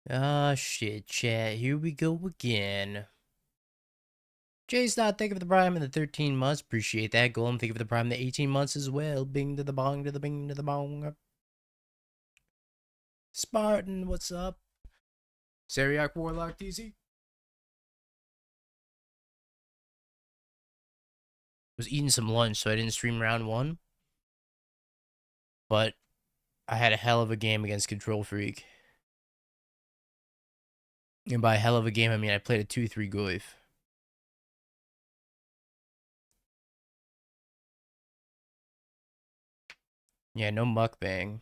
Ah, shit, chat. Here we go again. Jay's not thank you for the prime in the 13 months. Appreciate that. Golem, thank you for the prime in the 18 months as well. Bing to the bong to the bing to the bong. Spartan, what's up? Seriac Warlock TZ. Was eating some lunch, so I didn't stream round one. But I had a hell of a game against Control Freak. And by hell of a game, I mean I played a 2-3 Goif. Yeah, no mukbang.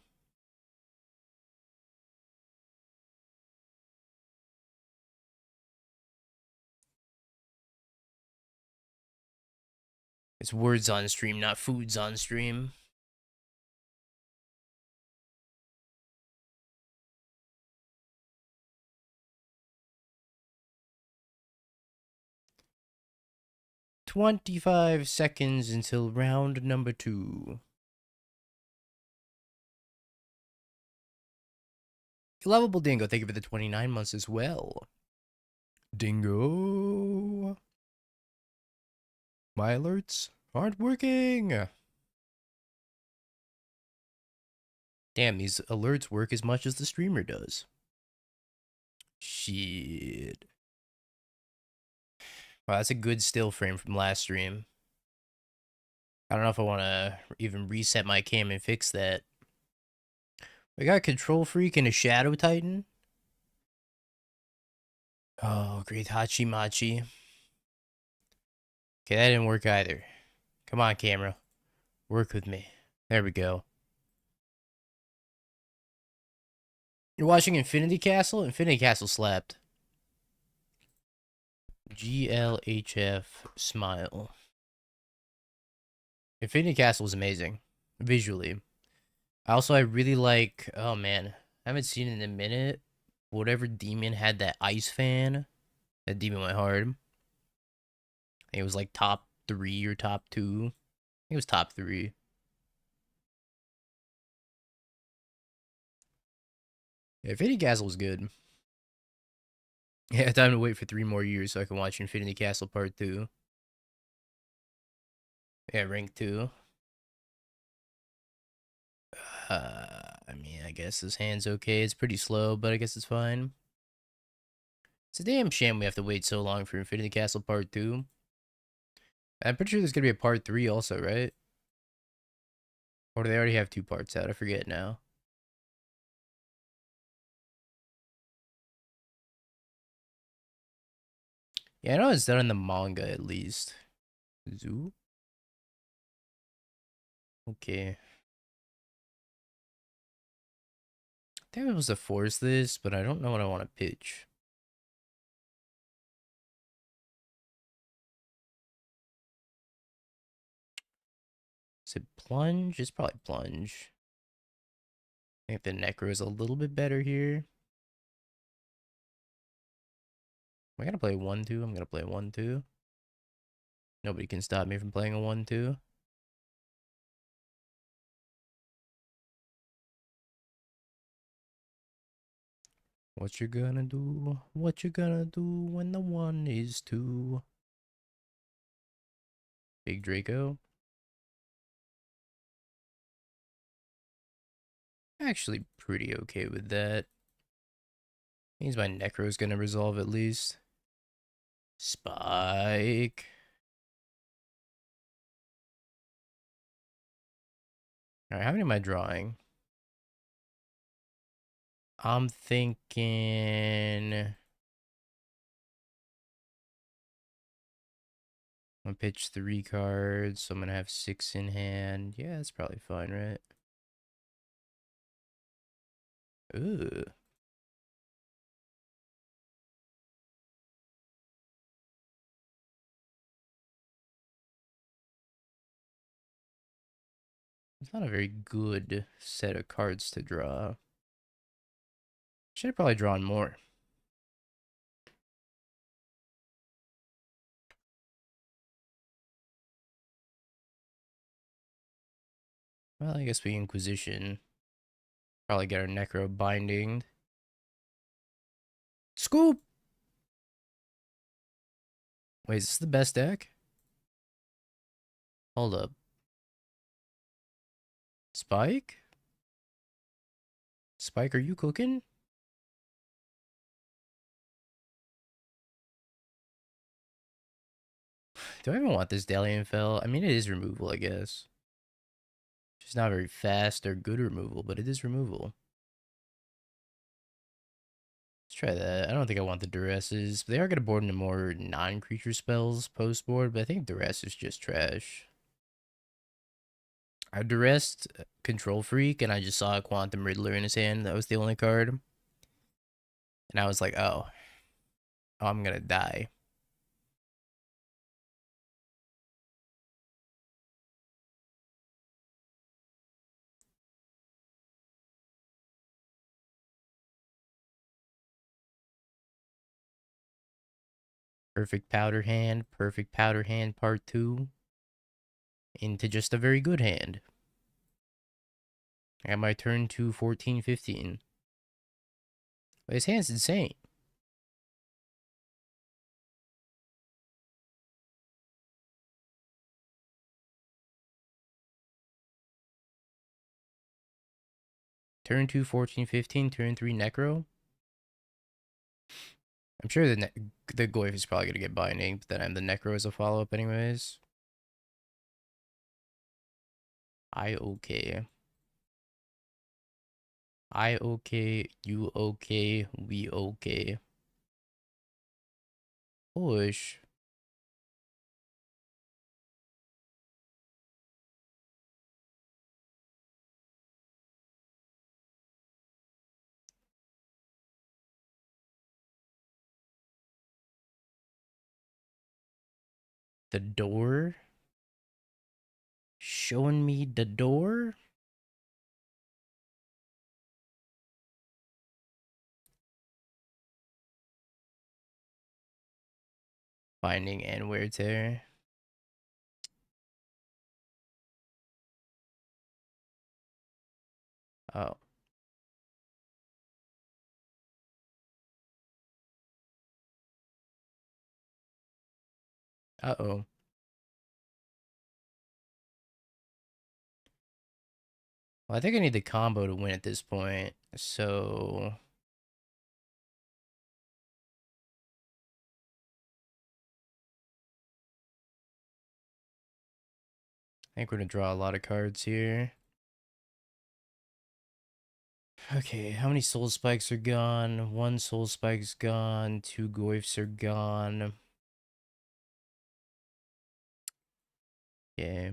It's words on stream, not foods on stream. "25 seconds until round number 2. Lovable Dingo, thank you for the 29 months as well. Dingo. My alerts aren't working. Damn, these alerts work as much as the streamer does. Shit. Wow, that's a good still frame from last stream. I don't know if I want to even reset my cam and fix that. We got Control Freak and a Shadow Titan. Oh, great Hachimachi. Okay, that didn't work either. Come on, camera. Work with me. There we go. You're watching Infinity Castle? Infinity Castle slapped. GLHF smile. Infinity Castle was amazing. Visually. Also, I really like... Oh, man. I haven't seen it in a minute. Whatever demon had that ice fan. That demon went hard. I think it was like top 3 or top 2. I think it was top 3. Yeah, Infinity Castle was good. Yeah, time to wait for 3 more years so I can watch Infinity Castle Part 2. Yeah, rank 2. I mean, I guess this hand's okay. It's pretty slow, but I guess it's fine. It's a damn shame we have to wait so long for Infinity Castle Part 2. I'm pretty sure there's gonna be a Part 3 also, right? Or do they already have 2 parts out? I forget now. Yeah, I know it's done in the manga at least. Zoo? Okay. I think I was to force this, but I don't know what I want to pitch. Is it plunge? It's probably plunge. I think the Necro is a little bit better here. I gotta play 1-2. I'm gonna play 1-2. Nobody can stop me from playing a 1-2. What you gonna do? What you gonna do when the 1 is 2? Big Draco. Actually pretty okay with that. Means my Necro's gonna resolve at least. Spike. Alright, how many am I drawing? I'm thinking... I'm gonna pitch 3 cards, so I'm gonna have 6 in hand. Yeah, that's probably fine, right? Ooh. It's not a very good set of cards to draw. Should have probably drawn more. Well, I guess we Inquisition. Probably get our Necro binding. Scoop! Wait, is this the best deck? Hold up. Spike? Spike, are you cooking? Do I even want this Dalian Fell? I mean, it is removal, I guess. Just not very fast or good removal, but it is removal. Let's try that. I don't think I want the Duresses. They are going to board into more non-creature spells post-board, but I think Duress is just trash. I Duressed Control Freak, and I just saw a Quantum Riddler in his hand. That was the only card. And I was like, oh I'm going to die. Perfect Powder Hand Part 2, into just a very good hand. I got my turn to 14-15. But his hand's insane. Turn 2, 14-15, turn 3, Necro. I'm sure the Goyf is probably going to get binding, but then the Necro as a follow-up anyways. I okay. I okay, you okay, we okay. Push. The door? Showing me the door? Binding and wear tear. Oh. Uh-oh. Well, I think I need the combo to win at this point, so I think we're gonna draw a lot of cards here. Okay, how many soul spikes are gone? One soul spike's gone, two goifs are gone. Okay.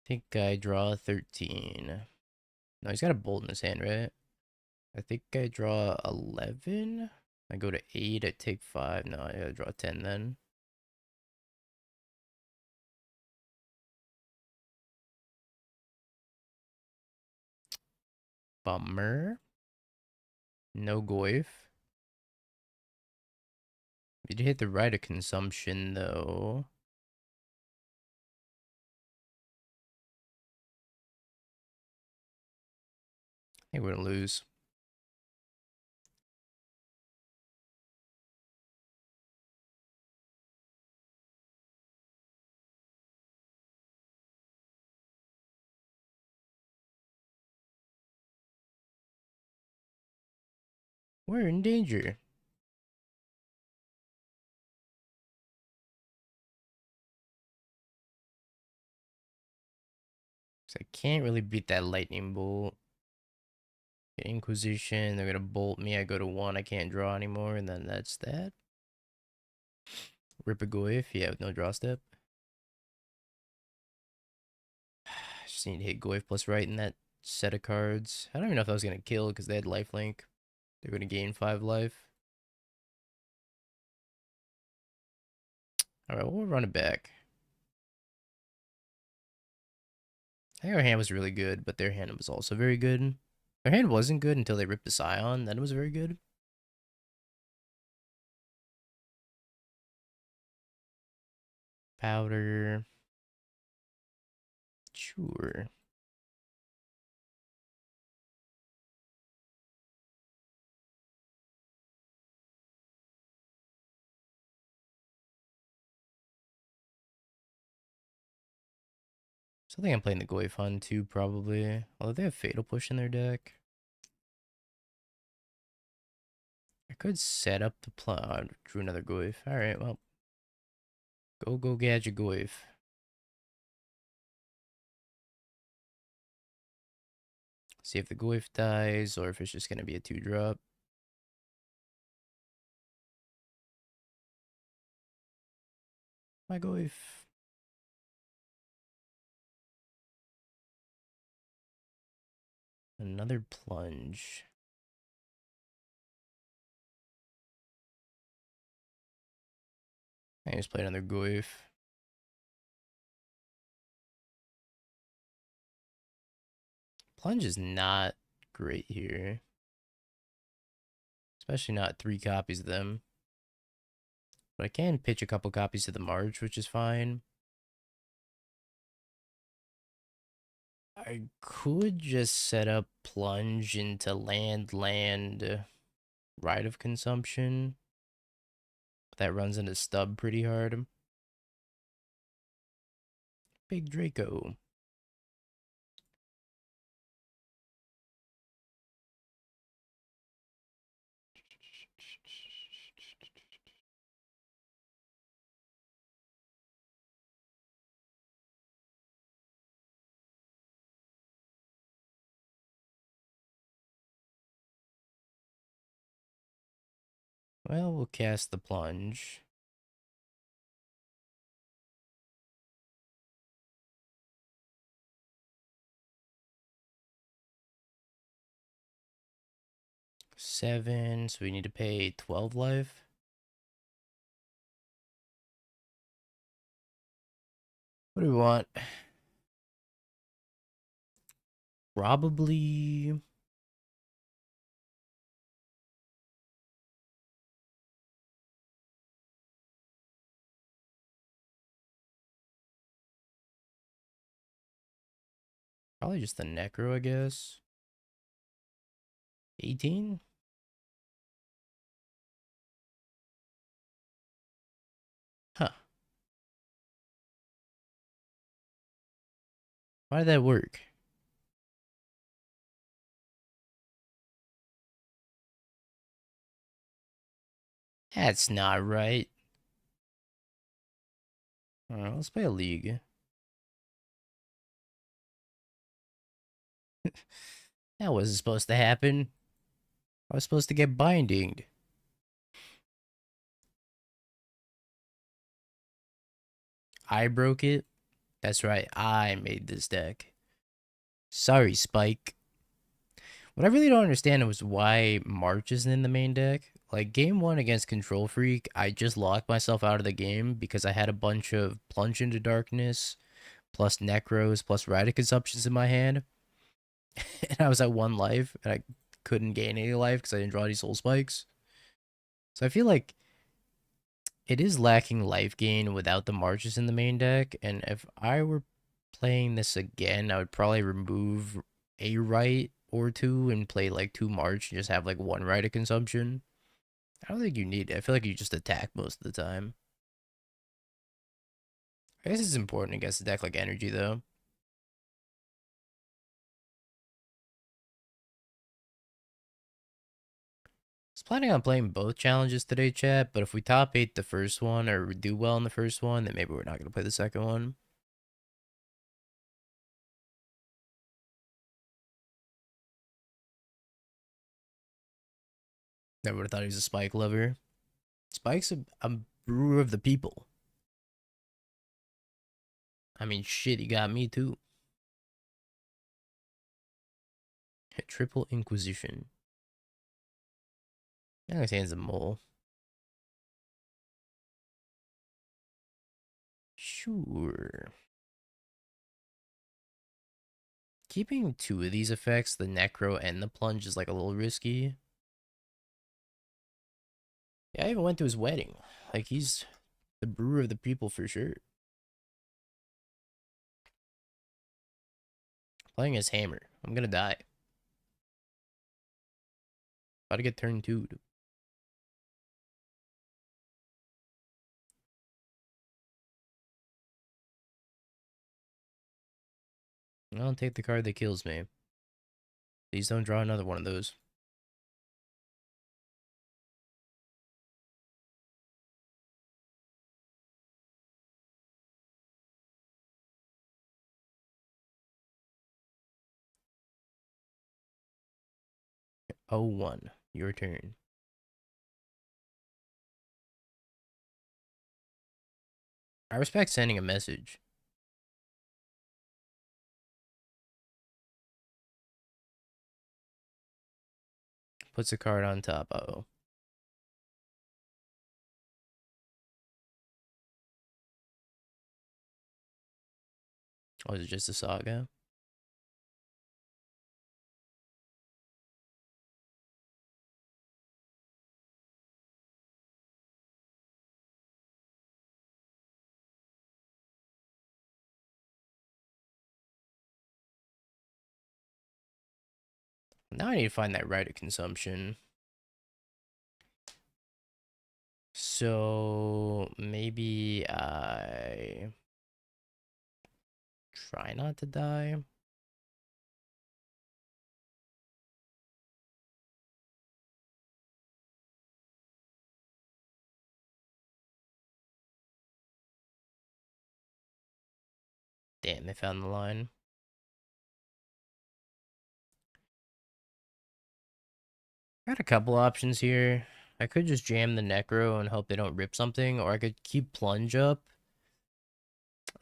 I think I draw 13. No, he's got a bolt in his hand, right? I think I draw 11. I go to 8, I take 5. No, I gotta draw 10 then. Bummer. No goif. We did hit the right of consumption, though. I think we're gonna lose. We're in danger. So I can't really beat that lightning bolt. Inquisition, they're gonna bolt me. I go to 1, I can't draw anymore, and then that's that. Rip a goif, yeah, with no draw step. Just need to hit goif plus right in that set of cards. I don't even know if I was gonna kill because they had lifelink. They're gonna gain 5 life. Alright, we'll run it back. I think our hand was really good, but their hand was also very good. Their hand wasn't good until they ripped the Scion, then it was very good. Powder. Sure. So I think I'm playing the Goy Fund too, probably. Although they have Fatal Push in their deck. I could set up the plot. Drew another Goyf. Alright, well. Go Gadget Goyf. See if the Goyf dies or if it's just going to be a 2-drop. My Goyf. Another plunge. I just play another Goyf. Plunge is not great here. Especially not 3 copies of them. But I can pitch a couple copies to the March, which is fine. I could just set up Plunge into land, Rite of Consumption. That runs into Stub pretty hard. Big Draco. Well, we'll cast the Plunge. Seven, so we need to pay 12 life. What do we want? Probably just the Necro, I guess. 18? Huh. Why did that work? That's not right. Alright, let's play a league. That wasn't supposed to happen. I was supposed to get binding. I broke it. That's right, I made this deck. Sorry, Spike. What I really don't understand was why March isn't in the main deck. Like, game 1 against Control Freak, I just locked myself out of the game because I had a bunch of Plunge into Darkness, plus Necros, plus Rite Consumptions in my hand. And I was at 1 life, and I couldn't gain any life because I didn't draw any Soul Spikes. So I feel like it is lacking life gain without the Marches in the main deck, and if I were playing this again, I would probably remove a Rite or 2 and play like 2 March and just have like 1 Rite of Consumption. I don't think you need it. I feel like you just attack most of the time. I guess it's important against a deck like Energy, though. I was planning on playing both challenges today, chat, but if we top 8 the first one or do well in the first one, then maybe we're not going to play the second one. Never would have thought he was a Spike lover. Spike's a brewer of the people. I mean, shit, he got me too. Triple Inquisition. I understand a mole. Sure. Keeping 2 of these effects, the Necro and the Plunge, is like a little risky. Yeah, I even went to his wedding. Like, he's the brewer of the people for sure. Playing his hammer. I'm gonna die. About to get turn 2. I'll take the card that kills me. Please don't draw another one of those. Oh, 1. Your turn. I respect sending a message. Puts a card on top. Uh-oh. Oh, is it just a saga? Now I need to find that right of consumption. So maybe I try not to die. Damn, they found the line. I got a couple options here. I could just jam the Necro and hope they don't rip something, or I could keep Plunge up.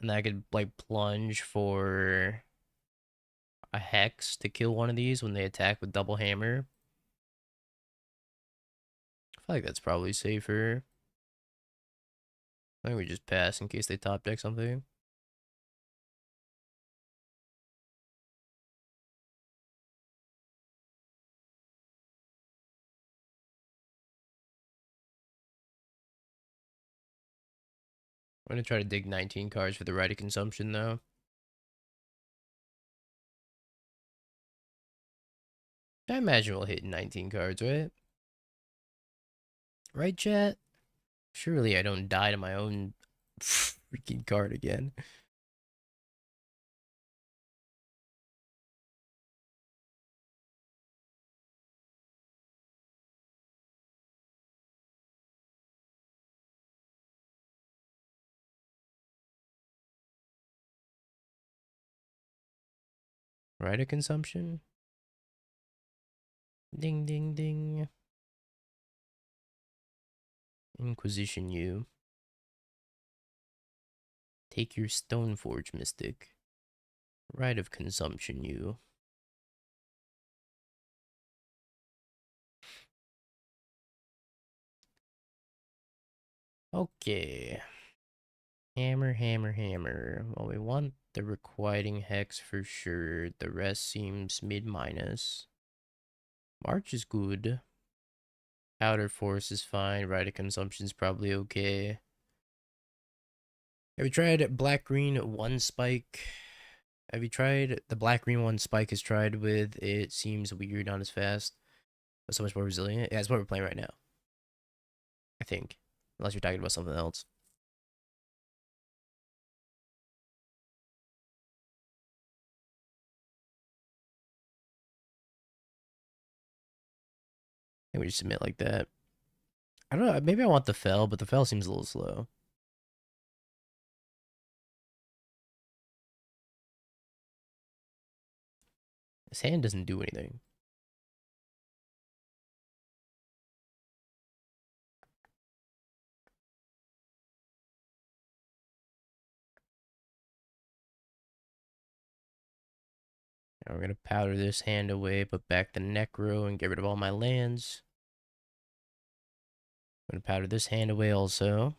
And I could, like, Plunge for a Hex to kill one of these when they attack with Double Hammer. I feel like that's probably safer. I think we just pass in case they top deck something. I'm gonna try to dig 19 cards for the right of consumption, though. I imagine we'll hit 19 cards, right? Right, chat? Surely I don't die to my own freaking card again. Right of consumption? Ding, ding, ding. Inquisition you. Take your Stoneforge Mystic. Right of consumption you. Okay. Hammer, hammer, hammer. Well, we want the Requiting Hex for sure. The rest seems mid-minus. March is good. Powder Force is fine. Right of consumption is probably okay. Have you tried black green one spike? Have you tried the black green one spike is tried with? It seems weird, not as fast, but so much more resilient. Yeah, that's what we're playing right now. I think. Unless you're talking about something else. I think we just submit like that. I don't know. Maybe I want the fell, but the fell seems a little slow. His hand doesn't do anything. Now we're gonna powder this hand away, put back the Necro, and get rid of all my lands. I'm gonna powder this hand away also.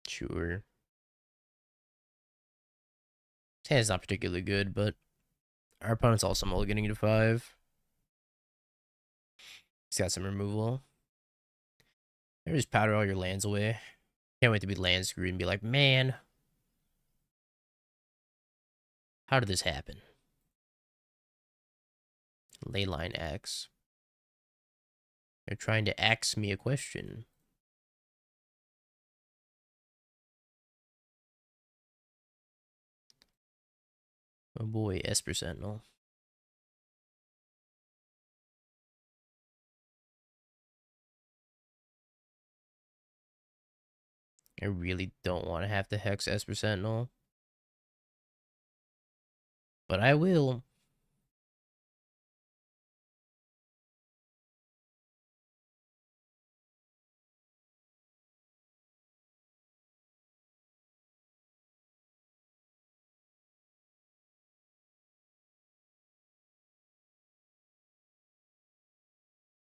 Sure. His hand's not particularly good, but our opponent's also mulliganing to 5. He's got some removal. Maybe just powder all your lands away. Can't wait to be land screwed and be like, man, how did this happen? Leyline Axe. They're trying to axe me a question. Oh boy, Esper Sentinel. I really don't want to have to hex Esper Sentinel. But I will.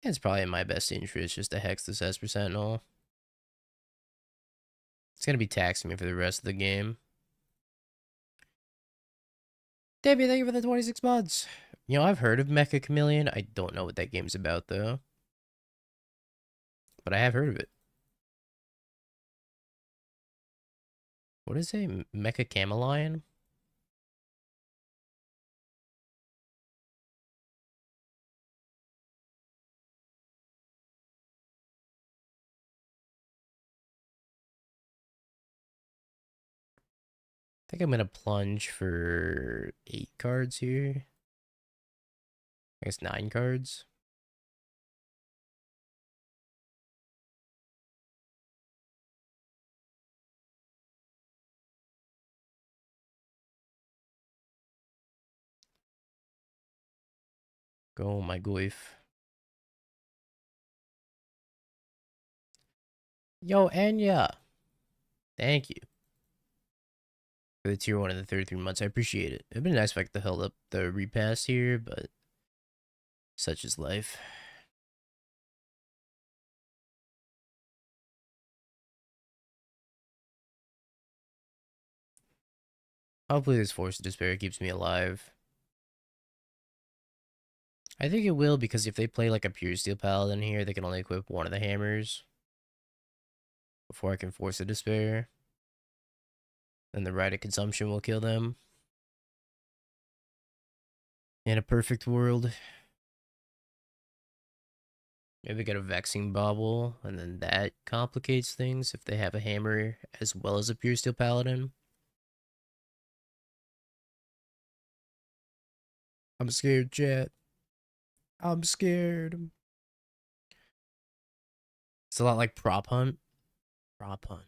It's probably in my best interest just to hex this Esper Sentinel. It's going to be taxing me for the rest of the game. Davey, thank you for the 26 months. You know, I've heard of Mecha Chameleon. I don't know what that game's about, though. But I have heard of it. What is a Mecha Chameleon? I think I'm going to plunge for 8 cards here. I guess 9 cards. Go, my goif. Yo, Anya. Thank you for the tier 1 and the 33 months. I appreciate it. It'd been nice if I could held up the repass here, but such is life. Hopefully this Force of Despair keeps me alive. I think it will, because if they play like a Pure Steel Paladin here, they can only equip one of the hammers before I can Force of Despair. Then the Rite of Consumption will kill them. In a perfect world, maybe get a Vexing Bauble, and then that complicates things if they have a hammer as well as a Pure Steel Paladin. I'm scared, chat. I'm scared. It's a lot like Prop Hunt. Prop Hunt.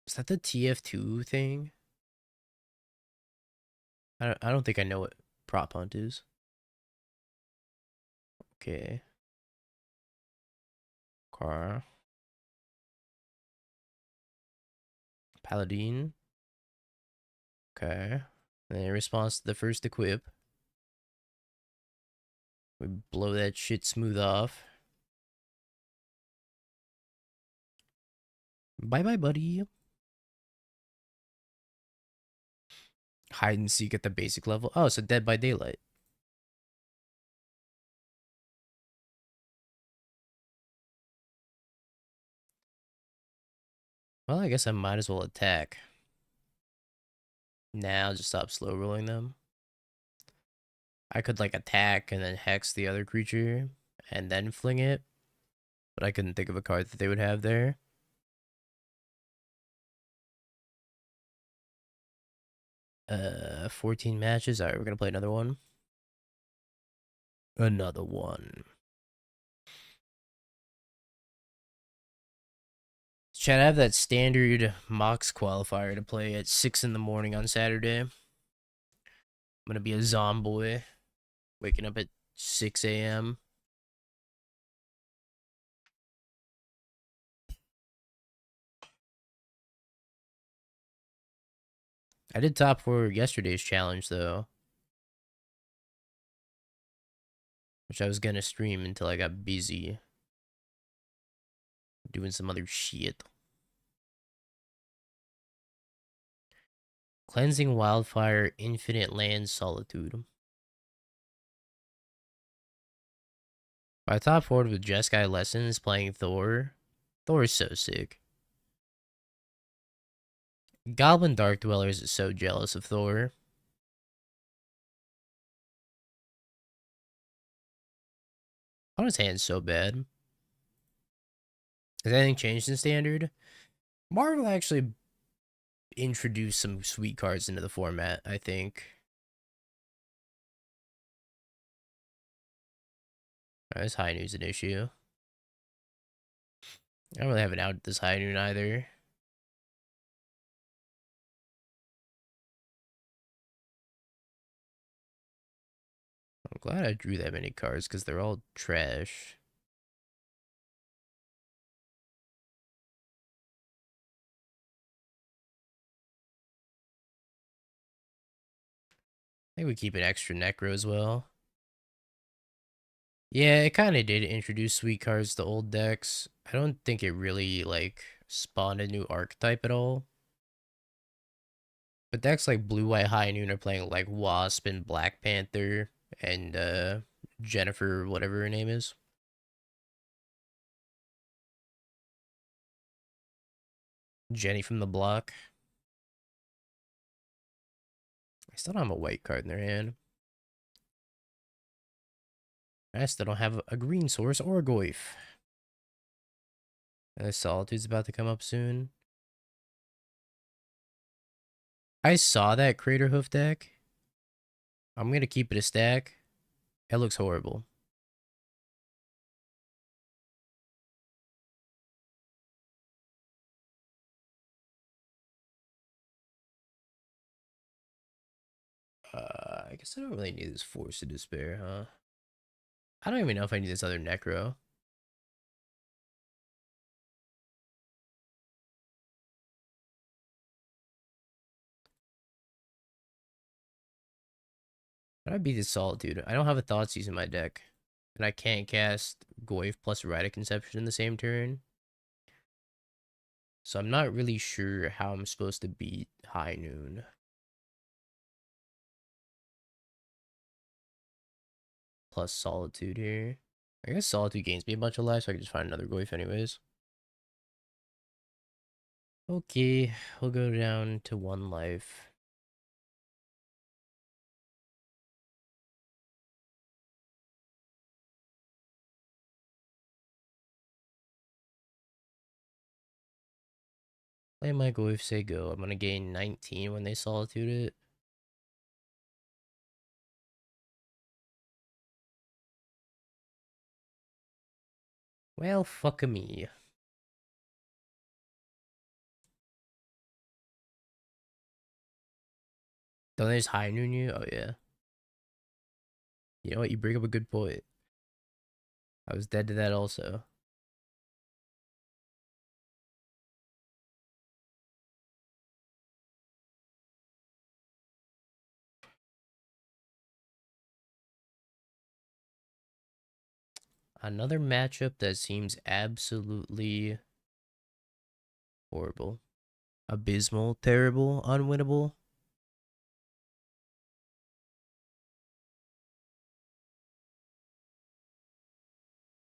Is that the TF2 thing? I don't think I know what Prop Hunt is. Okay. Car. Paladin. Okay. And in response to the first equip, we blow that shit smooth off. Bye-bye, buddy. Hide and seek at the basic level. Oh, so Dead by Daylight. Well, I guess I might as well attack. Now just stop slow rolling them. I could like attack and then hex the other creature and then fling it. But I couldn't think of a card that they would have there. 14 matches. Alright, we're gonna play another one. Another one. Chat, I have that standard Mox qualifier to play at 6 in the morning on Saturday. I'm gonna be a zomboy, waking up at 6 a.m. I did top 4 yesterday's challenge, though. Which I was gonna stream until I got busy. Doing some other shit. Cleansing Wildfire, Infinite Land, Solitude. I top 4 with Jeskai Lessons playing Thor. Thor is so sick. Goblin Dark Dwellers is so jealous of Thor. Oh, his hand's so bad. Has anything changed in Standard? Marvel actually introduce some sweet cards into the format, I think. This high noon's an issue. I don't really have an out at this high noon either. I'm glad I drew that many cards because they're all trash. I think we keep an extra Necro as well. Yeah, it kind of did introduce sweet cards to old decks. I don't think it really, like, spawned a new archetype at all. But decks like Blue White High Noon are playing, like, Wasp and Black Panther and, Jennifer, whatever her name is. Jenny from the block. I still don't have a white card in their hand. I still don't have a green source or a Goyf. Solitude's about to come up soon. I saw that Crater Hoof deck. I'm gonna keep it a stack. It looks horrible. I guess I don't really need this Force of Despair, huh? I don't even know if I need this other Necro. But I beat this Solitude. I don't have a Thoughtseize in my deck. And I can't cast Goyf plus Rite of Conception in the same turn. So I'm not really sure how I'm supposed to beat High Noon. Plus Solitude here. I guess Solitude gains me a bunch of life, so I can just find another Goyf anyways. Okay, we'll go down to 1 life. Play my Goyf, say go. I'm gonna gain 19 when they Solitude it. Well, fuck me. Don't they just High Noon you? Oh, yeah. You know what? You bring up a good point. I was dead to that also. Another matchup that seems absolutely horrible. Abysmal, terrible, unwinnable.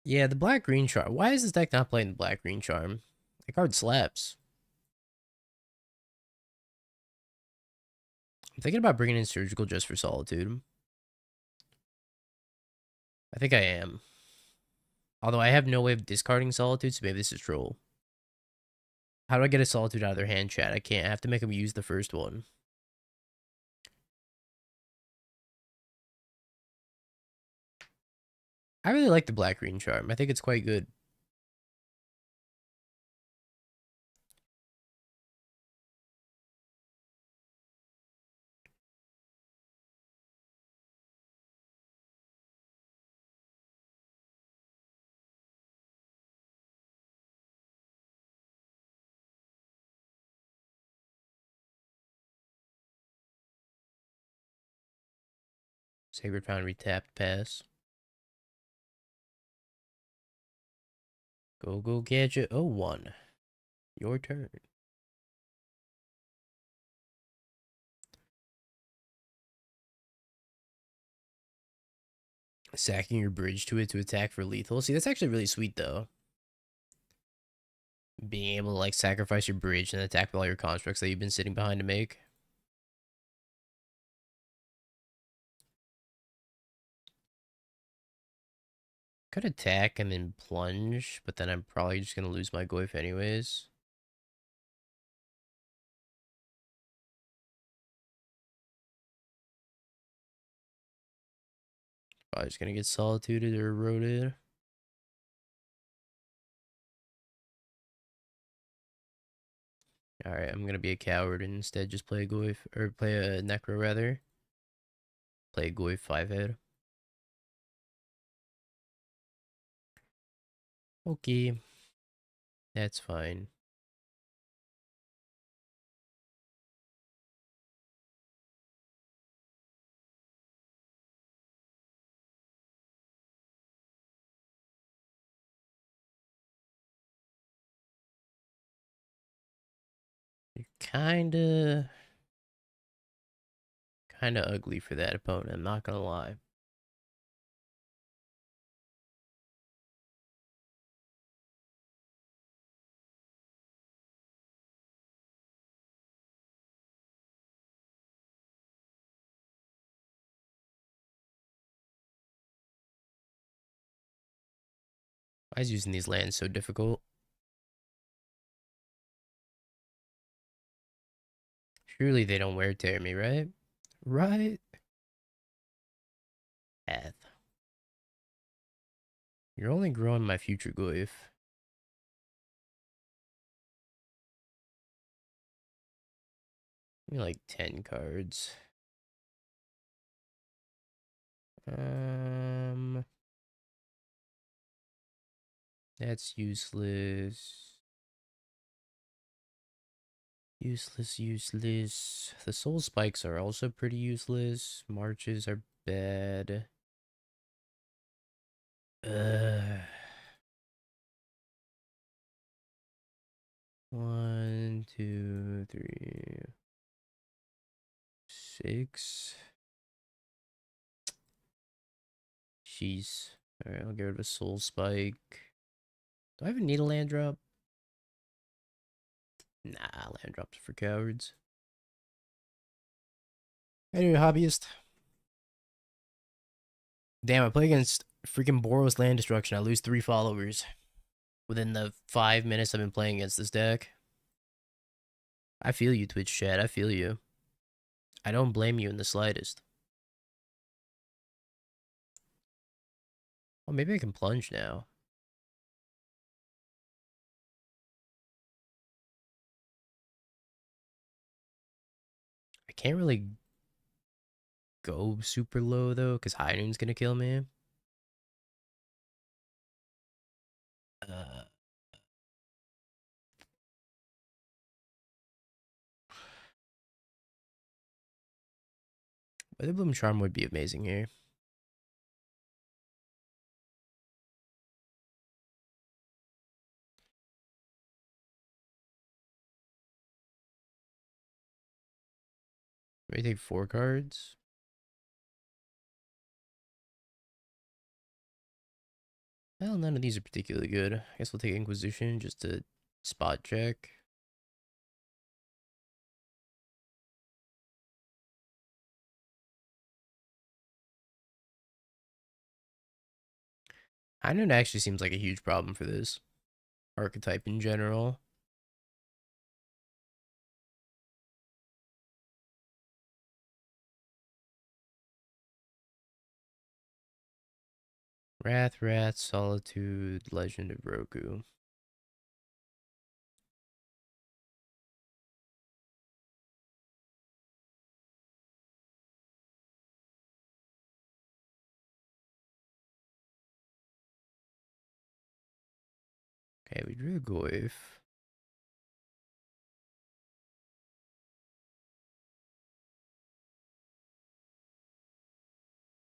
Yeah, the black-green charm. Why is this deck not playing the black-green charm? The card slaps. I'm thinking about bringing in Surgical just for Solitude. I think I am. Although I have no way of discarding Solitude, so maybe this is troll. How do I get a Solitude out of their hand, chat? I can't. I have to make them use the first one. I really like the black-green charm. I think it's quite good. Sacred Foundry tapped pass. Go Gadget 01. Your turn. Sacking your bridge to it to attack for lethal. See, that's actually really sweet, though. Being able to, like, sacrifice your bridge and attack with all your constructs that you've been sitting behind to make. Could attack and then plunge, but then I'm probably just going to lose my Goyf anyways. Probably just gonna get solituded or eroded. Alright, I'm gonna be a coward and instead just play a Goyf, or play a Necro rather. Play a Goyf 5-head. Okay. That's fine. You're kinda ugly for that opponent, I'm not gonna lie. Why is using these lands so difficult? Surely they don't wear tear me, right? Right? Path. You're only growing my future Goyf. Give me like 10 cards. That's useless. Useless. The soul spikes are also pretty useless. Marches are bad. Uh, 1, 2, 3, 6. Jeez. Alright, I'll get rid of a soul spike. Do I even need a land drop? Nah, land drops are for cowards. Anyway, hobbyist. Damn, I play against freaking Boros land destruction. I lose 3 followers within the 5 minutes I've been playing against this deck. I feel you, Twitch chat. I feel you. I don't blame you in the slightest. Oh, maybe I can plunge now. I can't really go super low, though, because High Noon's gonna kill me. Uh, Witherbloom Charm would be amazing here. Maybe take 4 cards. Well, none of these are particularly good. I guess we'll take Inquisition just to spot check. High Noon actually seems like a huge problem for this archetype in general. Wrath, Solitude, Legend of Roku. Okay, we drew a Goyf.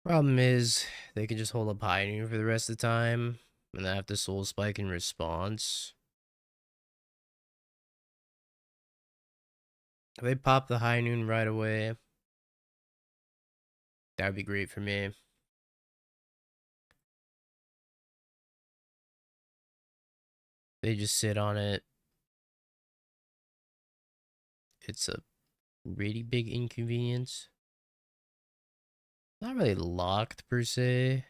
Problem is, they can just hold up High Noon for the rest of the time, and then have to Soul Spike in response. If they pop the High Noon right away, that would be great for me. They just sit on it. It's a really big inconvenience. Not really locked per se.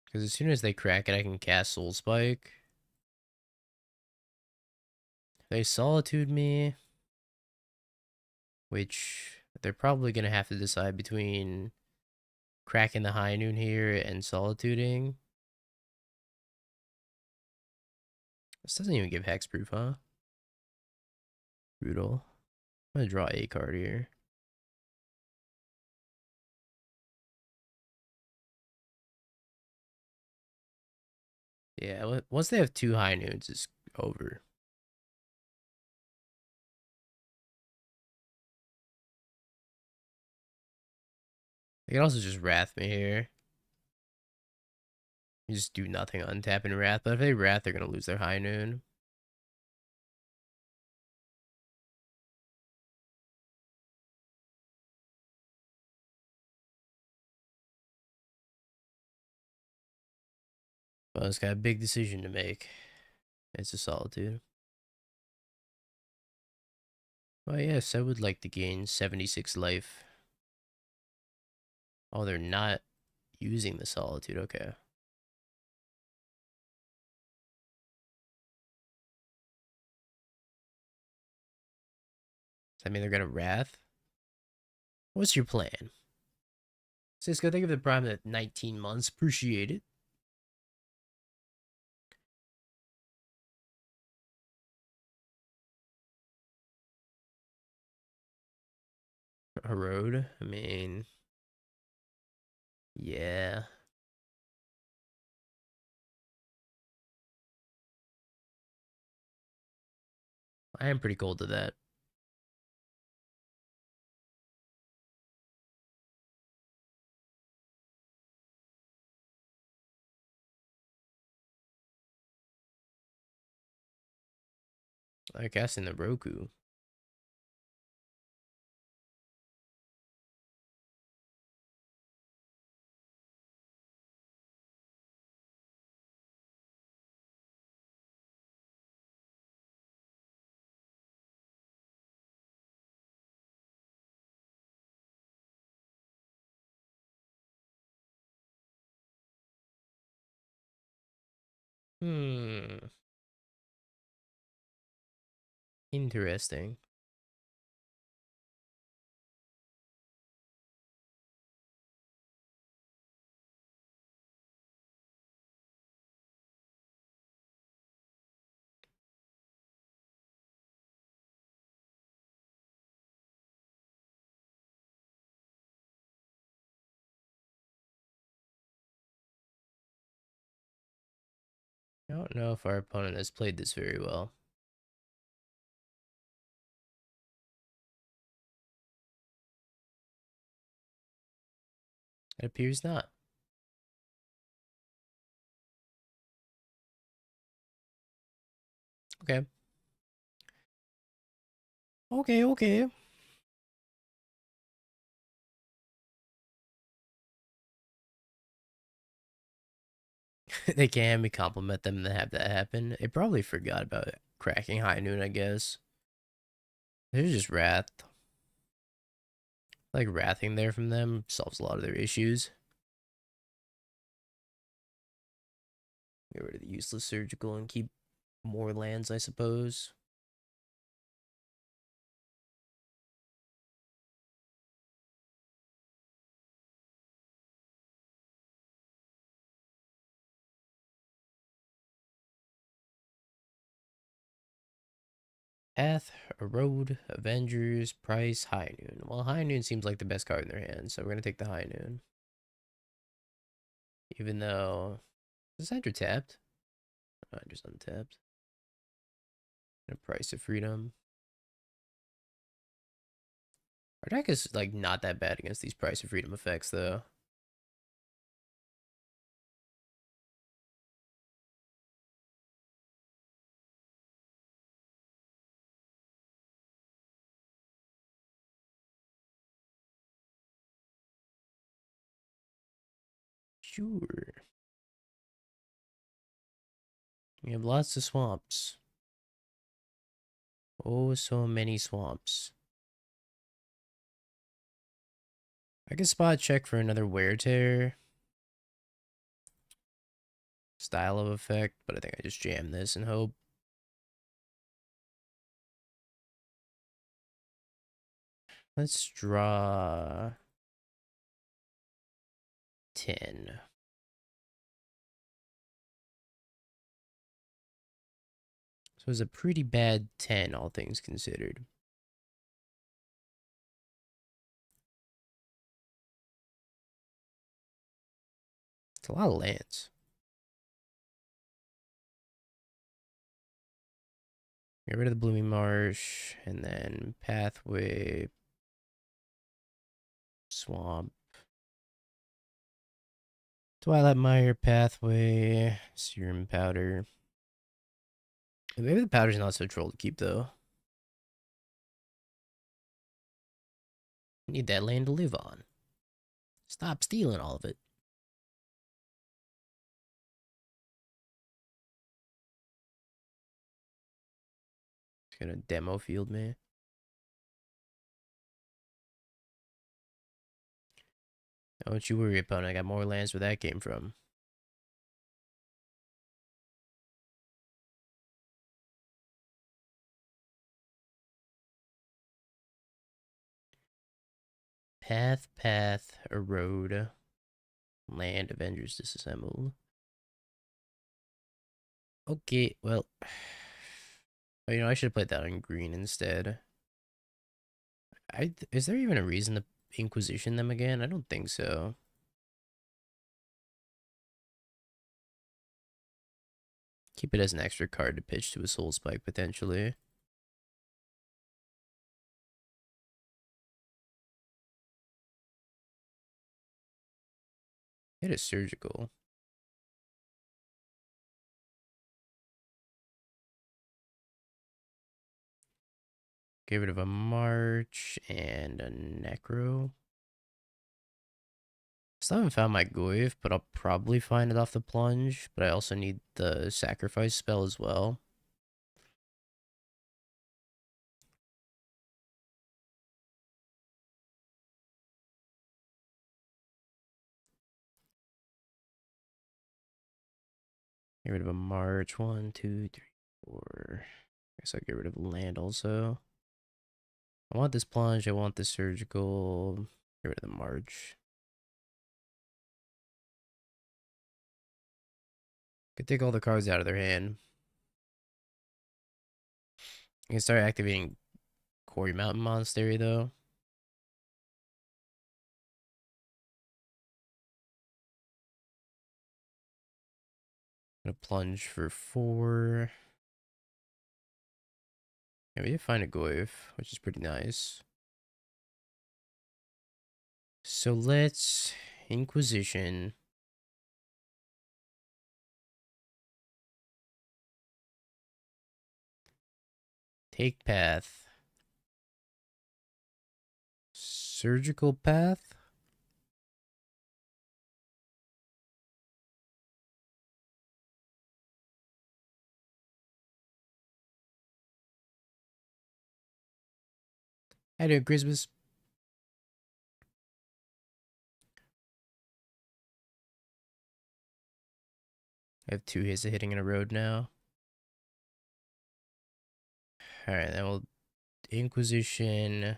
Because as soon as they crack it, I can cast Soul Spike. They Solitude me, which they're probably going to have to decide between cracking the high noon here and solituding. This doesn't even give hexproof, huh? Brutal. I'm gonna draw a card here. Yeah, once they have 2 high noons, it's over. They can also just Wrath me here. You just do nothing on tap and Wrath, but if they Wrath, they're gonna lose their high noon. But it's got a big decision to make. It's a Solitude. Well, yes, I would like to gain 76 life. Oh, they're not using the Solitude. Okay. Does that mean they're gonna Wrath? What's your plan? Cisco, think of the prime at 19 months. Appreciate it. A road? I mean, yeah. I am pretty cold to that. I guess in the Roku. Hmm. Interesting. I don't know if our opponent has played this very well. It appears not. Okay. Okay, okay. They can have me compliment them to have that happen. They probably forgot about it. Cracking high noon, I guess. There's just Wrath. Like Wrathing there from them solves a lot of their issues. Get rid of the useless surgical and keep more lands, I suppose. Path, Erode, Avengers, Price, High Noon. Well, High Noon seems like the best card in their hand, so we're going to take the High Noon. Even though... Is Hydra tapped? Hydra's untapped. And a Price of Freedom. Our deck is, like, not that bad against these Price of Freedom effects, though. Sure. We have lots of swamps. Oh, so many swamps. I can spot check for another Wear Tear style of effect, but I think I just jam this and hope. Let's draw. 10. So it's a pretty bad 10, all things considered. It's a lot of lands. Get rid of the Blooming Marsh, and then Pathway, Swamp, Twilight Mire, Pathway, Serum Powder. Maybe the powder's not so troll to keep, though. Need that land to live on. Stop stealing all of it. It's gonna demo field me. Don't you worry, opponent. I got more lands where that came from. Path, Erode. Land, Avengers disassembled. Okay, well. Oh, I should have played that on green instead. Is there even a reason to Inquisition them again? I don't think so. Keep it as an extra card to pitch to a Soul Spike, potentially. It is Surgical. Get rid of a March and a Necro. Still haven't found my Goyf, but I'll probably find it off the plunge. But I also need the sacrifice spell as well. Get rid of a March. 1, 2, 3, 4. I guess I'll get rid of land also. I want this plunge. I want the surgical. Get rid of the March. Could take all the cards out of their hand. I can start activating Quarry Mountain Monastery though. Gonna plunge for 4. Yeah, we did find a Goyf, which is pretty nice. So let's Inquisition. Take path. Surgical path. How you doing, Christmas? I have 2 hits of hitting in a road now. Alright, then we'll Inquisition.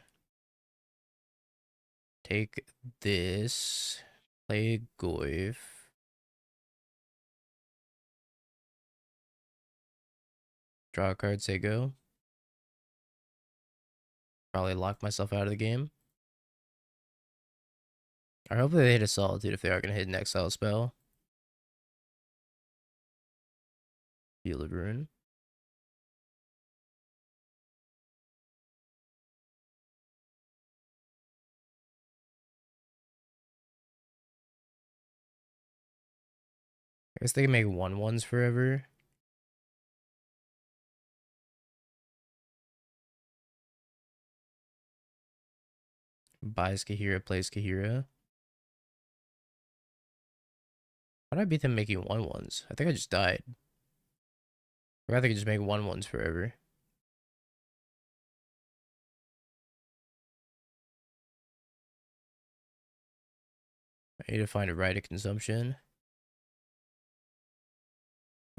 Take this. Play a Goyf. Draw a card, say go. Probably lock myself out of the game. Or hopefully they hit a Solitude if they are going to hit an exile spell. Field of Ruin. I guess they can make 1/1s forever. Buys Kahira, plays Kahira. How did I beat them making 1/1s? I think I just died. Or I think I just make 1/1s forever. I need to find a right of consumption.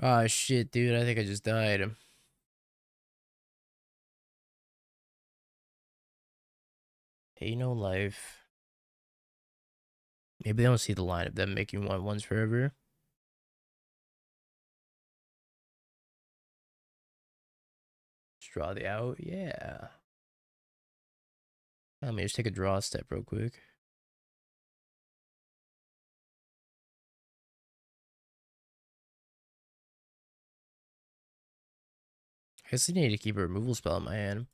Ah, shit, dude. I think I just died. Hey, no life. Maybe they don't see the line of them making 1/1s forever. Just draw the out. Yeah. Let me just take a draw step real quick. I guess I need to keep a removal spell in my hand.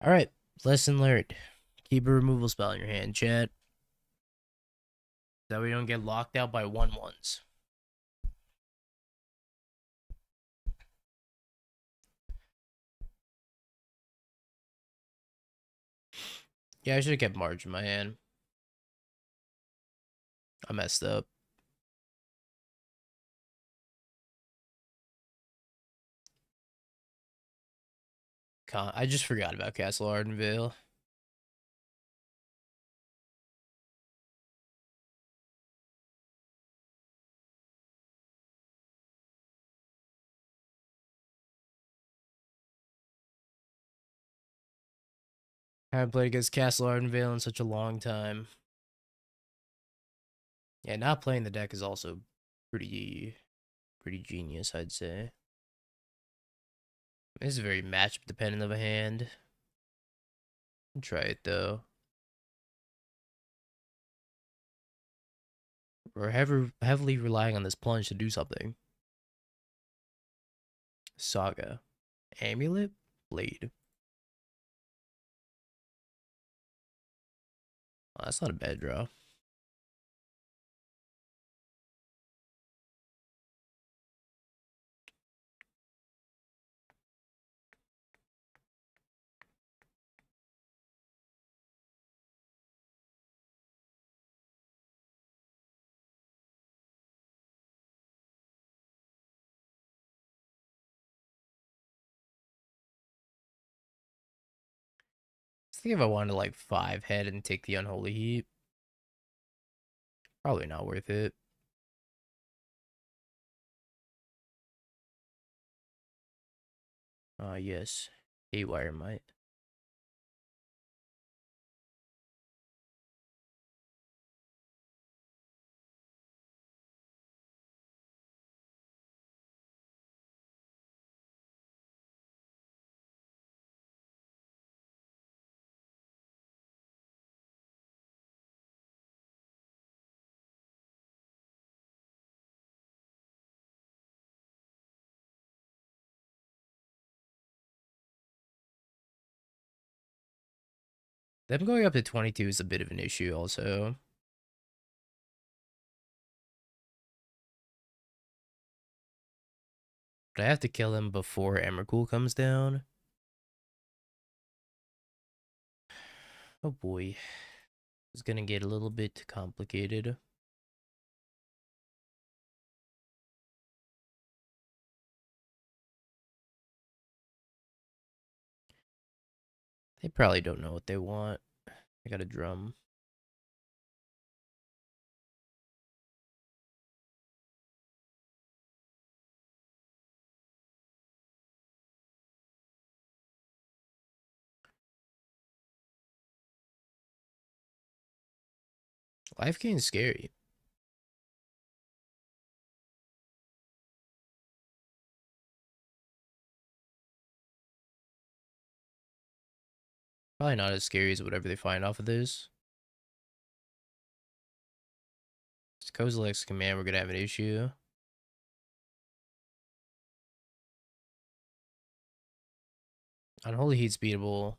All right, lesson learned. Keep a removal spell in your hand, chat. That we don't get locked out by 1/1s. Yeah, I should have kept March in my hand. I messed up. I just forgot about Castle Ardenvale. I haven't played against Castle Ardenvale in such a long time. Yeah, not playing the deck is also pretty genius, I'd say. This is very matchup dependent of a hand. Try it though. We're heavily relying on this plunge to do something. Saga. Amulet? Blade. Oh, that's not a bad draw. I think if I wanted to like 5 head and take the Unholy Heat, probably not worth it. Yes. Haywire might. Them going up to 22 is a bit of an issue also. But I have to kill him before Emrakul comes down. Oh boy. It's gonna get a little bit complicated. They probably don't know what they want. I got a drum. Life gain's scary. Probably not as scary as whatever they find off of this. It's Kozilek's command, we're gonna have an issue. Unholy Heat's beatable.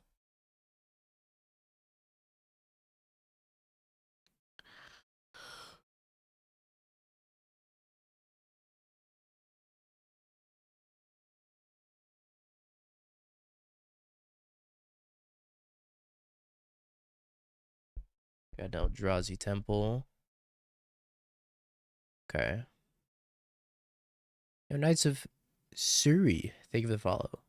Got no Eldrazi Temple. Okay. No, Knights of Suri, thank you for the follow.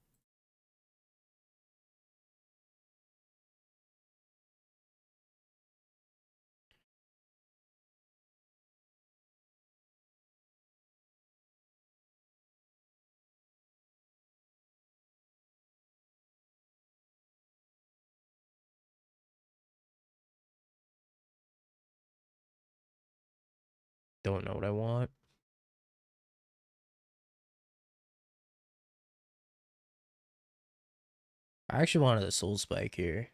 Don't know what I want. I actually wanted a soul spike here,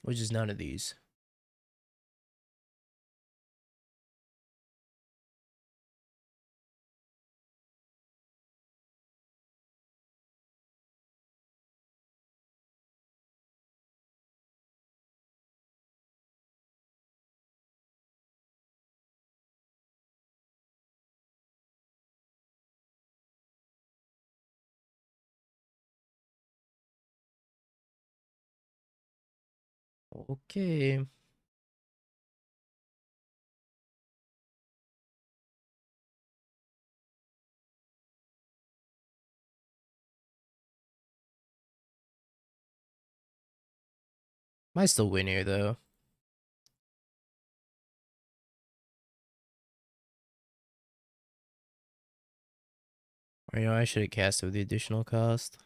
which is none of these. Okay. Might still win here though. Or, I should have cast it with the additional cost.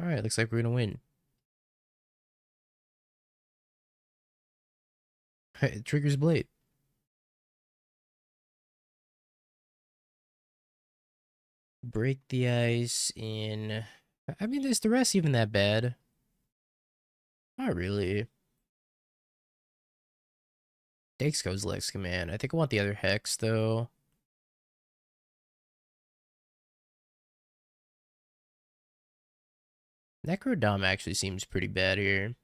Alright, looks like we're gonna win. It triggers Blade. Break the ice in... I mean, is the rest even that bad? Not really. Takes goes Lex Command. I think I want the other Hex, though. Necrodom actually seems pretty bad here.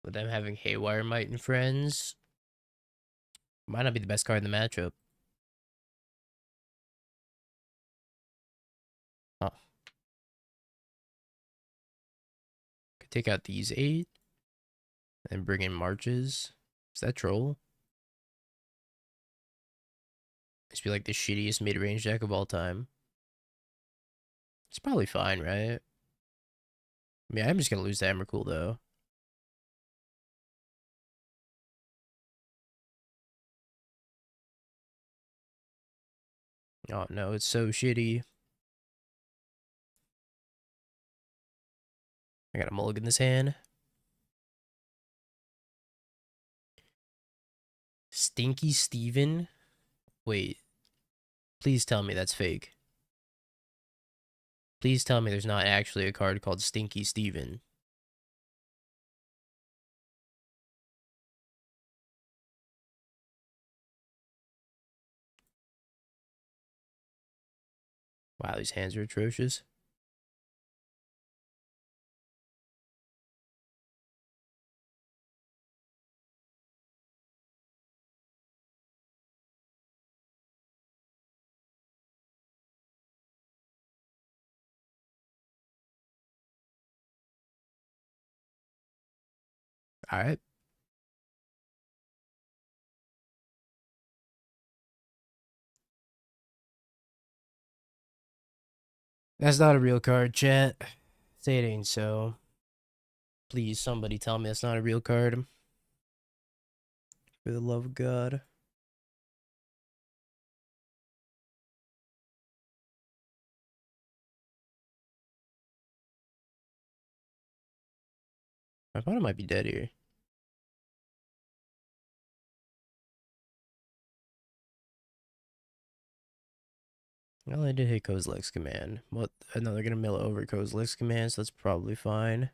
With them having Haywire Might and Friends. Might not be the best card in the matchup. Huh. Could take out these 8. And bring in Marches. Is that Troll? Must be like the shittiest mid-range deck of all time. It's probably fine, right? I mean, I'm just gonna lose to Emrakul, though. Oh, no, it's so shitty. I got a mulligan in this hand. Stinky Steven? Wait. Please tell me that's fake. Please tell me there's not actually a card called Stinky Steven. Wow, these hands are atrocious. Alright. That's not a real card, chat. Say it ain't so. Please, somebody tell me that's not a real card. For the love of God. I thought it might be dead here. Well, I did hit Kozilek's command. What? No, they're gonna mill over Kozilek's command, so that's probably fine.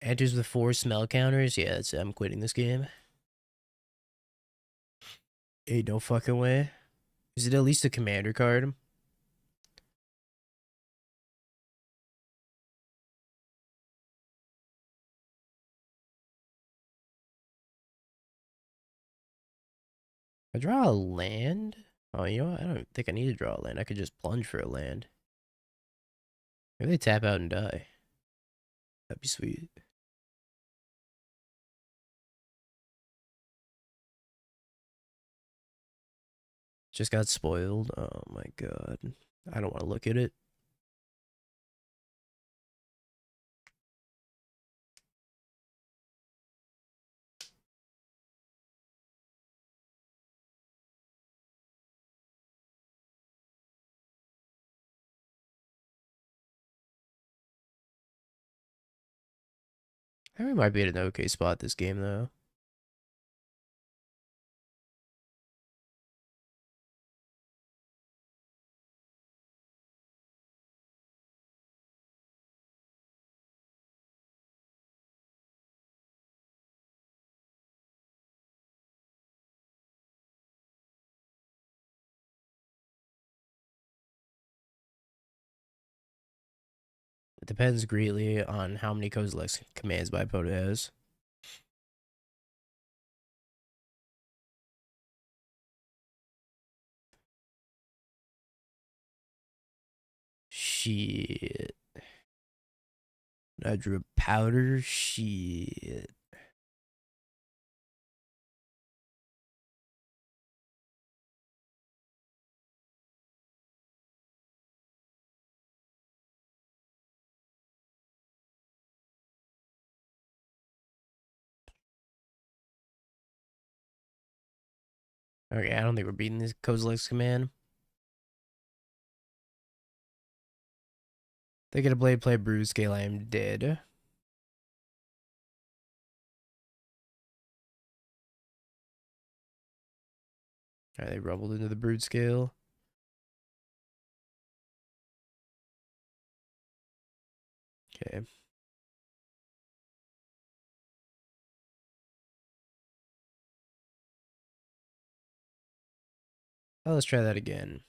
Enters with 4 smell counters? Yeah, I'm quitting this game. Ain't no fucking way. Is it at least a commander card? I draw a land? Oh, you know what? I don't think I need to draw a land. I could just plunge for a land. Maybe they tap out and die. That'd be sweet. Just got spoiled. Oh my god. I don't want to look at it. I think we might be at an okay spot this game, though. It depends greatly on how many Kozilek's commands my opponent has. Shit. I drew a powder. Shit. Okay, I don't think we're beating this Kozilek's command. They get a blade play bruise scale. I am dead. Alright, they rumbled into the brood scale. Okay. Oh, let's try that again.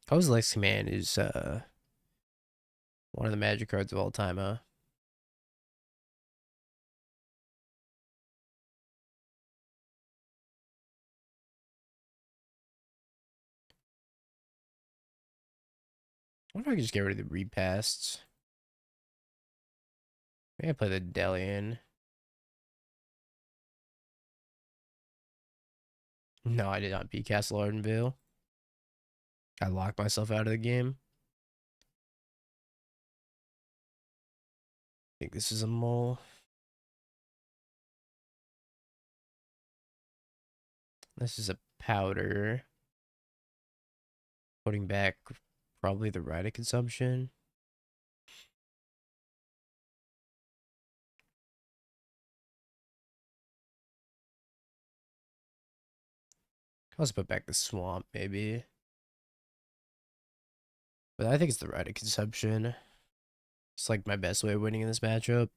Kozilek's command is one of the magic cards of all time, huh? I wonder if I could just get rid of the repasts. Maybe I play the Delian. No, I did not beat Castle Ardenvale. I locked myself out of the game. I think this is a mole. This is a powder. Putting back probably the Rite of Consumption. I'll just put back the Swamp, maybe. But I think it's the Rite of Consumption. It's like my best way of winning in this matchup.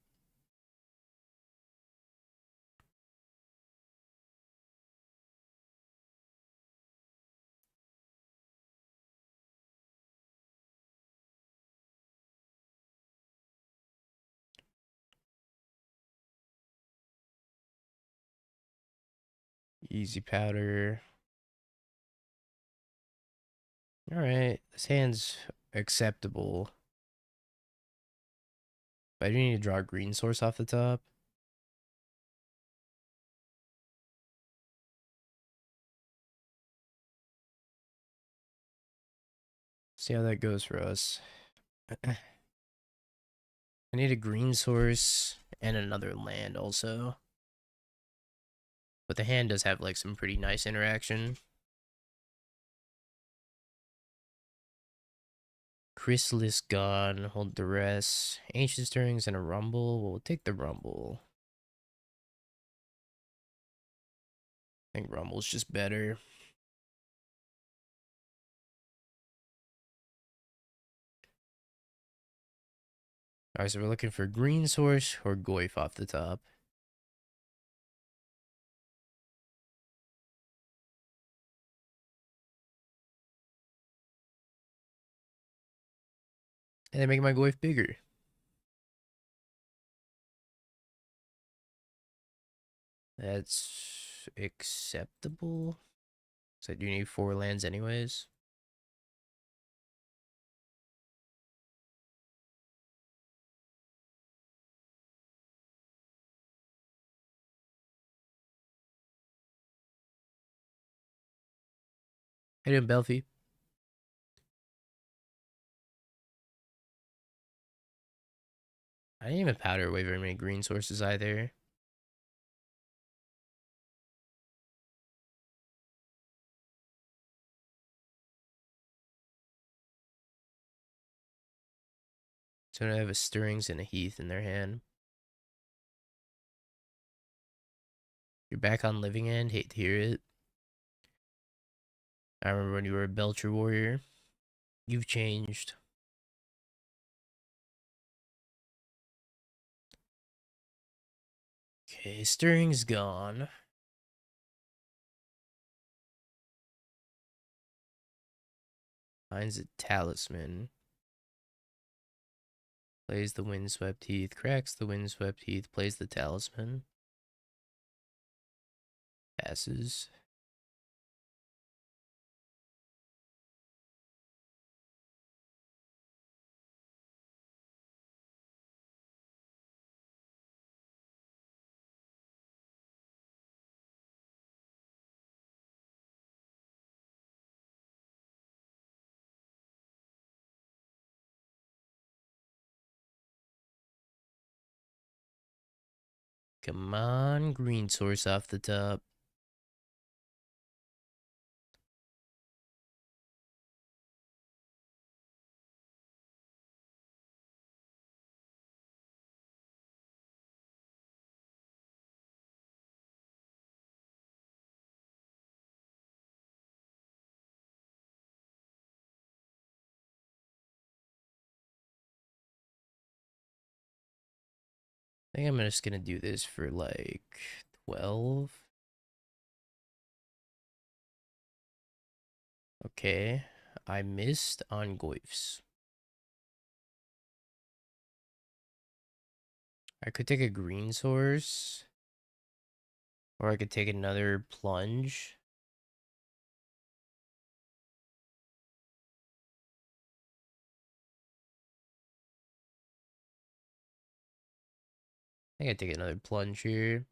Easy powder. Alright, this hand's acceptable. But I do need to draw a green source off the top. See how that goes for us. I need a green source and another land also. But the hand does have like some pretty nice interaction. Chrysalis gone, hold duress, ancient stirrings, and a rumble. We'll take the rumble. I think rumble's just better. Alright, so we're looking for green source or Goyf off the top. And then make my Goyf bigger. That's acceptable. So you need 4 lands anyways. How you doing, Belfie? I didn't even powder away very many green sources either. So I have a Stirrings and a Heath in their hand. You're back on Living End. Hate to hear it. I remember when you were a Belcher Warrior. You've changed. Okay, Stirring's gone. Finds a Talisman. Plays the Windswept Heath. Cracks the Windswept Heath. Plays the Talisman. Passes. Come on, green source off the top. I think I'm just gonna do this for like 12. Okay, I missed on Goifs. I could take a green source, or I could take another plunge. I think I'd take another plunge here.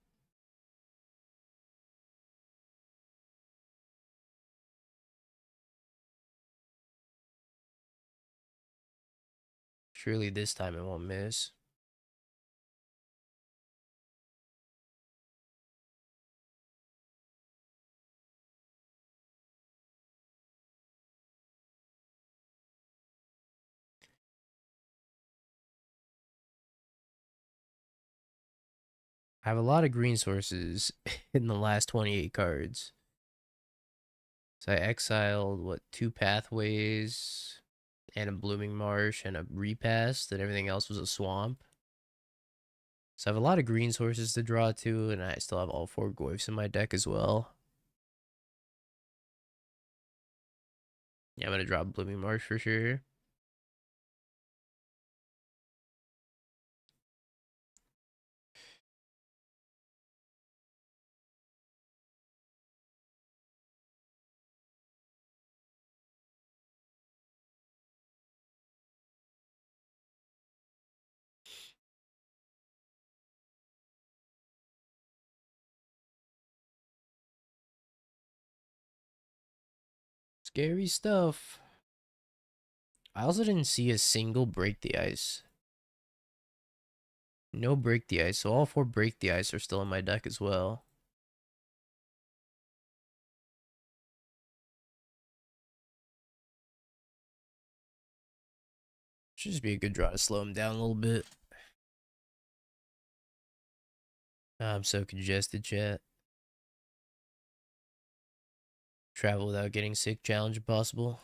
Surely this time it won't miss. I have a lot of green sources in the last 28 cards. So I exiled, what, 2 pathways, and a Blooming Marsh, and a Repass, and everything else was a swamp. So I have a lot of green sources to draw to, and I still have all 4 Goifs in my deck as well. Yeah, I'm going to drop Blooming Marsh for sure. Scary stuff. I also didn't see a single Break the Ice. No Break the Ice, so all 4 Break the Ice are still in my deck as well. Should just be a good draw to slow him down a little bit. I'm so congested, chat. Travel without getting sick challenge if possible.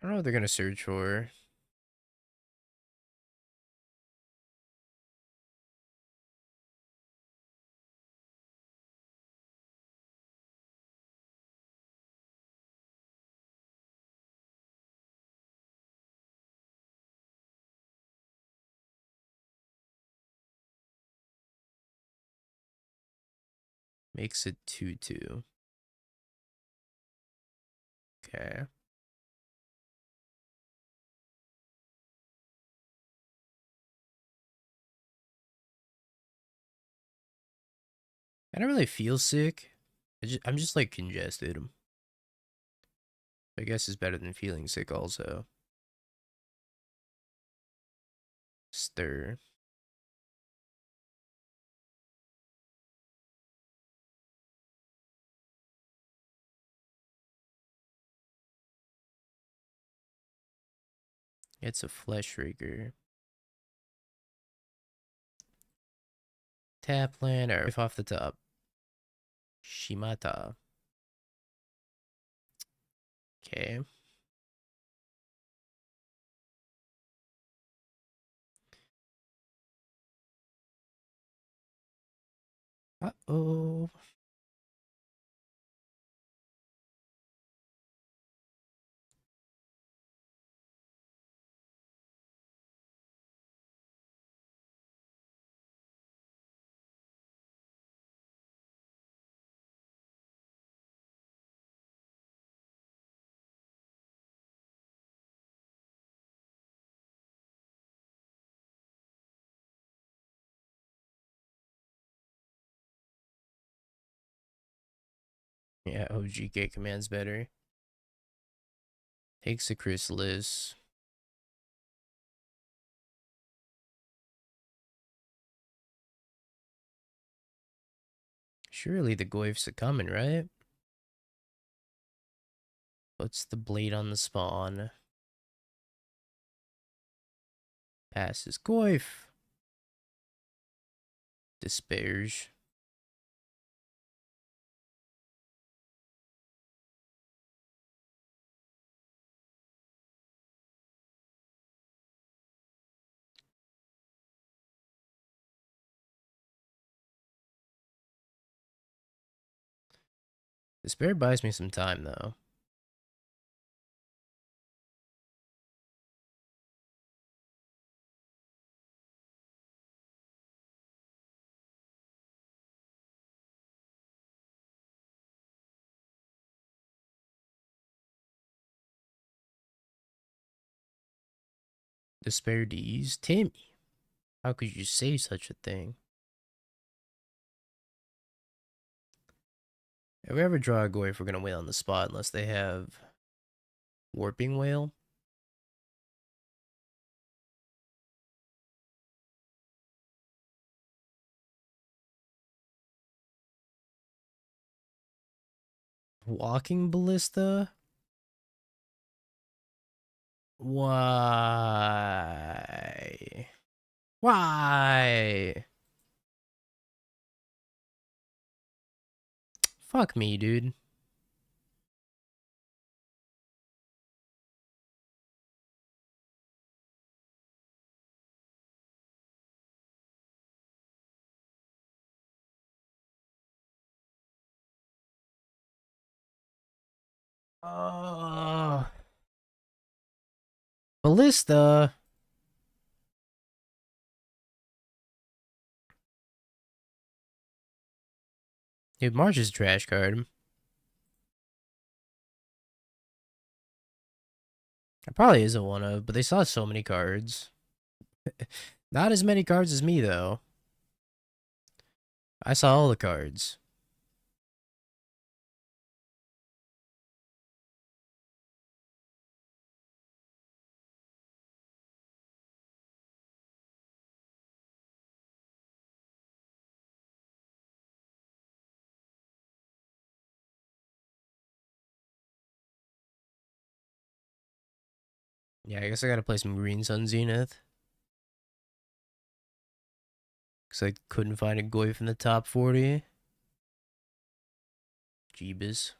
I don't know what they're gonna search for. Makes it 2-2. Okay. I don't really feel sick. I'm just like congested. I guess it's better than feeling sick also. Stir. It's a flesh raker. Tap land or off the top. Shimata. Okay. Uh-oh. Yeah, OGK command's better. Takes the Chrysalis. Surely the Goyf's a coming, right? Puts the blade on the spawn. Passes Goyf. Despairs. Despair buys me some time, though. Despair D's. Timmy. How could you say such a thing? If we ever draw a Goyf, we're gonna win on the spot unless they have Warping Whale. Walking Ballista? Why? Why? Fuck me, dude. Oh. Ballista. Dude, March is trash card. It probably is a one of, but they saw so many cards. Not as many cards as me, though. I saw all the cards. Yeah, I guess I gotta play some Green Sun Zenith. Because I couldn't find a Goyf in the top 40. Jeebus.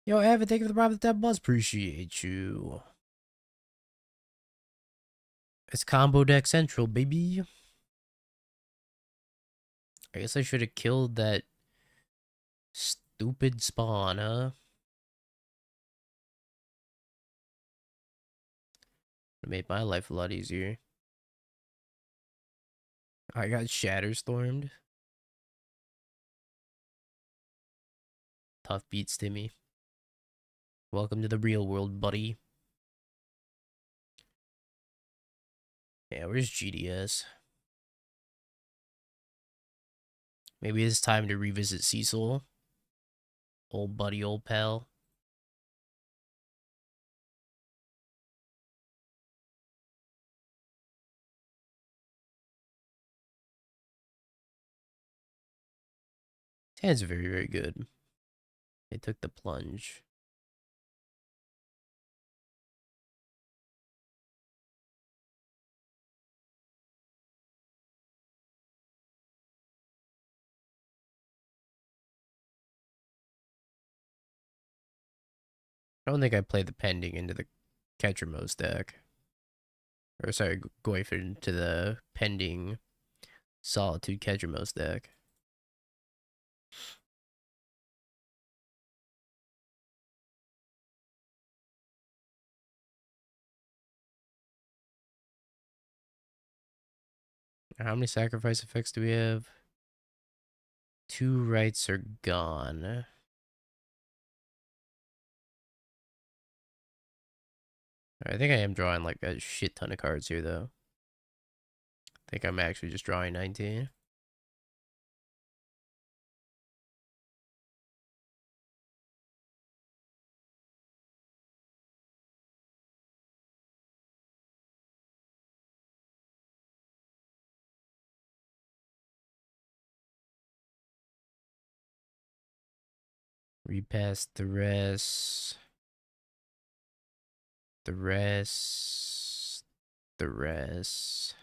Yo, Evan, thank you for the private tab buzz. Appreciate you. It's combo deck central, baby. I guess I should have killed that stupid spawn, huh? It made my life a lot easier. I got Shatterstormed. Tough beats, Timmy. Welcome to the real world, buddy. Yeah, where's GDS? Maybe it's time to revisit Cecil. Old buddy, old pal. Hand's very, very good. They took the plunge. I don't think I played the pending into the Ketramose deck. Or sorry, Goyford into the pending Solitude Ketramose deck. How many sacrifice effects do we have? 2 rights are gone. I think I am drawing like a shit ton of cards here, though. I think I'm actually just drawing 19. Repass the rest. The rest. The rest.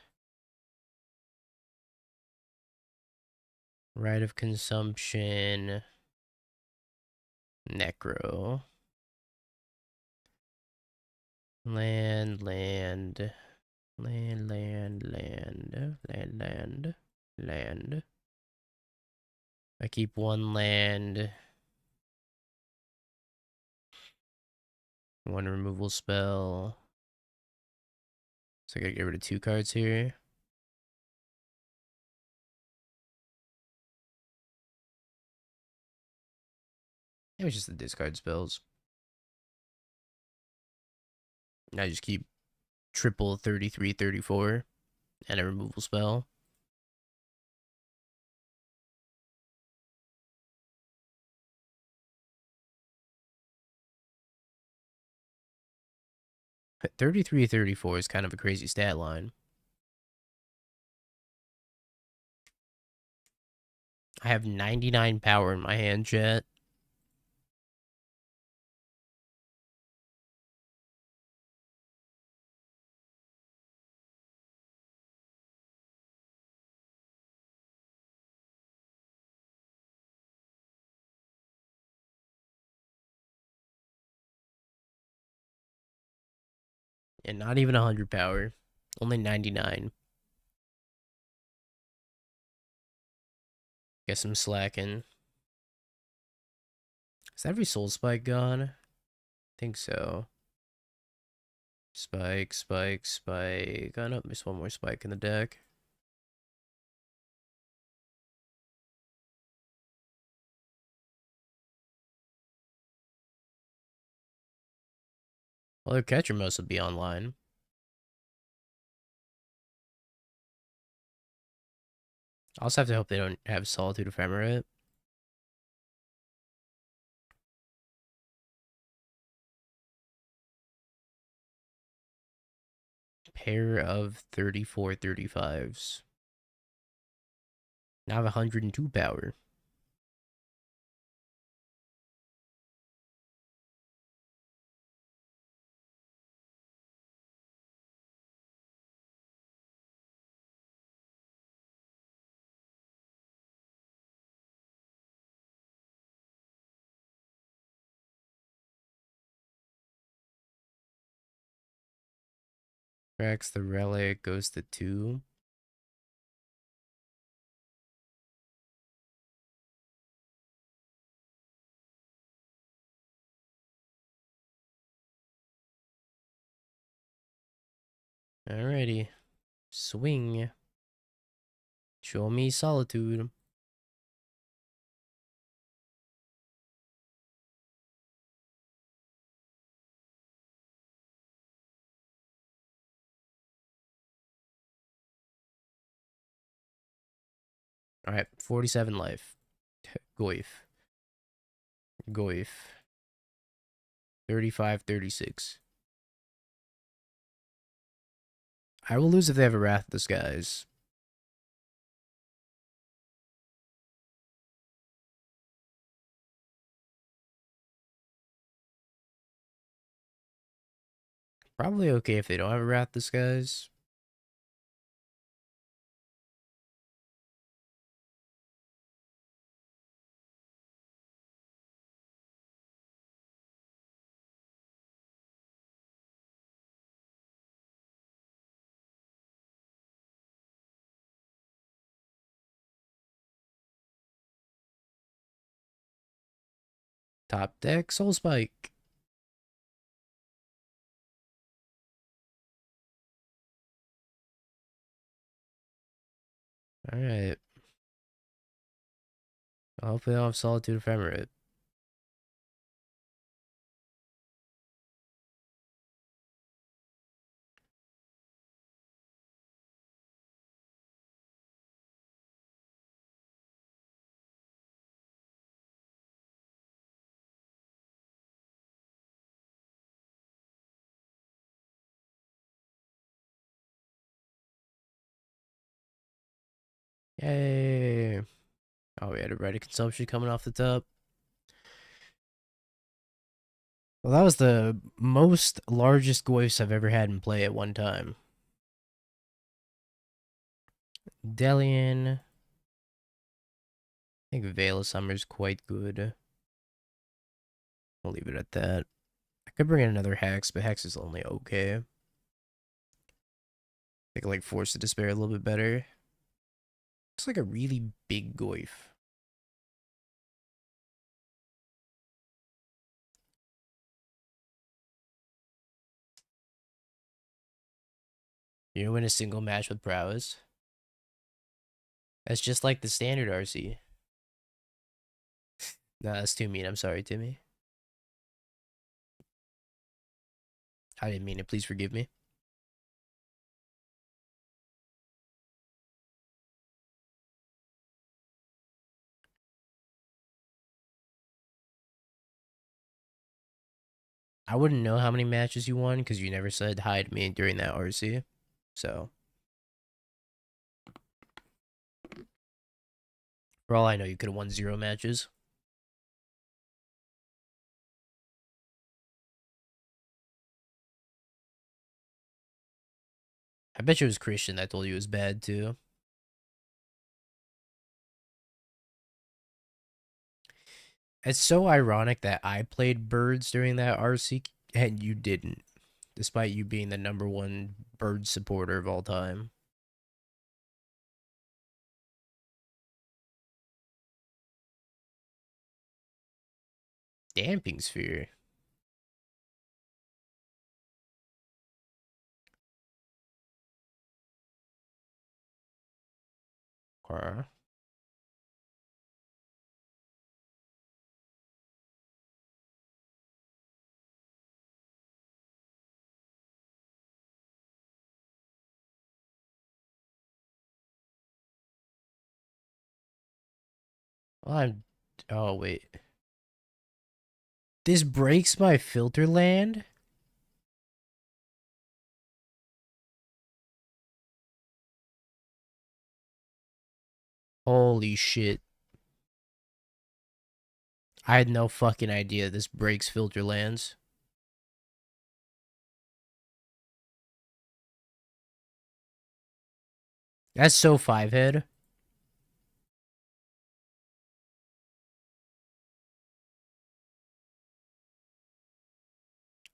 Right of consumption. Necro. Land, land. Land, land, land. Land, land. Land. I keep 1 land. 1 removal spell. So I gotta get rid of 2 cards here. It was just the discard spells. And I just keep triple 33, 34 and a removal spell. But 33, 34 is kind of a crazy stat line. I have 99 power in my hand, chat. And not even 100 power. Only 99. Guess I'm slacking. Is every soul spike gone? I think so. Spike, spike, spike. Oh no, there's 1 more spike in the deck. Well, their catcher most will be online. I also have to hope they don't have Solitude Ephemerate. Pair of 34, 35s. Now I have 102 power. Cracks the relic, goes to 2. Alrighty. Swing. Show me solitude. Alright, 47 life. Goif. Goif. 35, 36. I will lose if they have a Wrath of the Skies. Probably okay if they don't have a Wrath of the Skies. Top deck, Soul Spike. Alright. Hopefully I don't have Solitude Ephemerate. Yay. Oh, we had a Reddit consumption coming off the top. Well, that was the most largest Goifs I've ever had in play at one time. Delian. I think Veil of Summer is quite good. I'll leave it at that. I could bring in another Hex, but Hex is only okay. I think I like Force to Despair a little bit better. It's like a really big Goif. You know, win a single match with prowess. That's just like the standard RC. Nah, that's too mean. I'm sorry, Timmy. I didn't mean it. Please forgive me. I wouldn't know how many matches you won because you never said hi to me during that RC. So, for all I know, you could have won 0 matches. I bet you it was Christian that told you it was bad too. It's so ironic that I played birds during that RC and you didn't, despite you being the #1 bird supporter of all time. Damping Sphere. Huh? Well, oh, wait. This breaks my filter land? Holy shit. I had no fucking idea this breaks filter lands. That's so 5-head.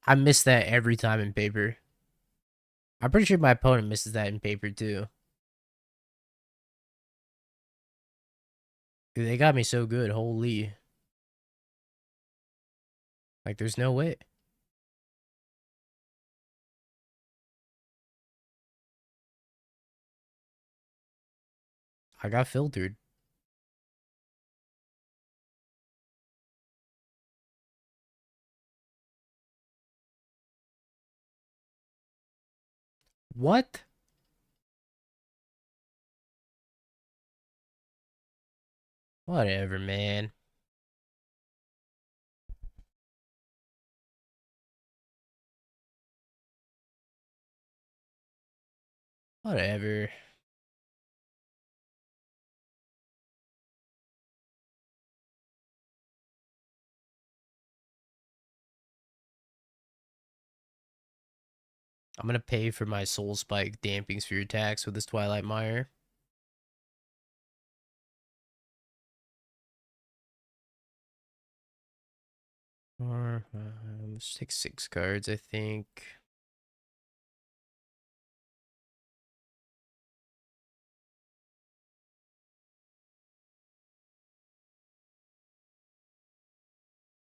I miss that every time in paper. I'm pretty sure my opponent misses that in paper too. Dude, they got me so good. Holy. Like, there's no way. I got filtered. What? Whatever, man. Whatever. I'm gonna pay for my Soul Spike damping sphere attacks with this Twilight Mire. Or, let's take 6 cards, I think.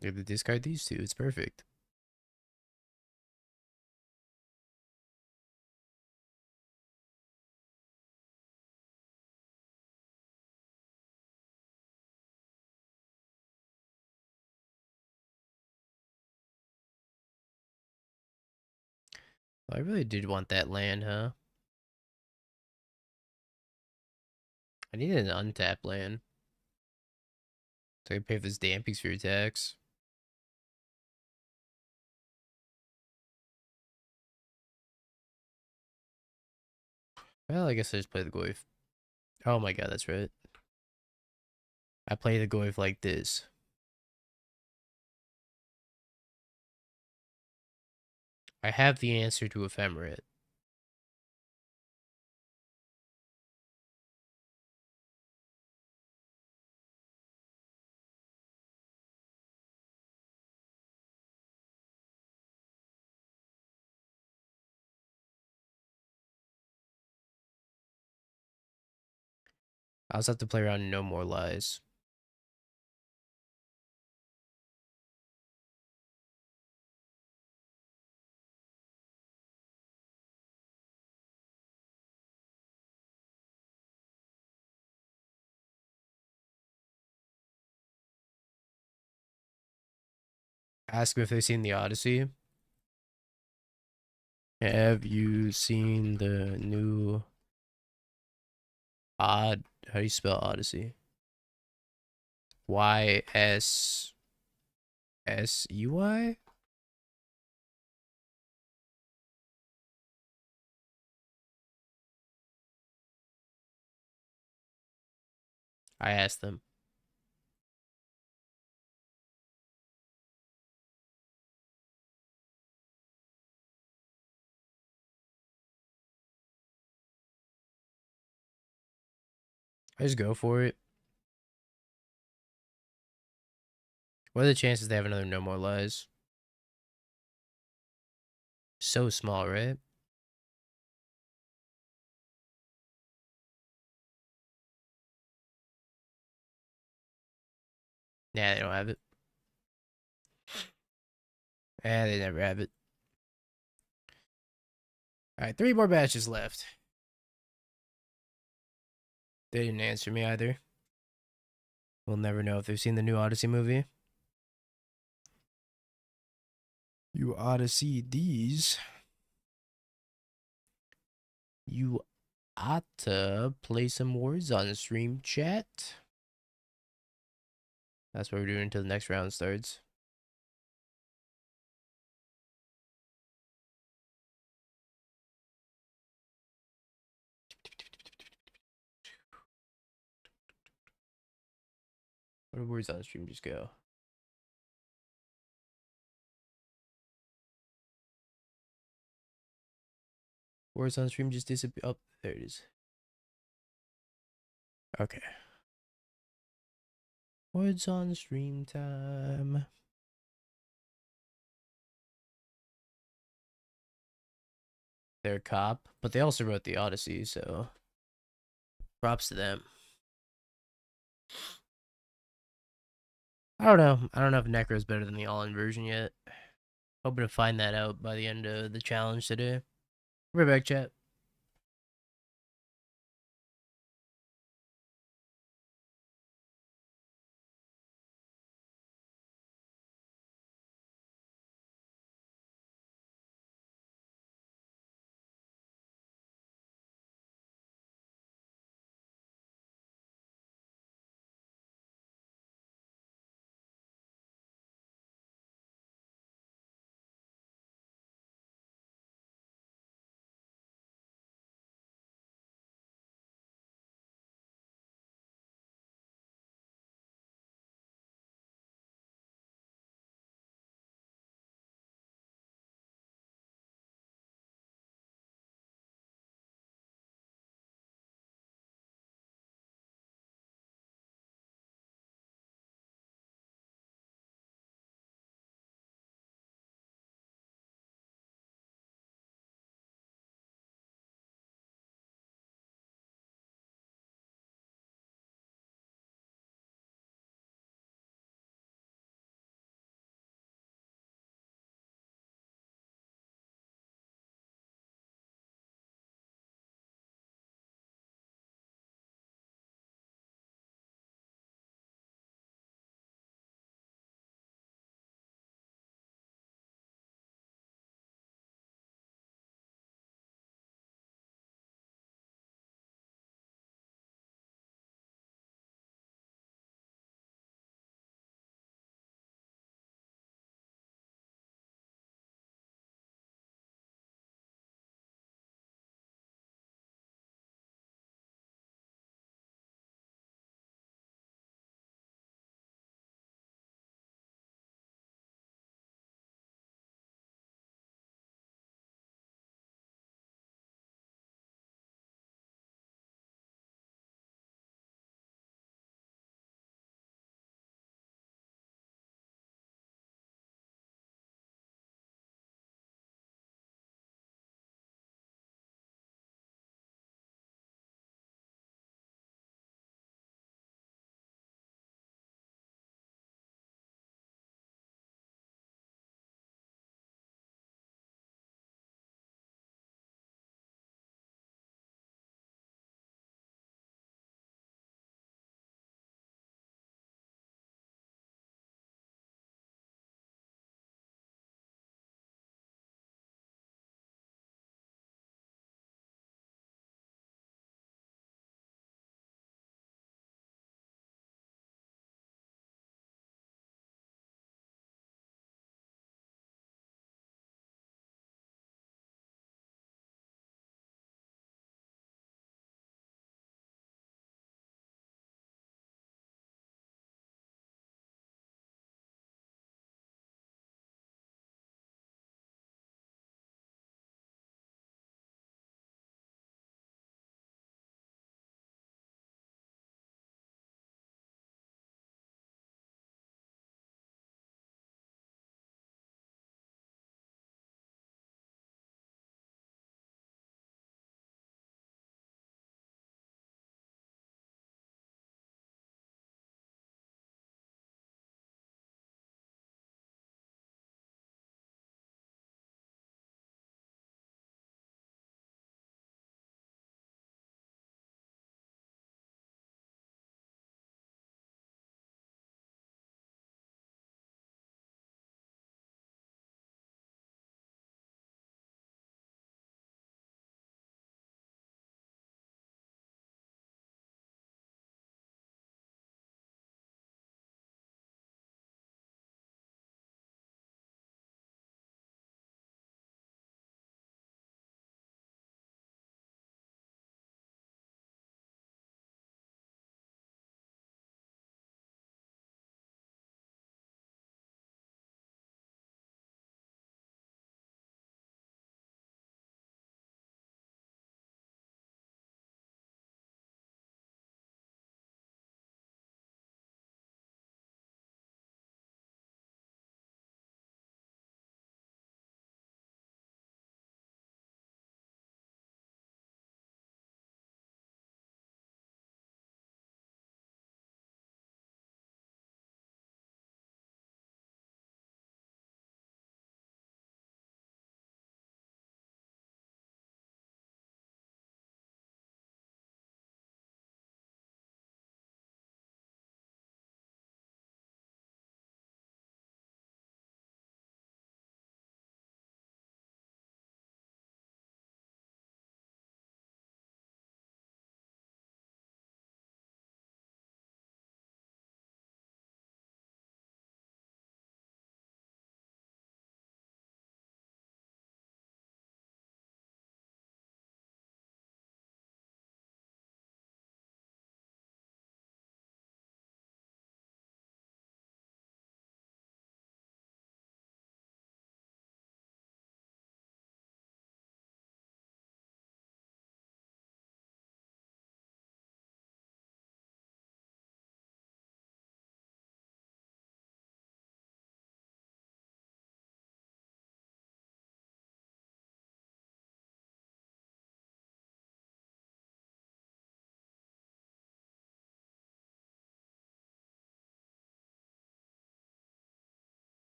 I'm gonna discard these two. It's perfect. I really did want that land, huh? I needed an untapped land. So I can pay for this damping sphere attacks. Well, I guess I just play the Goyf. Oh my god, that's right. I play the Goyf like this. I have the answer to Ephemerate. I also have to play around No More Lies. Ask them if they've seen the Odyssey. Have you seen the new Odd? How do you spell Odyssey? YSSEY? I asked them. I just go for it. What are the chances they have another No More Lies? So small, right? Nah, they don't have it. They never have it. Alright, 3 more matches left. They didn't answer me either. We'll never know if they've seen the new Odyssey movie. You ought to see these. You ought to play some words on the stream chat. That's what we're doing until the next round starts. Where do words on the stream just go? Words on the stream just disappear. Oh, there it is. Okay. Words on the stream time. their cop, but they also wrote the Odyssey, so props to them. I don't know. I don't know if Necro's better than the all-in version yet. Hoping to find that out by the end of the challenge today. Right back, chat.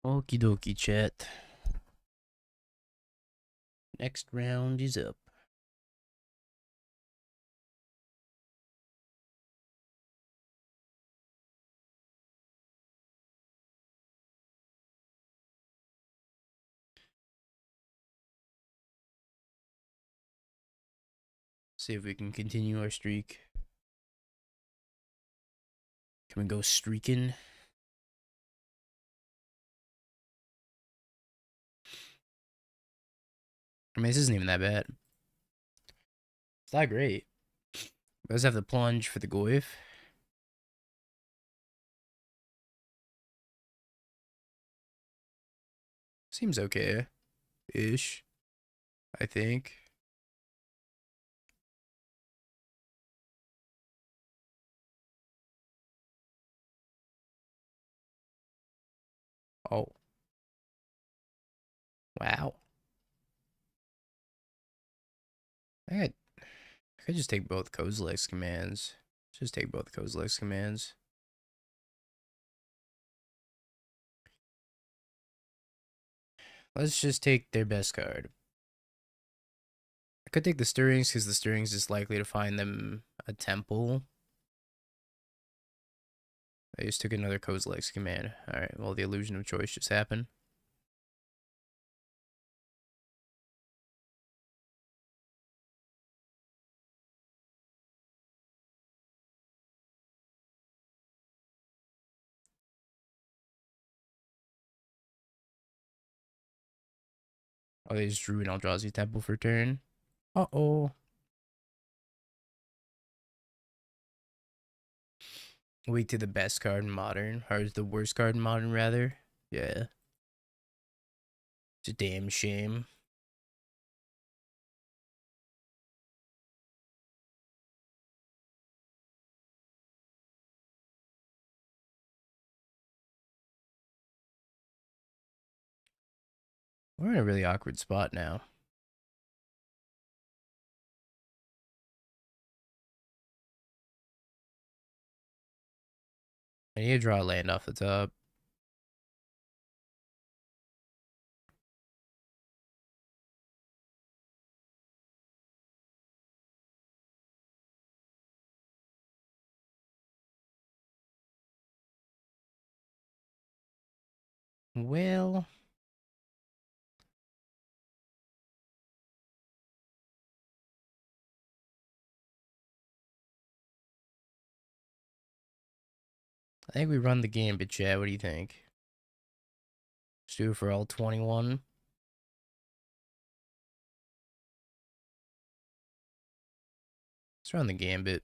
Okie dokie, chat. Next round is up. See if we can continue our streak. Can we go streaking? I mean, this isn't even that bad. It's not great. We also have the plunge for the goif. Seems okay-ish, I think. Oh. Wow. I could just take both Kozilek's commands. Just take both Kozilek's commands. Let's just take their best card. I could take the Stirrings because the Stirrings is likely to find them a temple. I just took another Kozilek's command. Alright, well, the illusion of choice just happened. Oh, they just drew an Eldrazi temple for turn. Uh-oh. Weak to the best card in Modern. Or is the worst card in Modern, rather. Yeah. It's a damn shame. We're in a really awkward spot now. I need to draw a land off the top. Well, I think we run the gambit, chat. What do you think? Let's do it for all 21. Let's run the gambit.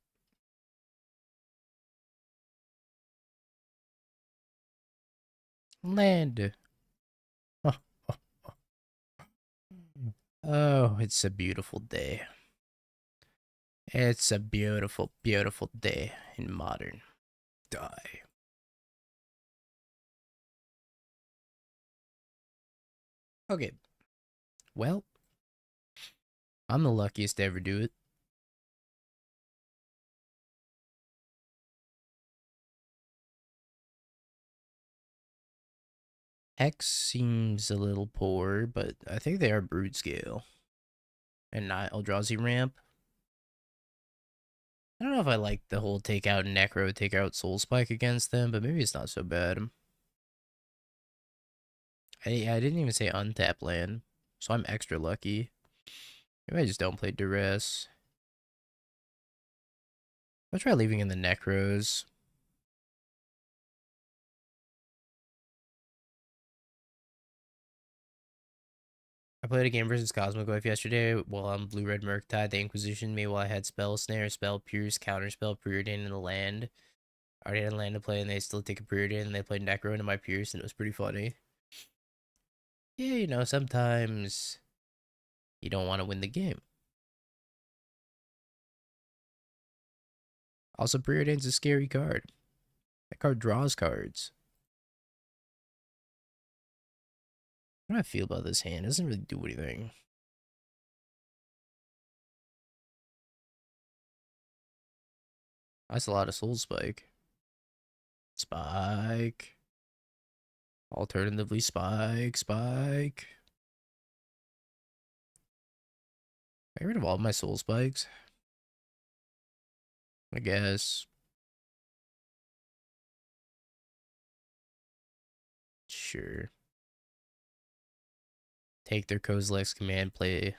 Land. Oh, it's a beautiful day. It's a beautiful, beautiful day in Modern. Die. Okay. Well, I'm the luckiest to ever do it. Hex seems a little poor, but I think they are Brood Scale. And not Eldrazi Ramp. I don't know if I like the whole take out Necro, take out Soul Spike against them, but maybe it's not so bad. I didn't even say untap land, so I'm extra lucky. Maybe I just don't play Duress. I'll try leaving in the Necros. I played a game versus CosmoDom yesterday while on Blue-Red Murktide. The Inquisition made while I had Spell Snare, Spell Pierce, Counterspell, Preordain in the land. I already had a land to play and they still take a Preordain and they played Necro into my Pierce and it was pretty funny. Yeah, you know, sometimes you don't want to win the game. Also, Preordain's a scary card. That card draws cards. How do I feel about this hand? It doesn't really do anything. That's a lot of Soul Spike. Spike. Alternatively, spike. Get rid of all my soul spikes, I guess. Sure. Take their Kozilek's command, play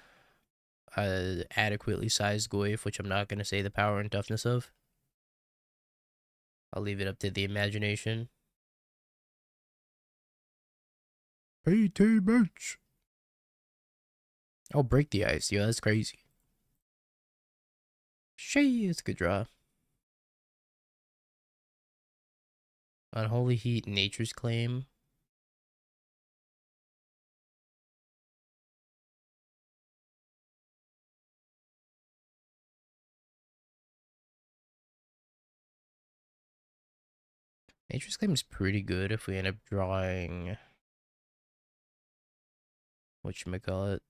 adequately sized Goyf, which I'm not going to say the power and toughness of. I'll leave it up to the imagination. PT match. Oh, break the ice. Yo, that's crazy. Shay, it's a good draw. Unholy Heat, Nature's Claim. Nature's Claim is pretty good if we end up drawing whatchamacallit.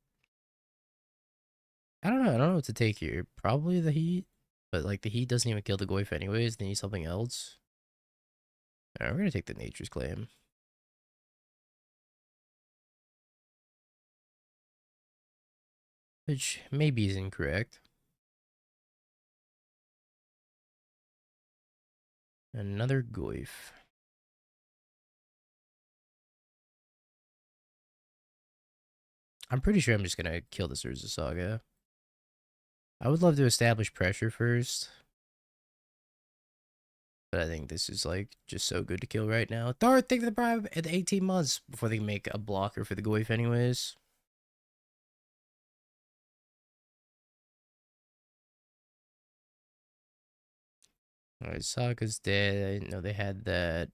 I don't know what to take here. Probably the Heat. But like the Heat doesn't even kill the Goyf anyways, they need something else. Alright, we're gonna take the Nature's Claim. Which maybe is incorrect. Another Goyf. I'm pretty sure I'm just gonna kill this Urza Saga. I would love to establish pressure first. But I think this is like just so good to kill right now. Darth, take the bribe at 18 months before they make a blocker for the Goyf anyways. Alright, Saga's dead. I didn't know they had that.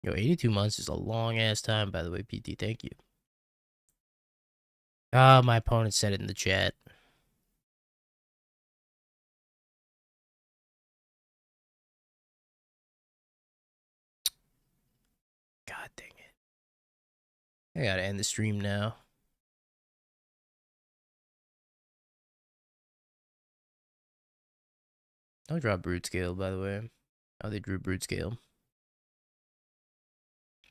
Yo, 82 months is a long ass time, by the way, PT. Thank you. Ah, my opponent said it in the chat. God dang it. I gotta end the stream now. Don't draw Brood Scale, by the way. Oh, they drew Brood Scale.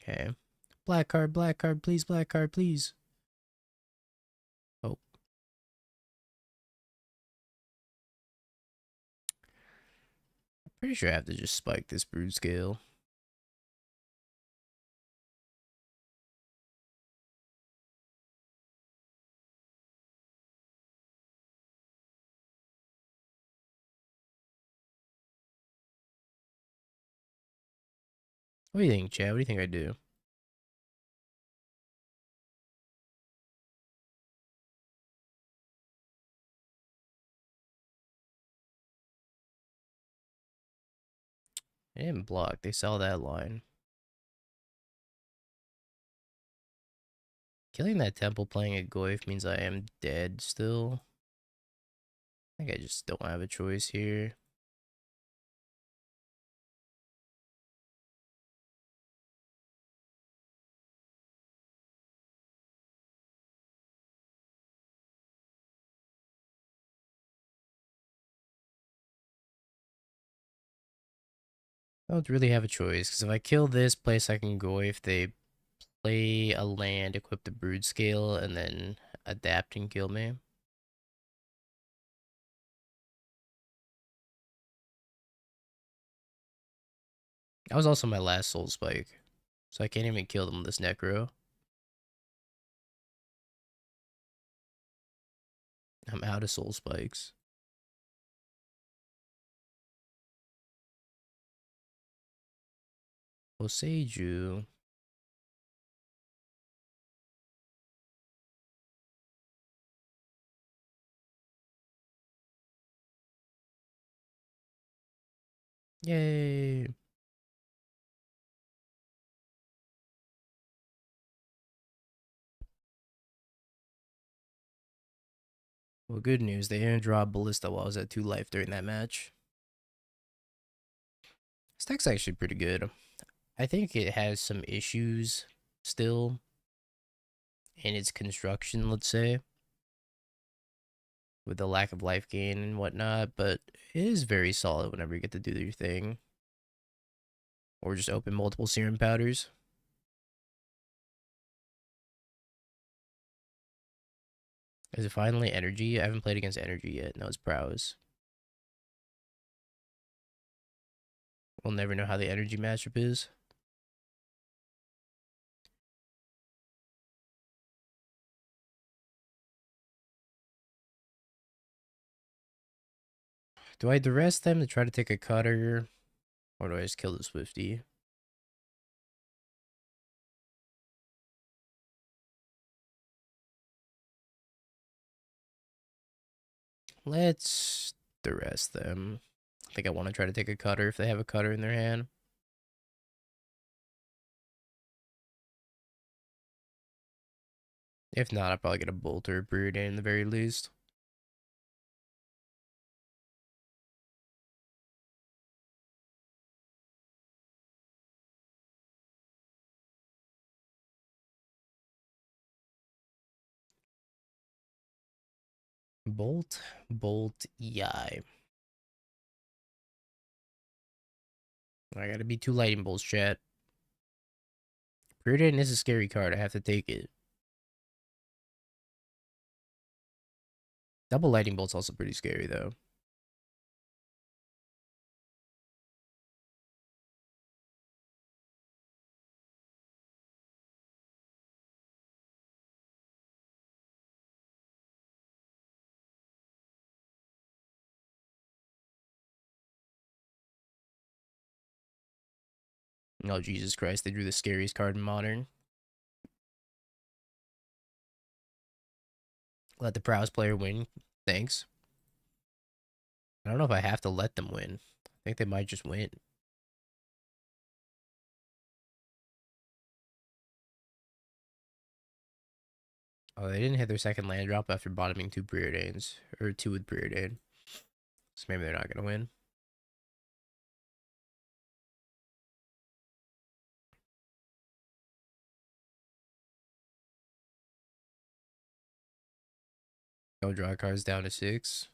Okay. Black card, please, black card, please. Oh. Pretty sure I have to just spike this Brood Scale. What do you think, Chad? What do you think I do? They didn't block. They saw that line. Killing that temple playing a Goyf means I am dead still. I think I just don't have a choice here. I don't really have a choice, because if I kill this place, I can go if they play a land, equip the Brood Scale, and then adapt and kill me. That was also my last Soul Spike, so I can't even kill them with this Necro. I'm out of Soul Spikes. Oseiju. Yay. Well, good news. They didn't draw Ballista while I was at 2 life during that match. This deck's actually pretty good. I think it has some issues still in its construction, let's say. with the lack of life gain and whatnot, but it is very solid whenever you get to do your thing. Or just open multiple serum powders. Is it finally energy? I haven't played against energy yet. No, it's prowess. We'll never know how the energy matchup is. Do I duress them to try to take a cutter? Or do I just kill the Swifty? Let's duress them. I think I want to try to take a cutter if they have a cutter in their hand. If not, I'll probably get a bolt or a Preordain in the very least. Bolt, bolt, EI. I gotta be 2 lightning bolts, chat. Preordain is a scary card. I have to take it. Double lightning bolt's also pretty scary, though. Oh, Jesus Christ. They drew the scariest card in Modern. Let the prowess player win. Thanks. I don't know if I have to let them win. I think they might just win. Oh, they didn't hit their second land drop after bottoming 2 Preordains. Or 2 with Preordain. So maybe they're not going to win. Go draw cards down to 6.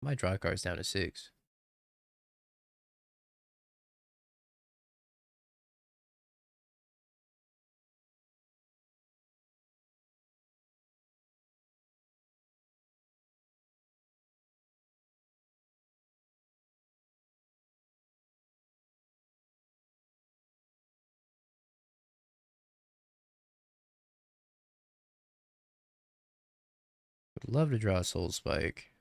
My draw cards down to 6. Would love to draw a Soul Spike.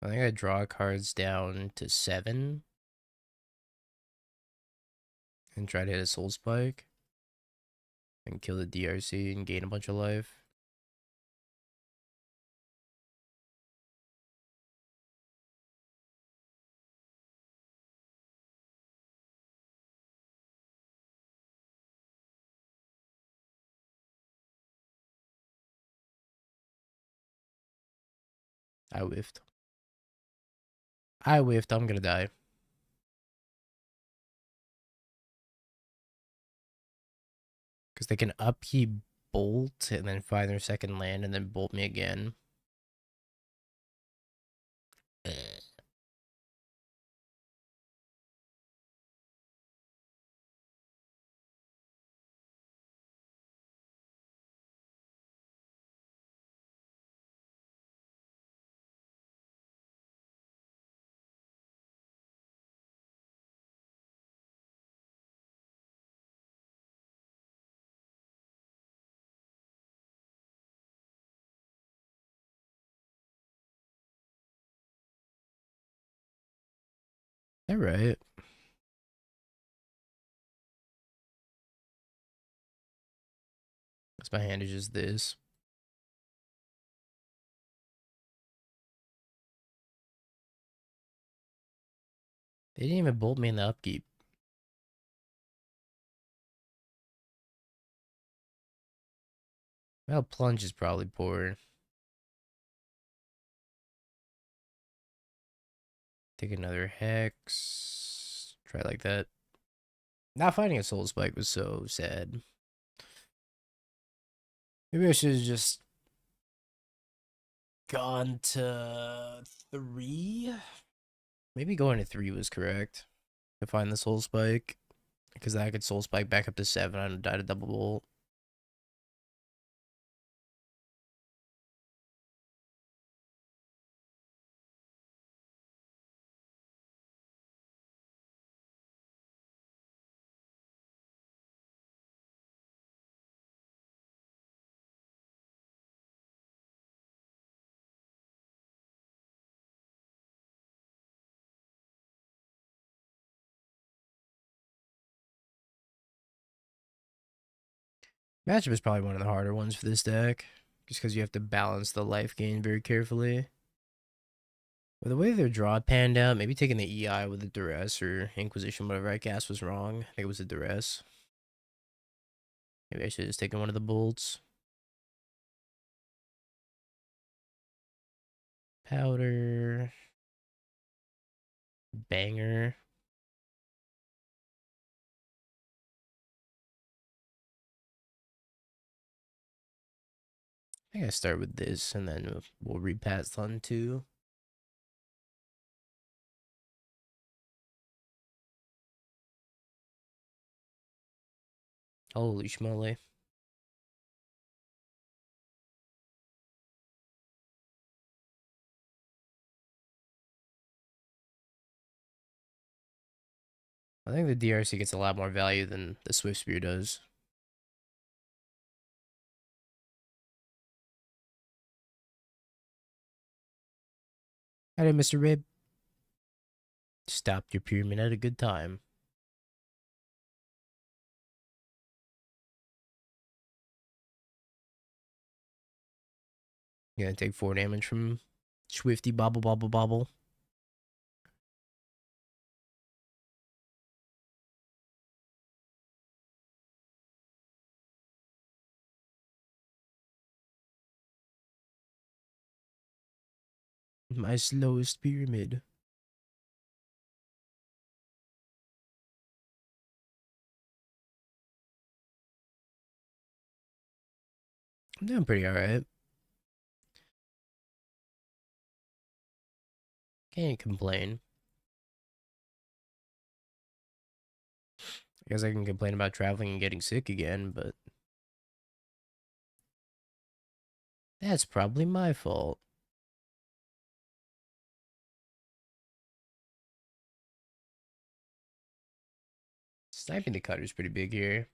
I think I draw cards down to 7. And try to hit a Soul Spike. And kill the DRC and gain a bunch of life. I whiffed. I whiffed. I'm gonna die. Because they can upkeep Bolt and then find their second land and then bolt me again. Alright. Because my hand is just this. They didn't even bolt me in the upkeep. Well, plunge is probably poor. Take another hex. Try like that. Not finding a Soul Spike was so sad. Maybe I should have just gone to 3. Maybe going to 3 was correct to find the soul spike. Because I could soul spike back up to 7. I died a double bolt. Matchup is probably one of the harder ones for this deck. Just because you have to balance the life gain very carefully. But the way their draw panned out, maybe taking the EI with the duress or Inquisition, whatever I cast was wrong. I think it was the duress. Maybe I should have just taken one of the bolts. Powder. Banger. I think I start with this and then we'll repass on 2. Holy schmoly. I think the DRC gets a lot more value than the Swift Spear does. Hi, Mr. Rib. Stopped your pyramid at a good time. You're gonna take 4 damage from Swifty Bobble Bobble Bobble. My slowest pyramid. I'm doing pretty alright. Can't complain. I guess I can complain about traveling and getting sick again, but that's probably my fault. Sniping the cutter is pretty big here.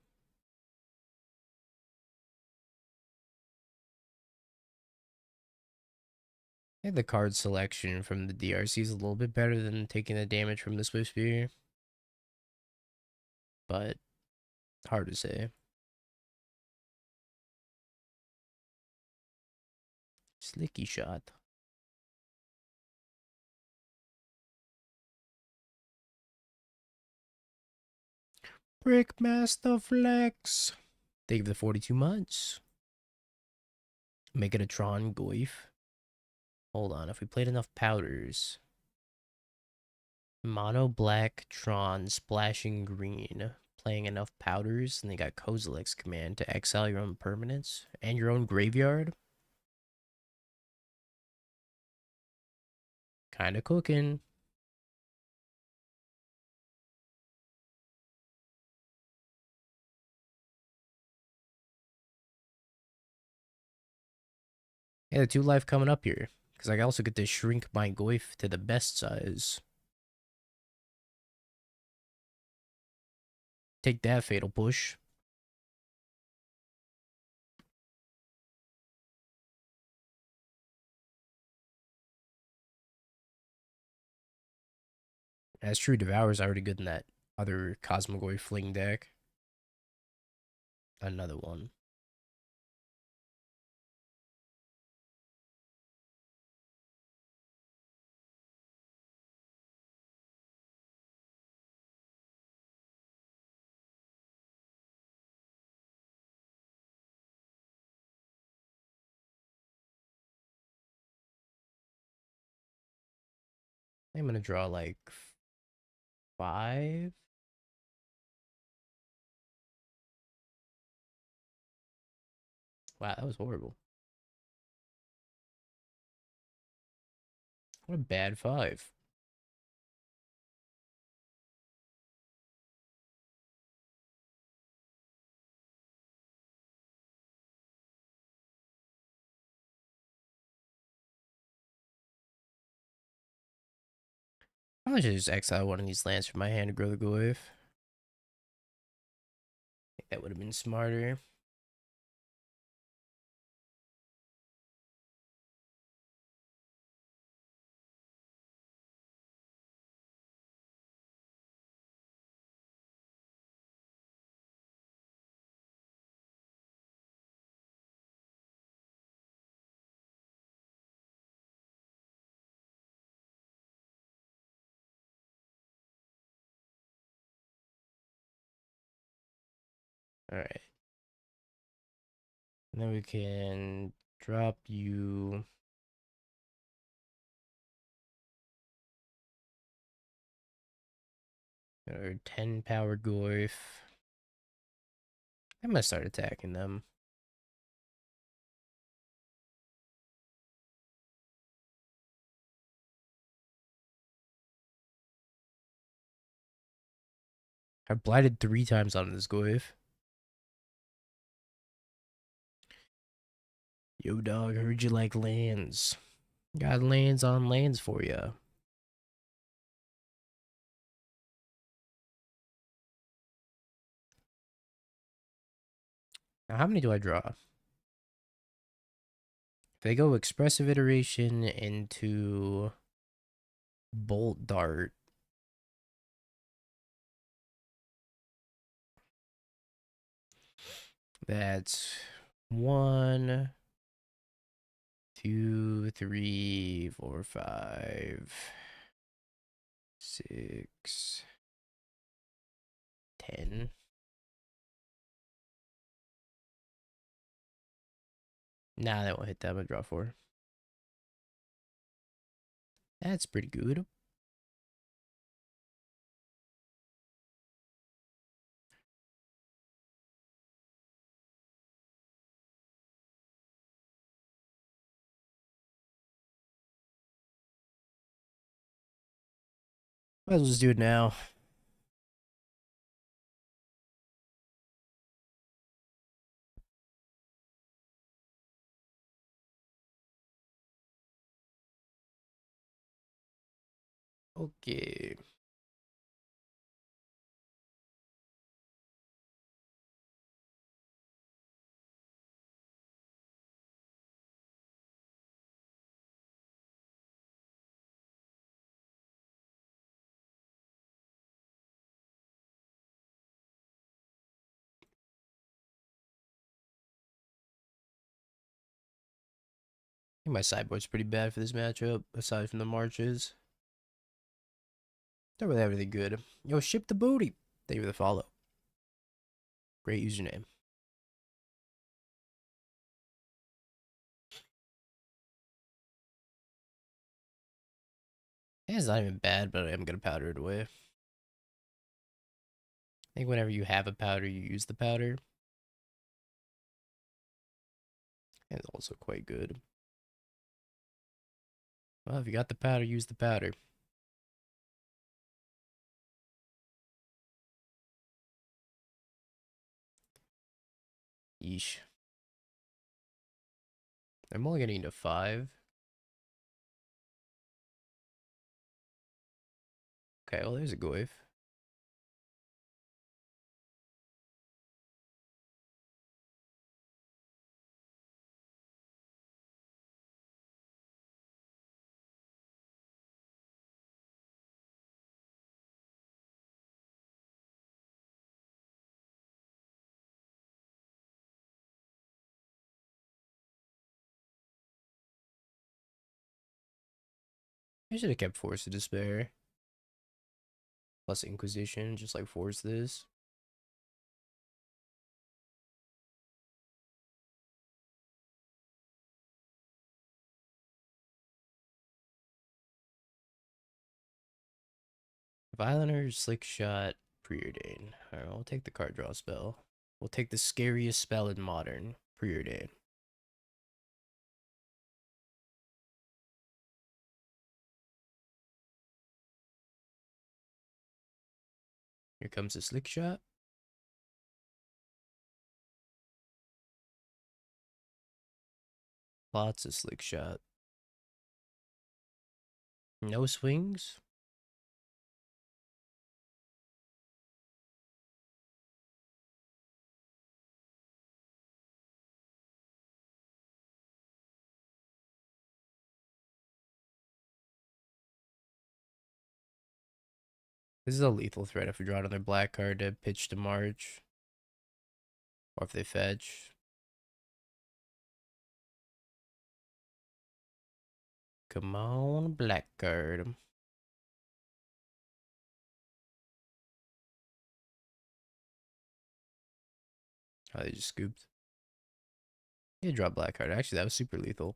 I think the card selection from the DRC is a little bit better than taking the damage from the Swift Spear. But hard to say. Slicky shot. Brickmaster Flex. Thank you for the 42 months. Make it a Tron Goif. Hold on, if we played enough powders. Mono black Tron splashing green. Playing enough powders, and they got Kozilek's command to exile your own permanents and your own graveyard. Kinda cooking. Yeah, the 2 life coming up here. Because I also get to shrink my Goif to the best size. Take that, Fatal Push. That's true, Devour's already good in that other Cosmogoy Fling deck. Another one. I'm gonna draw like 5. Wow, that was horrible. What a bad 5. I should just exile one of these lands from my hand to grow the Goyf. I think that would have been smarter. Alright. Then we can drop you. Or 10 power Goyf. I'm gonna start attacking them. I blighted 3 times on this Goyf. Yo, dog, heard you like lands. Got lands on lands for ya. Now, how many do I draw? If I go expressive iteration into bolt dart, that's 1, 2, 3, 4, 5, 6, 10. Nah, that won't hit that. I'm gonna draw 4. That's pretty good. Might as well just do it now. Okay. I think my sideboard's pretty bad for this matchup, aside from the marches. Don't really have anything good. Yo, ship the booty. Thank you for the follow. Great username. It's not even bad, but I'm gonna powder it away. I think whenever you have a powder, you use the powder. And it's also quite good. Well, if you got the powder, use the powder. Yeesh. I'm only getting to 5. Okay, well, there's a Goyf. I should have kept Force of Despair. Plus Inquisition, just like force this. Violiner, Slick Shot, Preordain. Alright, we'll take the card draw spell. We'll take the scariest spell in Modern, Preordain. comes to Slick Shot. Lots of Slick Shot. No swings. This is a lethal threat if we draw another black card to pitch to March. Or if they fetch. Come on, black card. Oh, they just scooped. They draw black card. Actually, that was super lethal.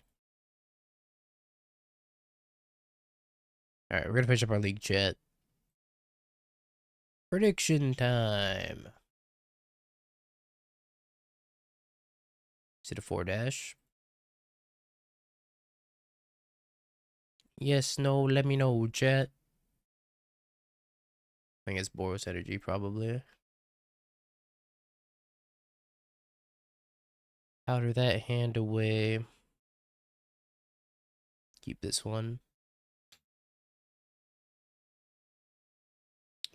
Alright, we're gonna finish up our league chat. Prediction time. Is it a 4-dash? Yes, no, let me know, chat. I think it's Boros Energy, probably. Powder that hand away. Keep this one.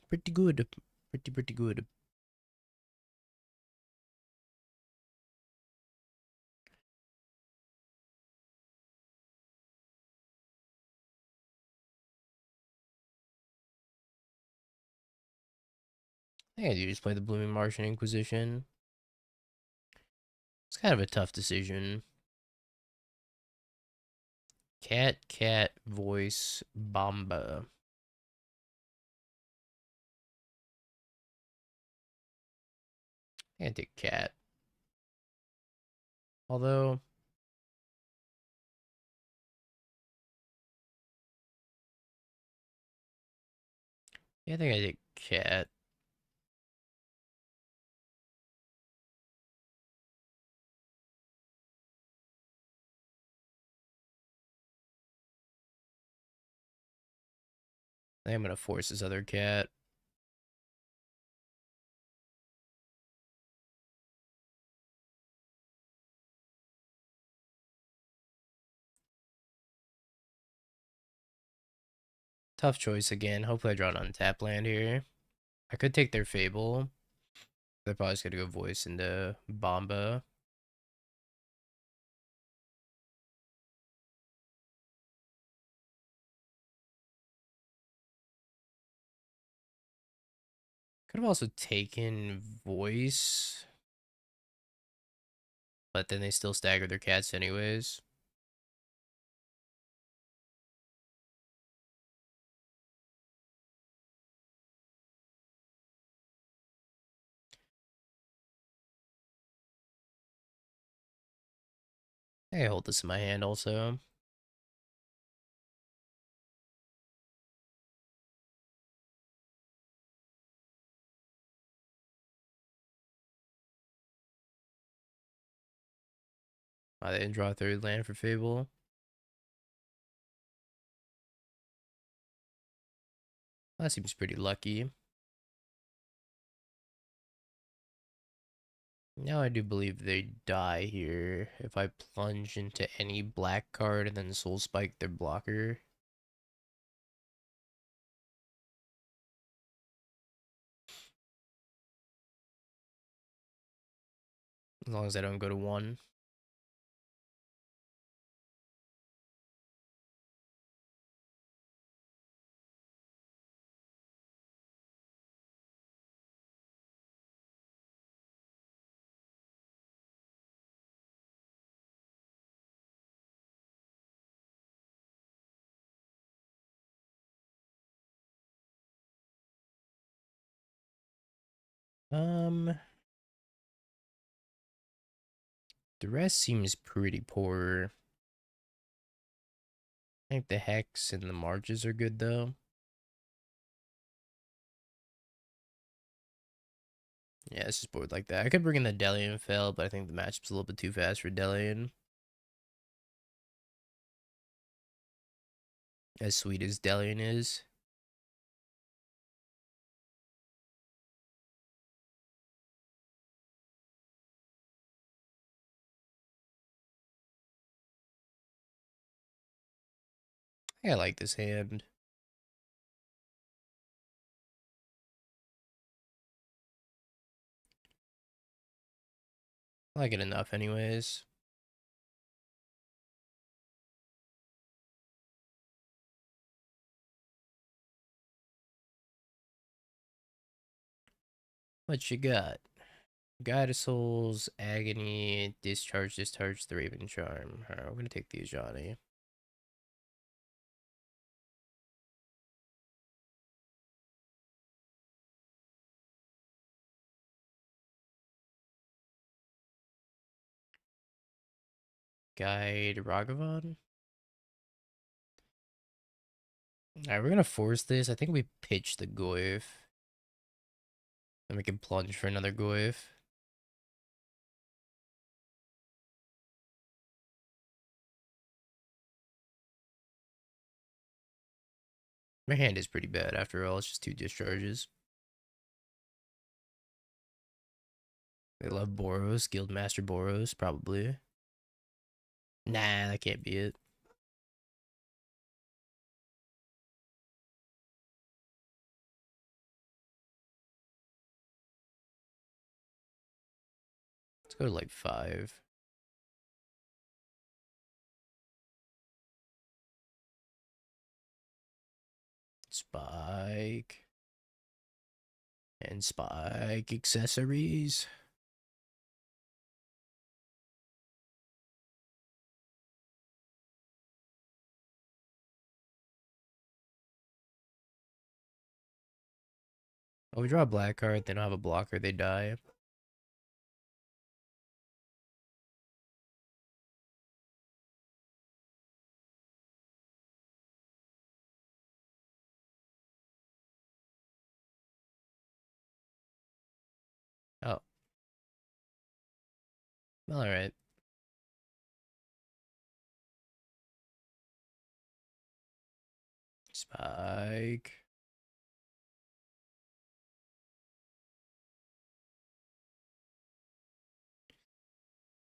Pretty good. Pretty good. I think I do just play the Blooming Martian Inquisition. It's kind of a tough decision. Cat, voice, Bomba. I think I take cat. Although, yeah, I think I take cat. I think I'm gonna force this other cat. Tough choice again. Hopefully I draw an untap land here. I could take their Fable. They're probably just gonna go voice into Bomba. Could have also taken voice. But then they still stagger their cats anyways. I hold this in my hand also. I didn't draw a third land for Fable. That seems pretty lucky. Now I do believe they die here if I plunge into any black card and then Soul Spike their blocker. As long as I don't go to 1. The rest seems pretty poor. I think the Hex and the Marches are good though. Yeah, it's just bored like that. I could bring in the Delian Fell, but I think the matchup's a little bit too fast for Delian. As sweet as Delian is. I like this hand. I like it enough anyways. What you got? Guide of Souls, Agony, Discharge, the Raven Charm. Alright, we're gonna take these, Johnny. Guide Ragavan. Alright, we're gonna force this. I think we pitch the Goyf. Then we can plunge for another Goyf. My hand is pretty bad after all. It's just 2 discharges. They love Boros. Guildmaster Boros, probably. Nah, that can't be it. Let's go to like 5. Spike. And Spike accessories. Oh, we draw a black card, they don't have a blocker, they die. Oh. Alright. Spike.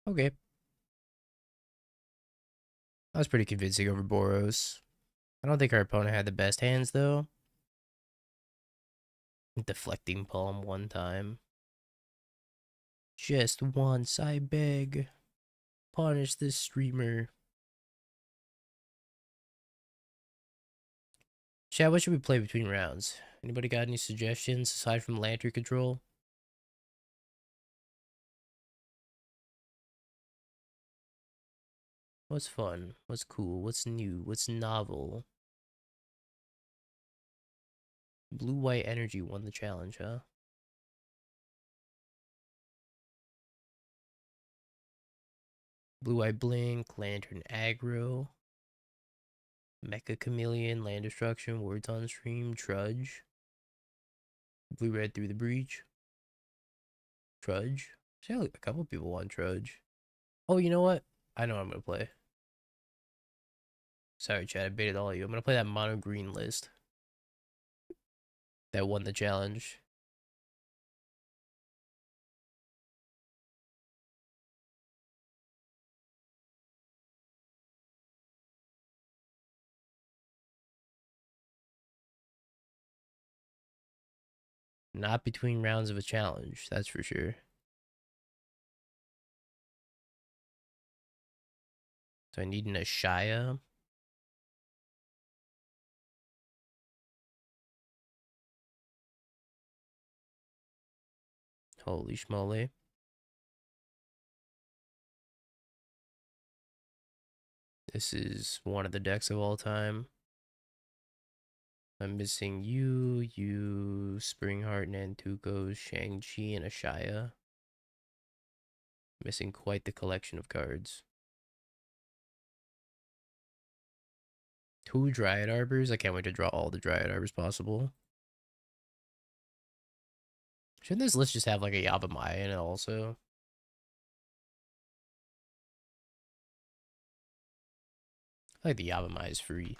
Okay. That was pretty convincing over Boros. I don't think our opponent had the best hands, though. Deflecting Palm one time. Just once, I beg. Punish this streamer. Chad, what should we play between rounds? Anybody got any suggestions aside from Lantern Control? What's fun? What's cool? What's new? What's novel? Blue-white energy won the challenge, huh? Blue-white blink, lantern aggro, mecha chameleon, land destruction, words on stream, trudge, blue-red through the breach, trudge. See, a couple people want trudge. Oh, you know what? I know what I'm gonna play. Sorry, Chad, I baited all of you. I'm gonna play that mono green list that won the challenge. Not between rounds of a challenge, that's for sure. So I need an Ashaya. Holy schmoly. This is one of the decks of all time. I'm missing you, Springheart, Nantuko, Shang-Chi, and Ashaya. Missing quite the collection of cards. 2 Dryad Arbors. I can't wait to draw all the Dryad Arbors possible. Shouldn't this list just have like a Yabamaya in it also? I feel like the Yabamaya is free.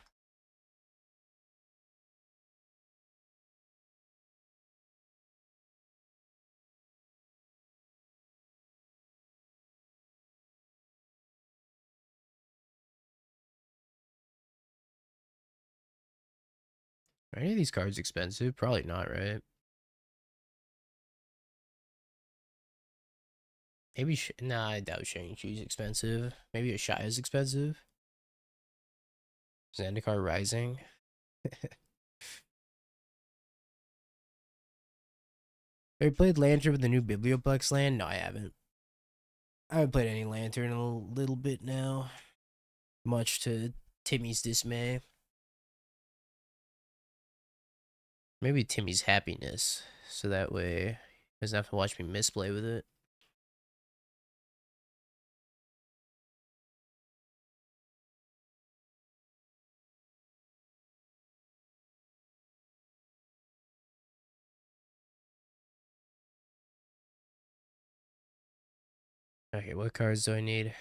Are any of these cards expensive? Probably not, right? Maybe, nah, I doubt Shang-Chi's expensive. Maybe a Shy is expensive. Zendikar Rising. Have you played Lantern with the new Biblioplex land? No, I haven't. I haven't played any Lantern in a little bit now. Much to Timmy's dismay. Maybe Timmy's happiness. So that way he doesn't have to watch me misplay with it. Okay, what cards do I need?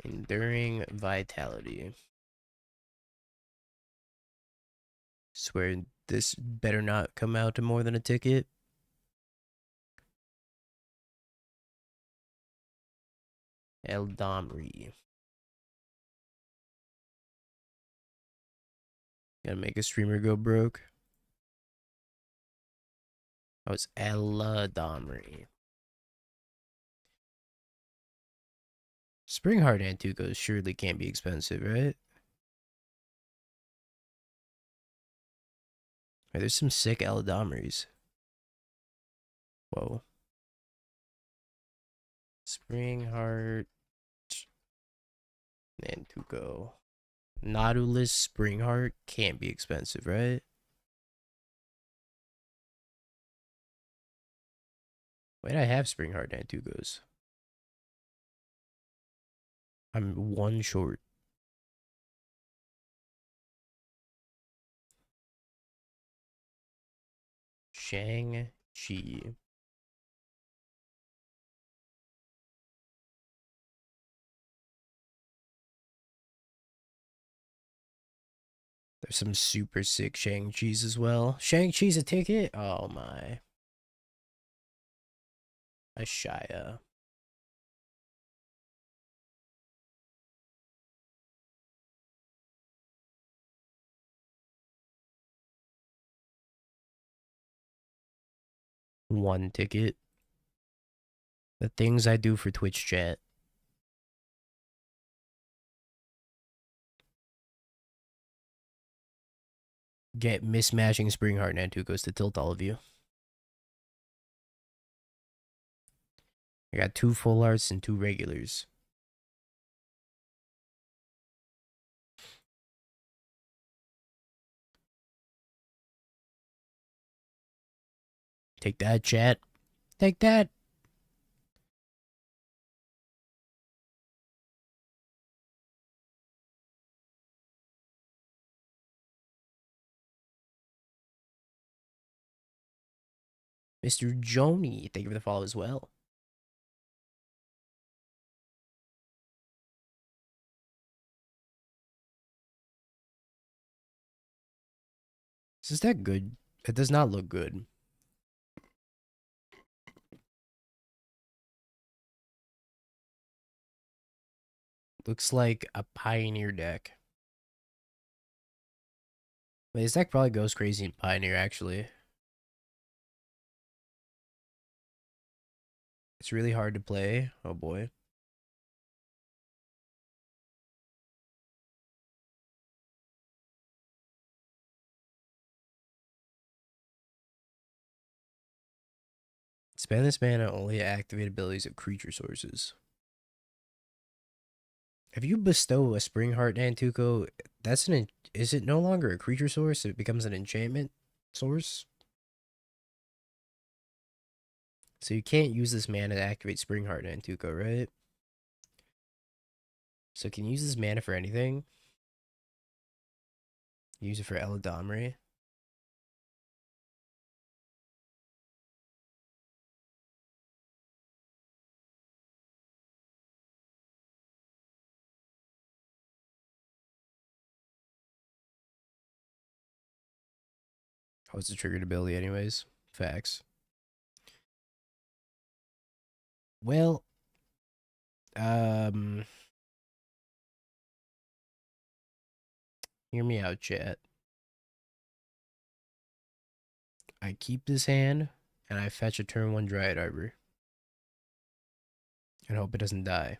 Enduring Vitality. Swear this better not come out to more than a ticket. Eldamri. Gotta make a streamer go broke. Oh, it's Eldamri. Springheart Antucos surely can't be expensive, right? Right, there's some sick Eldamris. Whoa. Springheart Antuco. Nautilus Springheart can't be expensive, right? Wait, I have Springheart Antucos. I'm one short. Shang-Chi. There's some super sick Shang-Chi's as well. Shang-Chi's a ticket? Oh my. A Shia. One ticket. The things I do for Twitch chat. Get mismatching Springheart and Antucos to tilt all of you. I got 2 full arts and 2 regulars. Take that, chat. Take that. Mr. Joni, thank you for the follow as well. Is this that good? It does not look good. Looks like a Pioneer deck. Wait, this deck probably goes crazy in Pioneer, actually. It's really hard to play. Oh boy. Spend this mana only to activate abilities of creature sources. If you bestow a Springheart Nantuko, that's is it no longer a creature source? It becomes an enchantment source? So you can't use this mana to activate Springheart Nantuko, right? So can you use this mana for anything? Use it for Eladamri. Oh, it's a triggered ability anyways. Facts. Well, um... Hear me out, chat. I keep this hand, and I fetch a turn 1 Dryad Arbor. And hope it doesn't die.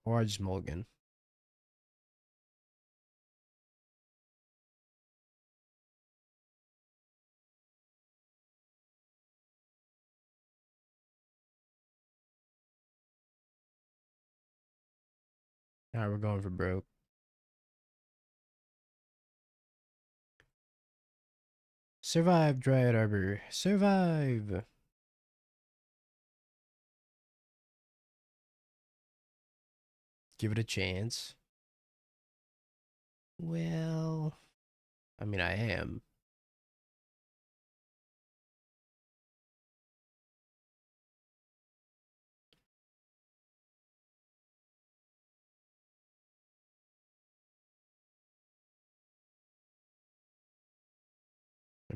Or I just mulligan. Alright, we're going for broke. Survive, Dryad Arbor. Survive! Give it a chance. Well, I mean, I am.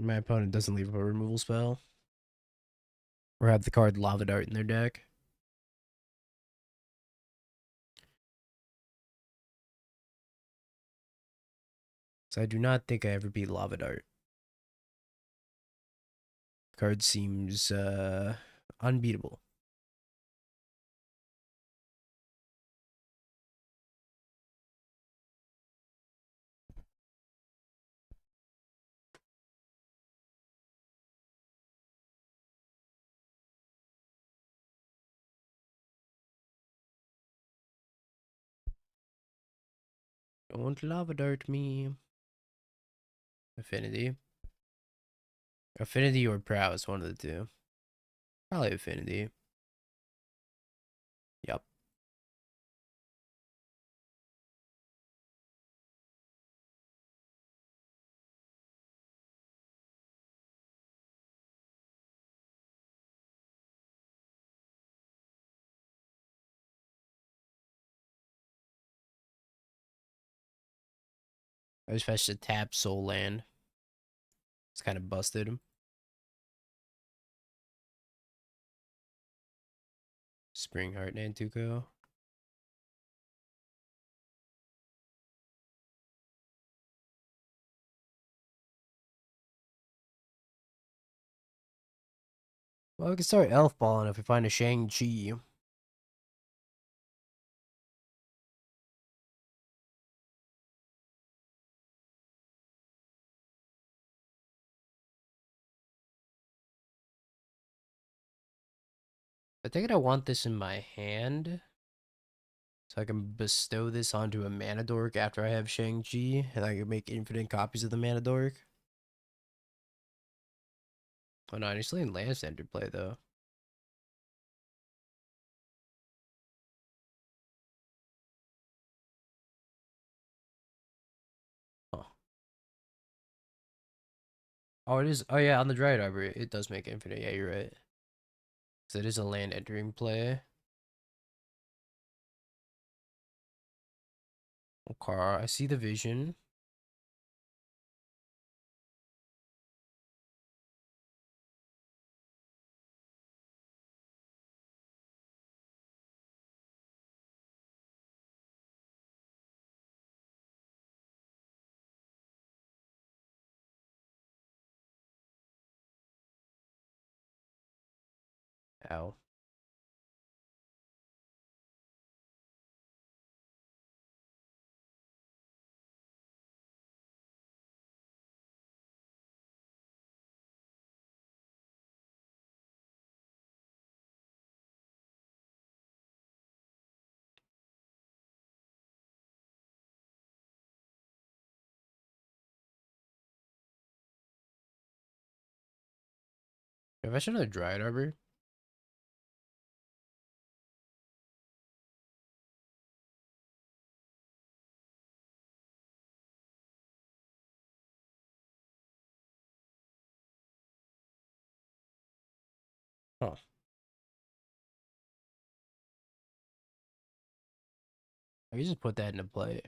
My opponent doesn't leave a removal spell. Or have the card Lava Dart in their deck. So I do not think I ever beat Lava Dart. Card seems unbeatable. Don't Lava Dart me. Affinity. Affinity or Prowess, one of the two. Probably Affinity. Yup. I just fetched a tap soul land. It's kind of busted. Spring Heart Nantuko. Well, we can start Elf Balling if we find a Shang-Chi. I think I want this in my hand. So I can bestow this onto a Mana Dork after I have Shang-Chi. And I can make infinite copies of the Mana Dork. Oh no, I still need Land Standard play though. Huh. Oh, it is. Oh yeah, on the Dryad Arbor, it does make infinite. Yeah, you're right. So it is a land entering play. Okay, I see the vision. Ow. Have I should have Dryad Arbor? Huh. I can just put that into play.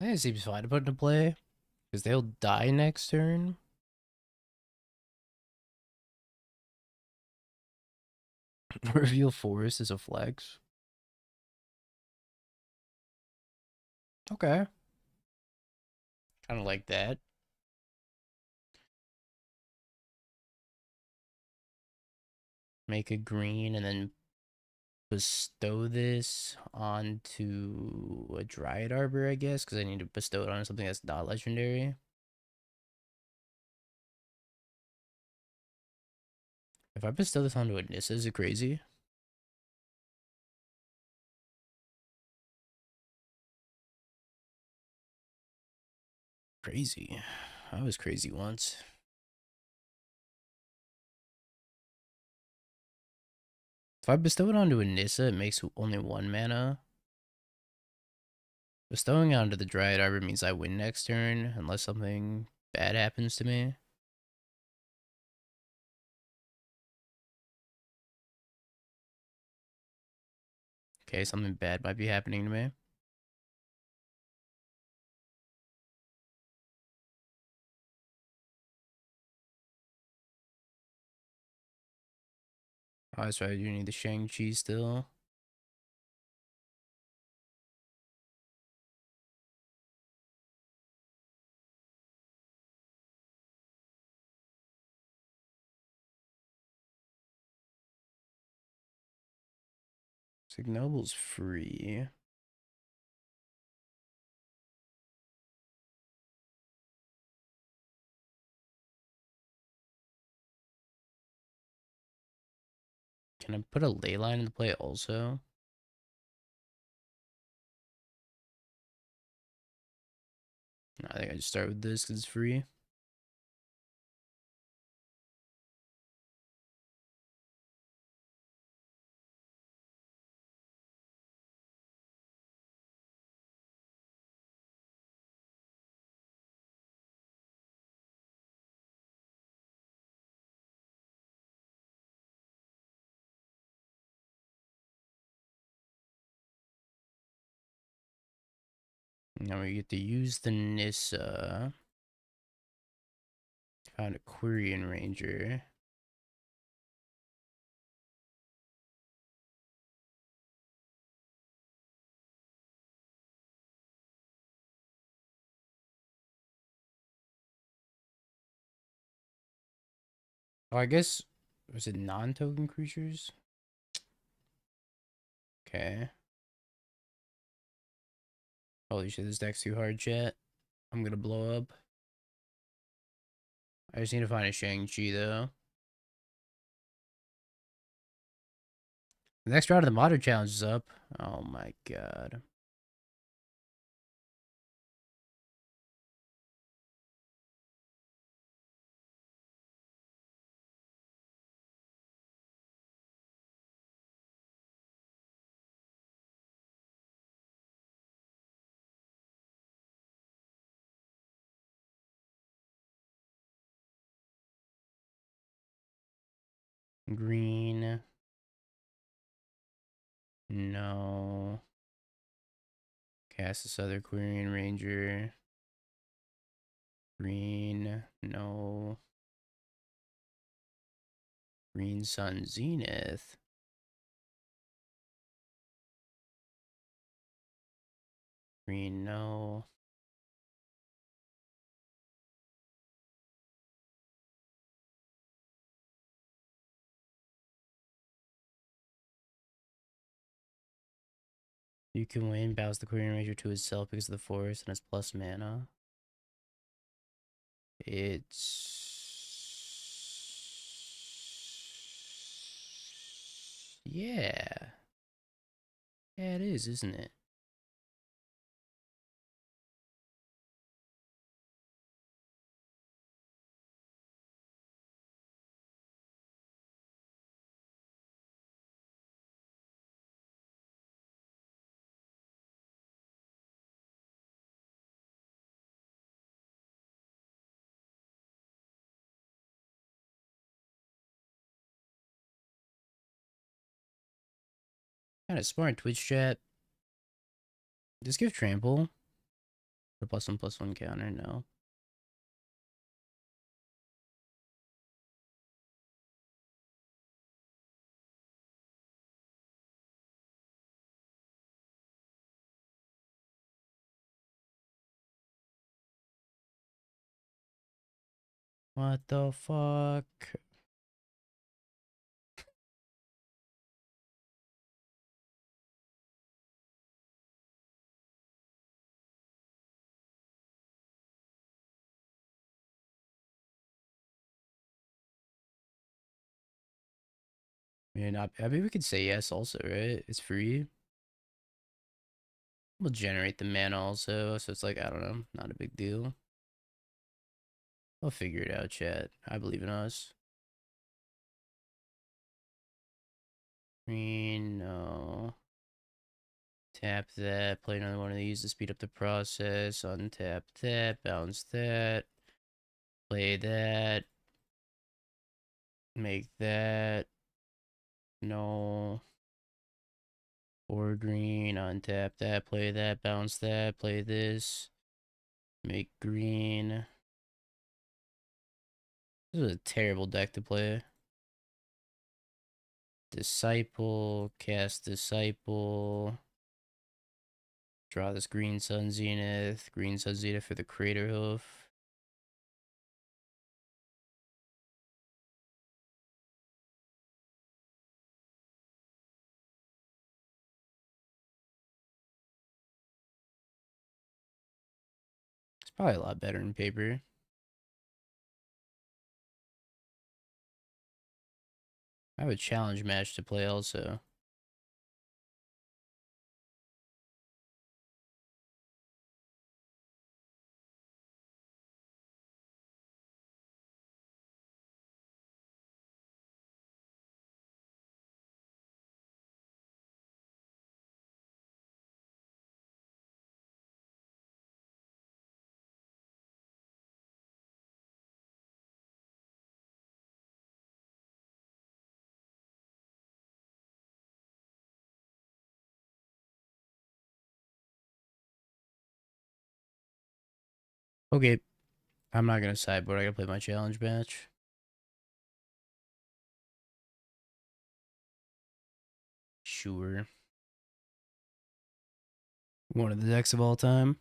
I think it seems fine to put into play, because they'll die next turn. Reveal Forest is a flex. Okay. Kind of like that. Make a green and then bestow this onto a Dryad Arbor, I guess, because I need to bestow it on something that's not legendary. If I bestow this onto a Nissa, is it crazy? Crazy. I was crazy once. If I bestow it onto a Nissa, it makes only 1 mana. Bestowing it onto the Dryad Arbor means I win next turn, unless something bad happens to me. Okay, something bad might be happening to me. Oh, that's right, I do need the Shang-Chi still. Signoble's free. Can I put a ley line into play also? No, I think I just start with this because it's free. Now we get to use the Nissa. Found a Quirion Ranger. Oh, I guess, was it non-token creatures? Okay. Holy shit, this deck's too hard, chat. I'm gonna blow up. I just need to find a Shang-Chi, though. The next round of the Modern Challenge is up. Oh my god. Green. No. Cast this other Quirion Ranger. Green. No. Green Sun Zenith. Green, no. You can win, bounce the Quirion Ranger to itself because of the forest and it's plus mana. It's... Yeah. Yeah, it is, isn't it? Kind of smart, Twitch chat. Just give trample. The +1/+1 counter, no. What the fuck? I mean, we could say yes also, right? It's free. We'll generate the mana also, so it's like, I don't know, not a big deal. We'll figure it out, chat. I believe in us. Green, no. Tap that, play another one of these to speed up the process. Untap that, bounce that. Play that. Make that. No. Or green, untap that, play that, bounce that, play this. Make green. This is a terrible deck to play. Disciple, cast Disciple. Draw this Green Sun Zenith. Green Sun Zenith for the Crater Hoof. It's probably a lot better in paper. I have a challenge match to play also. Okay, I'm not gonna sideboard. I gotta play my challenge match. Sure. One of the decks of all time.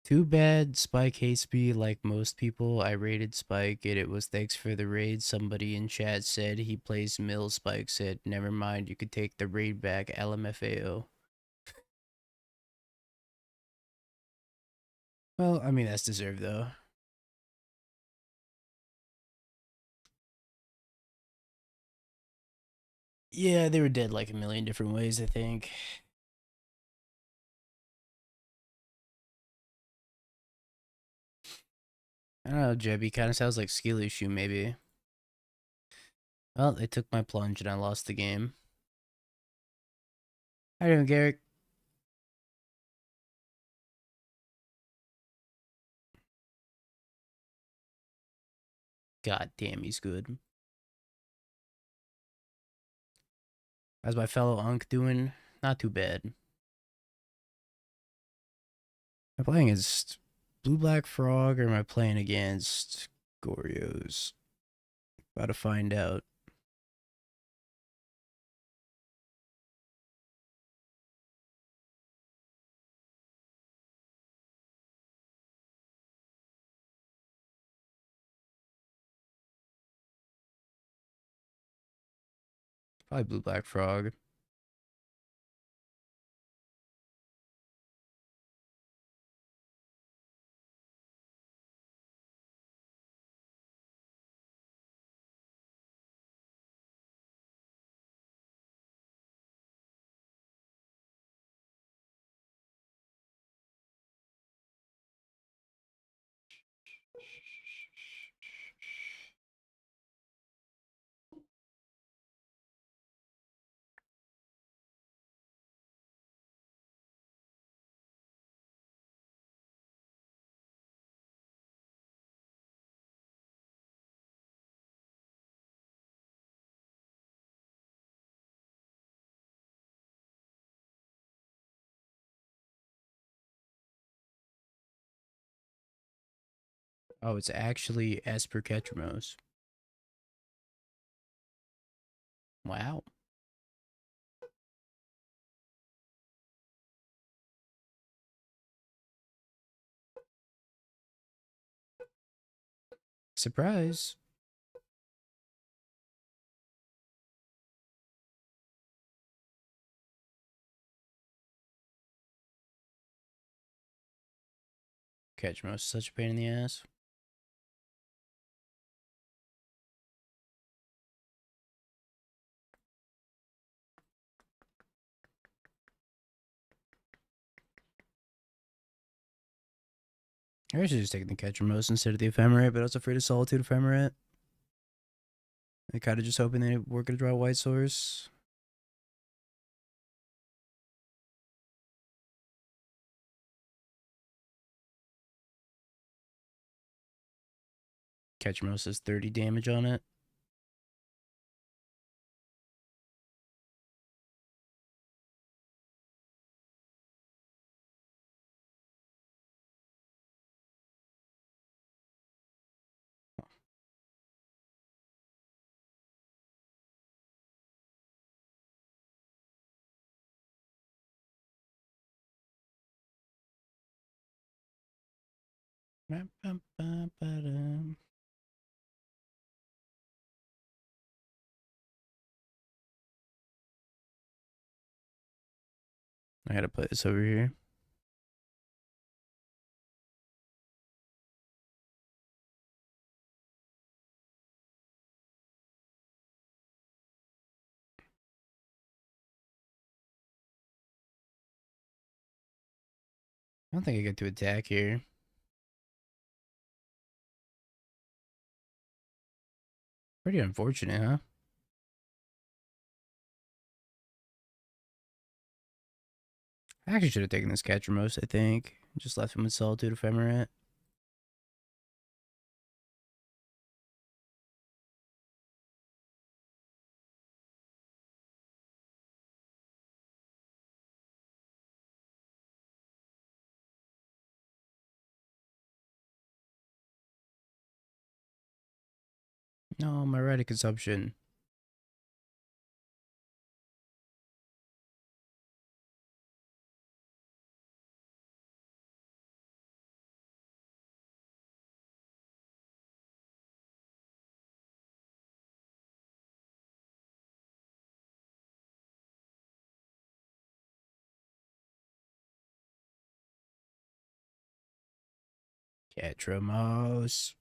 Too bad Spike hates me like most people. I raided Spike and it was thanks for the raid. Somebody in chat said he plays Mill. Spike said, never mind, you could take the raid back, LMFAO. Well, I mean, that's deserved though. Yeah, they were dead like a million different ways, I think. I don't know, Jebby kind of sounds like skill issue, maybe. Well, they took my plunge and I lost the game. How you doing, Garrick? God damn, he's good. How's my fellow Unk doing? Not too bad. Am I playing against Blue Black Frog or am I playing against Goryo's? About to find out. Probably Blue Black Frog. Oh, it's actually Esper Ketramos. Wow. Surprise. Ketramos is such a pain in the ass. I should just take the Ketramos instead of the Ephemerate, but I was afraid of Solitude Ephemerate. I kind of just hoping they were going to draw White Source. Ketramos has 30 damage on it. I gotta play this over here. I don't think I get to attack here. Pretty unfortunate, huh? I actually should have taken this Ketramos, I think. Just left him with Solitude Ephemerate. No, my ready consumption. Ketramos.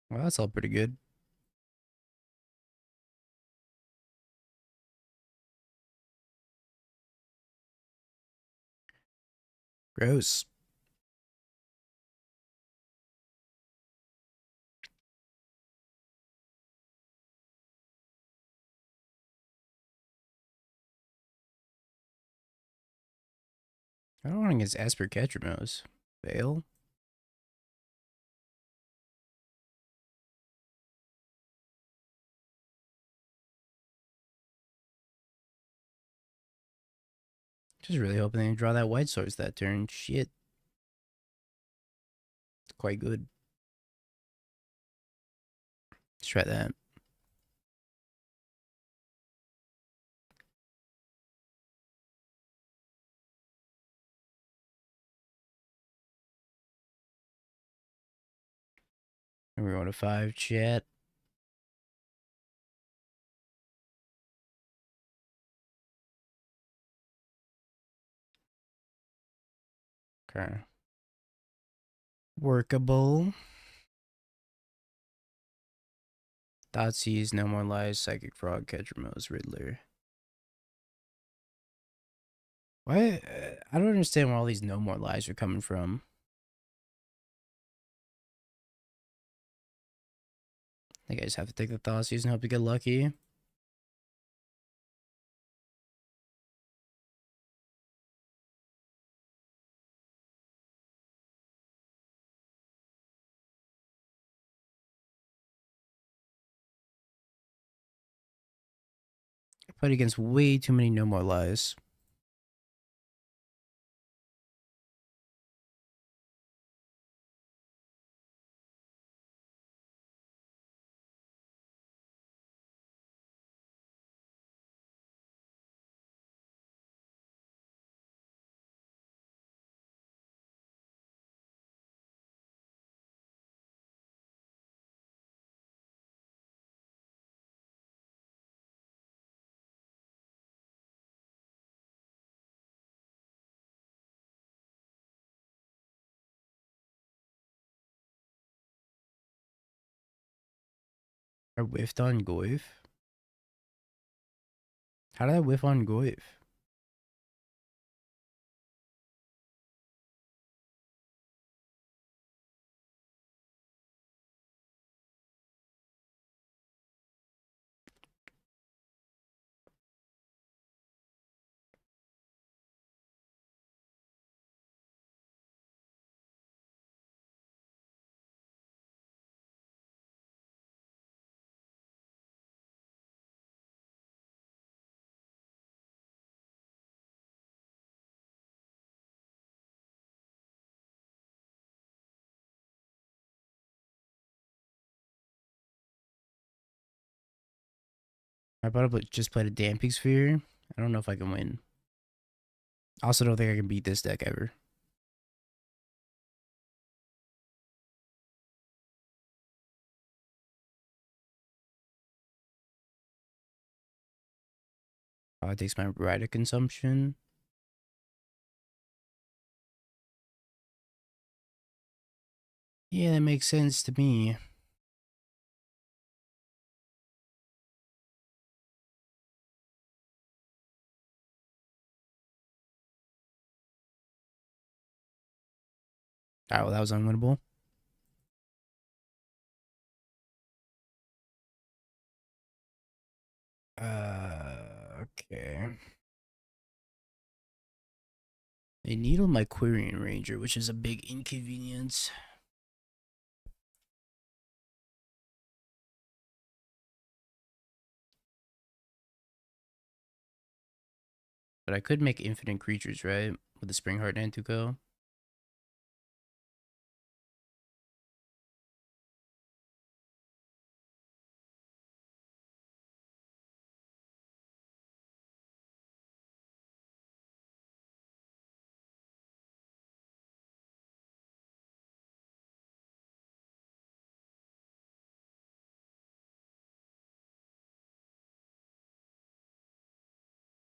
Well, that's all pretty good. Gross. I don't want against Esper Ketramos. Fail. Just really hoping they draw that White Source that turn. Shit. It's quite good. Let's try that. And we're going to 5 chat. Okay. Workable. Thoughtseize, No More Lies, Psychic Frog, Ketramos, Riddler. Why? I don't understand where all these No More Lies are coming from. think I just have to take the Thoughtseize and hope to get lucky. I played against way too many No More Lies. I whiffed on Goif. How did I whiff on Goif? I probably just played a Damping Sphere. I don't know if I can win. I also don't think I can beat this deck ever. It takes my Rita consumption. Yeah, that makes sense to me. Alright, well, that was unwinnable. Okay. They needle my Quirion Ranger, which is a big inconvenience. But I could make infinite creatures, right? With the Springheart Nantuko.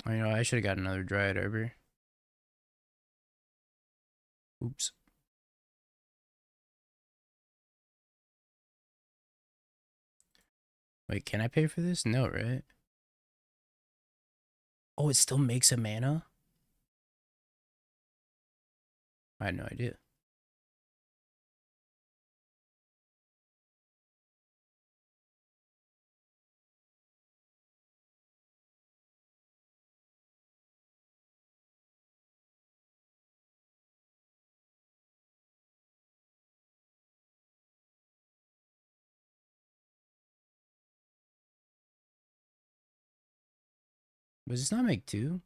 I know I should have got another Dryad Arbor. Oops. Wait, can I pay for this? No, right? Oh, it still makes a mana? I had no idea. Does this not make two?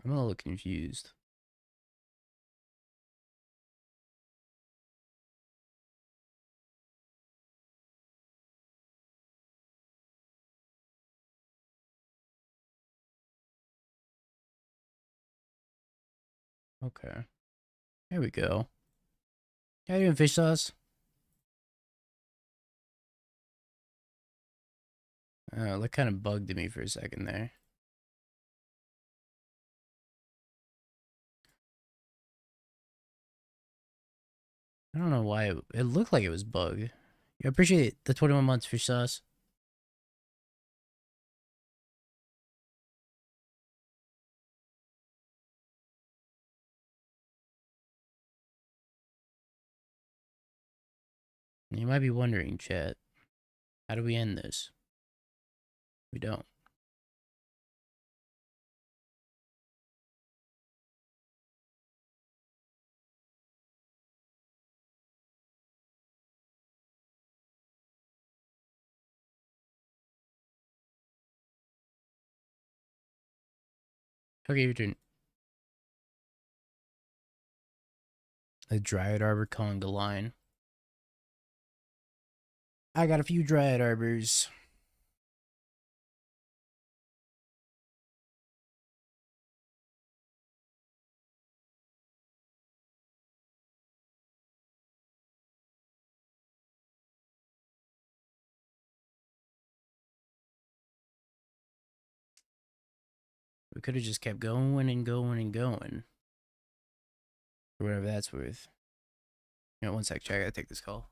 I'm a little confused. Okay. There we go. How you doing, fish sauce? That kind of bugged me for a second there. I don't know why it looked like it was bugged. I appreciate the 21 months, fish sauce. You might be wondering, chat, how do we end this? We don't. Okay, your turn. A Dryad Arbor conga line. I got a few Dryad Arbors. We could have just kept going and going and going. For whatever that's worth. You know, one sec, chat. I gotta take this call.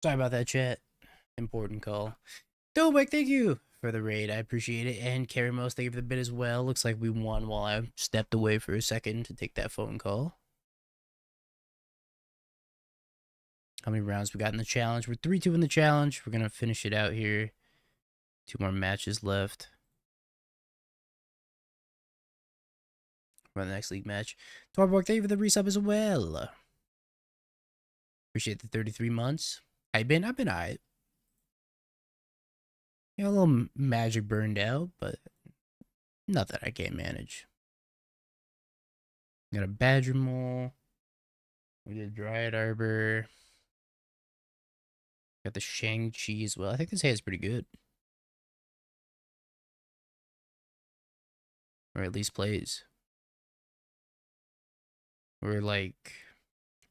Sorry about that, chat. Important call. Dobek, thank you for the raid. I appreciate it. And Carrie Most, thank you for the bit as well. Looks like we won while I stepped away for a second to take that phone call. How many rounds we got in the challenge? We're 3-2 in the challenge. We're going to finish it out here. 2 more matches left for the next league match. Torborg, thank you for the resub as well. Appreciate the 33 months. How you been? I've been alright. A little magic burned out, but nothing I can't manage. Got a Badger Mole. We did Dryad Arbor. Got the Shang-Chi as well. I think this hand's pretty good. Or at least plays. Or like...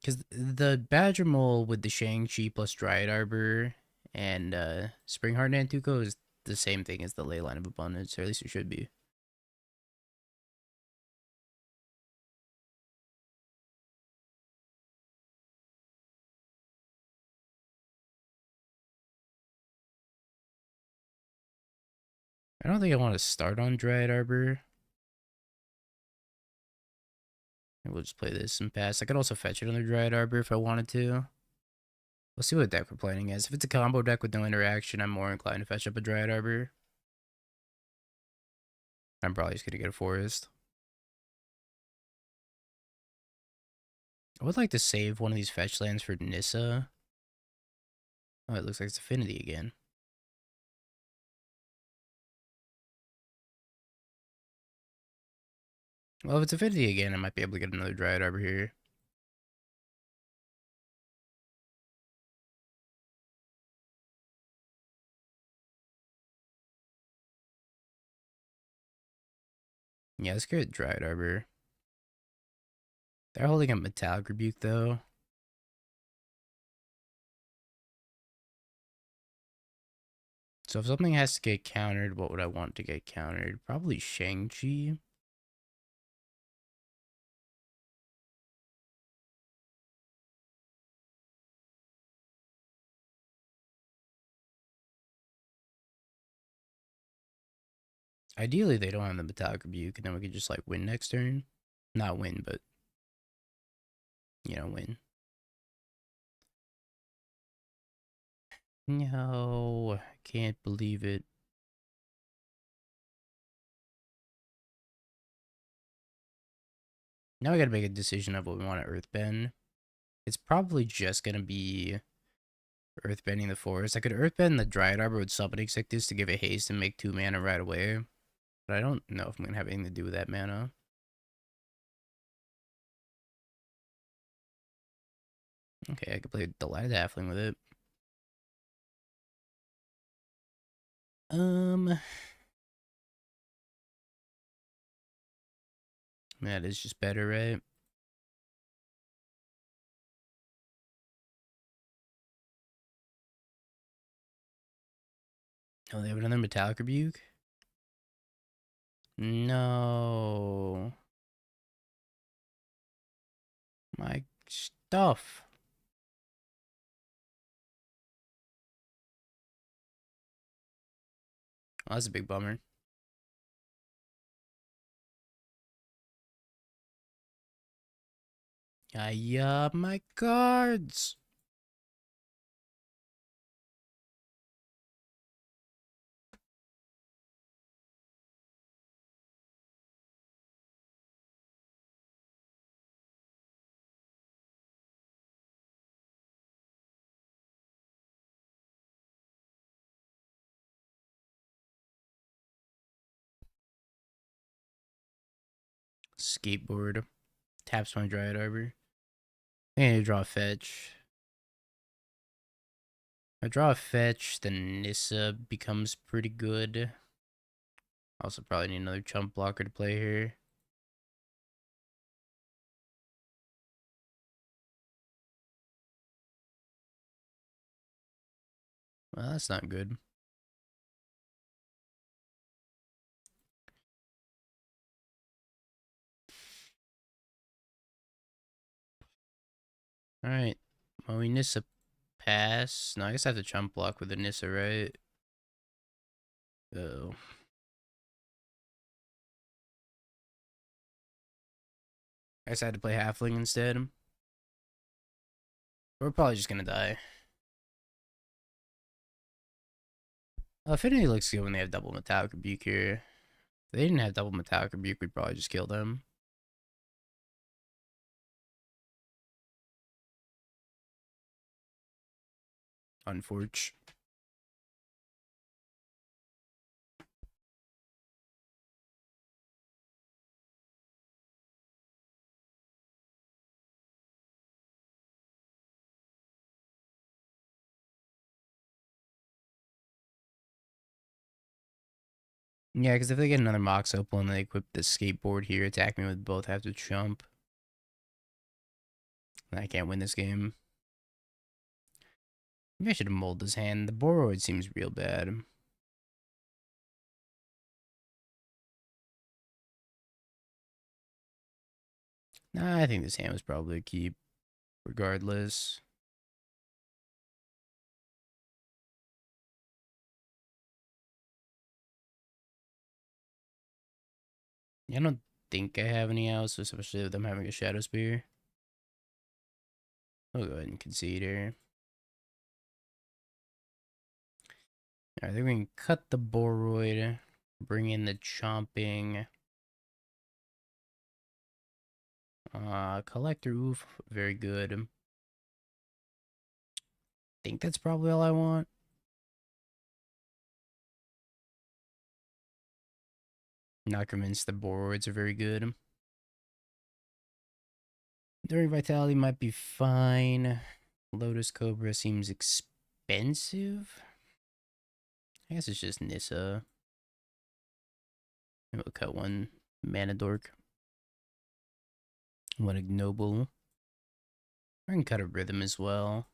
Because the Badger Mole with the Shang-Chi plus Dryad Arbor and Springheart Nantuko is the same thing as the Leyline of Abundance, or at least it should be. I don't think I want to start on Dryad Arbor. We'll just play this and pass. I could also fetch it on the Dryad Arbor if I wanted to. We'll see what deck we're playing as. If it's a combo deck with no interaction, I'm more inclined to fetch up a Dryad Arbor. I'm probably just going to get a Forest. I would like to save one of these fetch lands for Nissa. Oh, it looks like it's Affinity again. Well, if it's Affinity again, I might be able to get another Dryad Arbor here. Yeah, let's get Dryad Arbor. They're holding a Metallic Rebuke, though. So if something has to get countered, what would I want to get countered? Probably Shang-Chi. Ideally, they don't have the Metallic Rebuke, and then we could just, like, win next turn. Not win, but, you know, win. No, I can't believe it. Now I gotta make a decision of what we want to Earthbend. It's probably just gonna be Earthbending the Forest. I could Earthbend the Dryad Arbor with Summoning Sickness to give it haste and make 2 mana right away. But I don't know if I'm gonna have anything to do with that mana. Okay, I could play Delighted Halfling with it. That is just better, right? Oh, they have another Metallic Rebuke? No. My stuff. Oh, that's a big bummer. My cards. Skateboard. Taps my Dryad Arbor. I need to draw a fetch. If I draw a fetch, then Nissa becomes pretty good. Also probably need another chump blocker to play here. Well, that's not good. Alright. Well, we Nissa pass. No, I guess I have to chump block with the Nissa, right? Oh. I decided to play Halfling instead. We're probably just gonna die. Affinity looks good when they have double Metallic Rebuke here. If they didn't have double Metallic Rebuke, we'd probably just kill them. Unfortunate. Yeah, because if they get another Mox Opal and they equip the skateboard here, attack me with both have to jump. I can't win this game. Maybe I should have molded this hand. The Boroid seems real bad. Nah, I think this hand was probably a keep, regardless. I don't think I have any else, especially with them having a Shadow Spear. I'll go ahead and concede here. I think we can cut the Boroid, bring in the Chomping. Collector, oof, very good. I think that's probably all I want. Not convinced the Boroids are very good. During Vitality might be fine. Lotus Cobra seems expensive. I guess it's just Nissa. Maybe we'll cut one Mana Dork. One Ignoble. I can cut a Rhythm as well.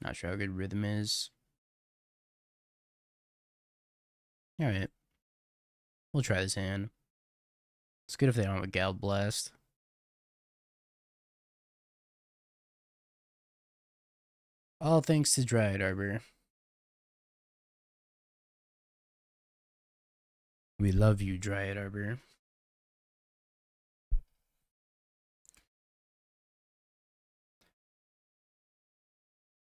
Not sure how good Rhythm is. Alright. We'll try this hand. It's good if they don't have a Gald Blast. All thanks to Dryad Arbor. We love you, Dryad Arbor.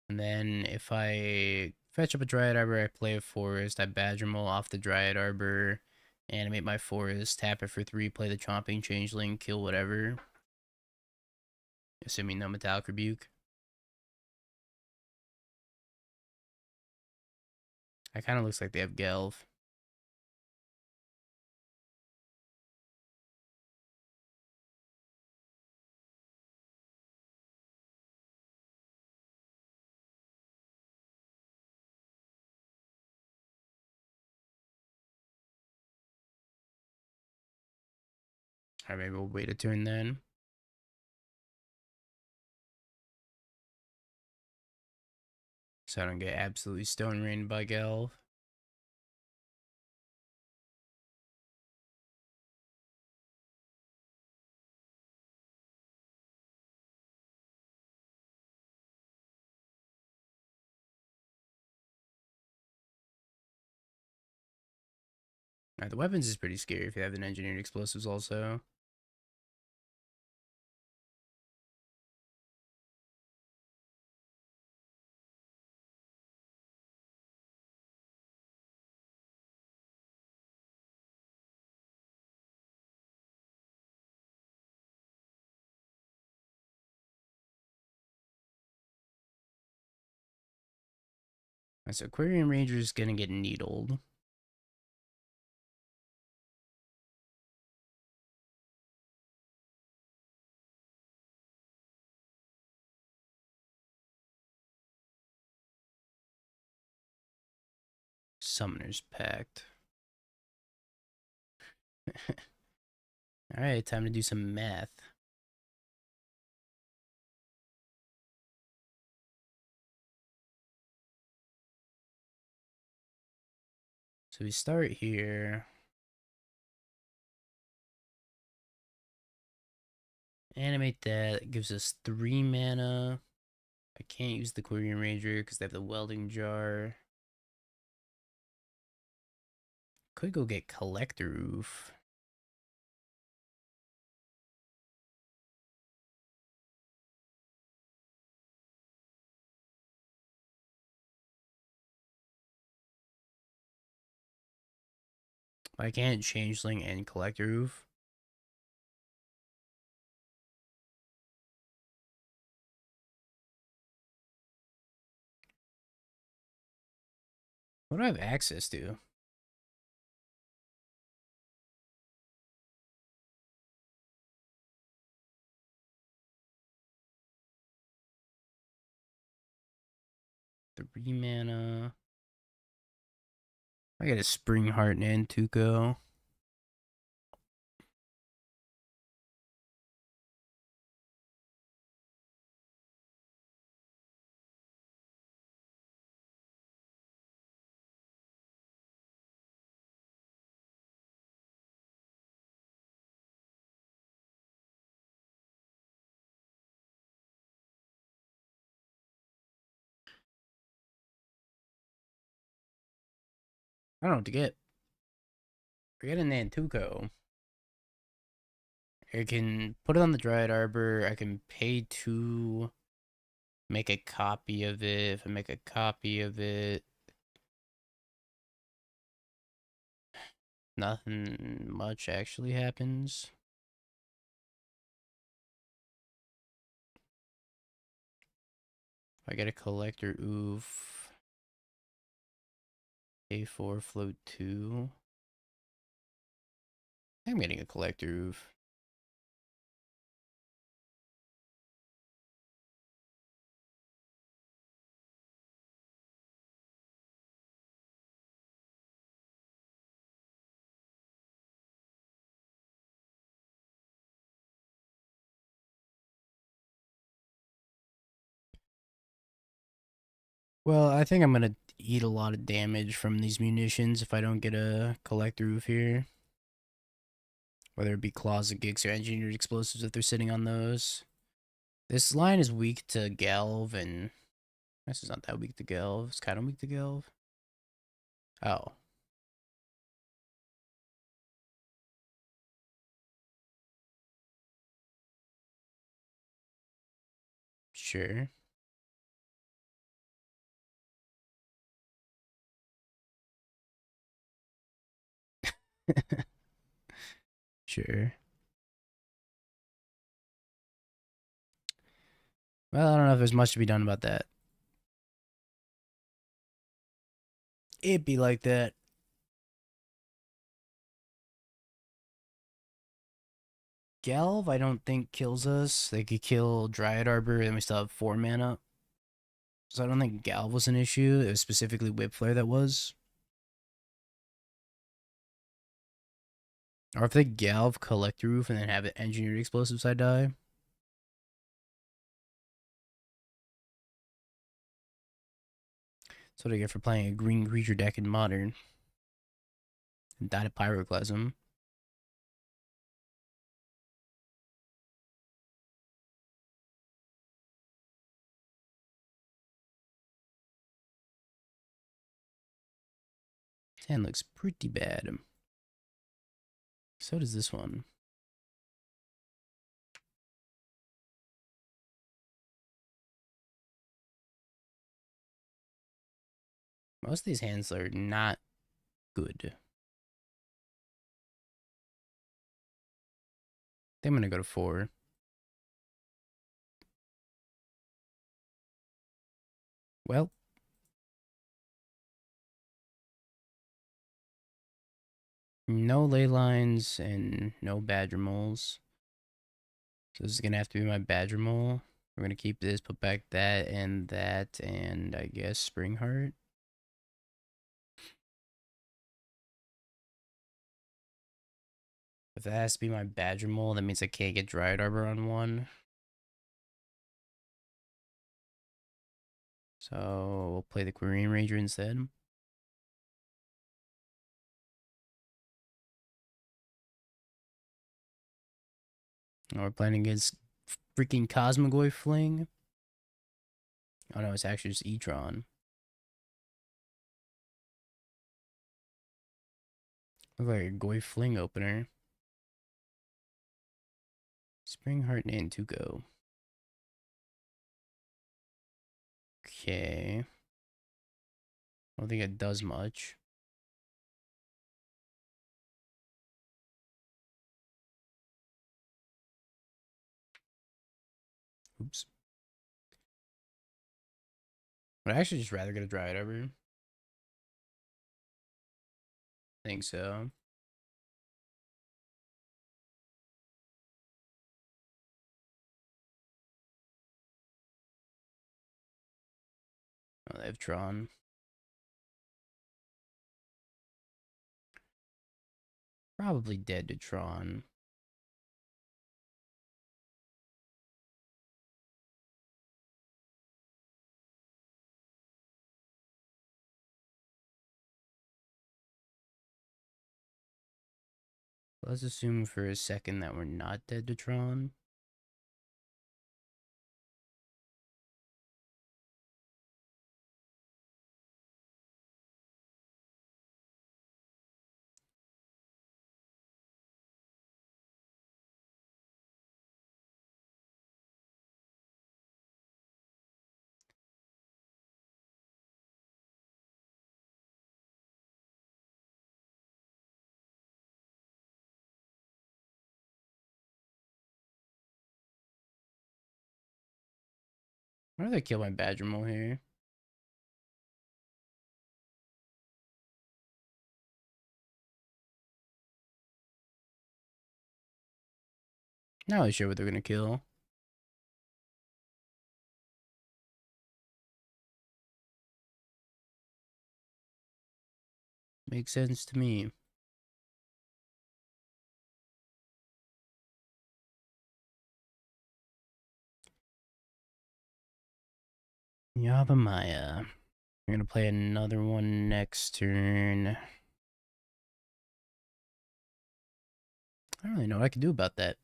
And then if I fetch up a Dryad Arbor, I play a Forest, I Badgermole off the Dryad Arbor, animate my Forest, tap it for 3, play the Chomping Changeling, kill whatever. Assuming no Metallic Rebuke. It kind of looks like they have Gelv. Alright, maybe we'll wait a turn then. So I don't get absolutely stone rained by Gelv. Alright, the weapons is pretty scary if you have an engineered explosives also. So Aquarium Ranger is gonna get needled. Summoner's Pact. Alright, time to do some math. So we start here. Animate that. It gives us 3 mana. I can't use the Aquarium Ranger because they have the Welding Jar. Could go get Collector Roof. I can't Changeling and Collector Roof. What do I have access to? The 3-mana. I got a Spring Heart and Tuco. I don't know what to get. Forget a Nantuko. I can put it on the Dryad Arbor. I can pay 2, make a copy of it. If I make a copy of it, nothing much actually happens. I get a Collector Oof. A4 float 2. I'm getting a Collector Oof. Well, I think I'm gonna eat a lot of damage from these munitions if I don't get a Collector Oof here. Whether it be Claws of Gigs or Engineered Explosives if they're sitting on those. This line is weak to Galv, and this is not that weak to Galv. It's kind of weak to Galv. Oh. Sure. Sure. Well, I don't know if there's much to be done about that. It'd be like that. Galv, I don't think kills us. They could kill Dryad Arbor, and we still have 4 mana. So I don't think Galv was an issue. It was specifically Whip Flare that was. Or if they Galv Collector Roof and then have it Engineered Explosives, I die. That's what I get for playing a green creature deck in Modern. And died of Pyroclasm. This hand looks pretty bad. So does this one. Most of these hands are not good. I think I'm gonna go to 4. Well. No ley lines and no badger moles. So this is gonna have to be my badger mole. We're gonna keep this, put back that, and I guess Spring Heart. If that has to be my badger mole, that means I can't get Dryad Arbor on 1. So we'll play the Quirion Ranger instead. And we're playing against freaking Cosmogoy Fling. Oh no, it's actually just E-Tron. Look like a Goy Fling opener. Spring Heart and to go. Okay. I don't think it does much. Oops. I'd actually just rather get a Dryad Arbor. I think so. Oh, they have Tron. Probably dead to Tron. Let's assume for a second that we're not dead to Tron. Why did I kill my Badger Mole here? Not really sure what they're gonna kill. Makes sense to me. Yavimaya. We're gonna play another one next turn. I don't really know what I can do about that.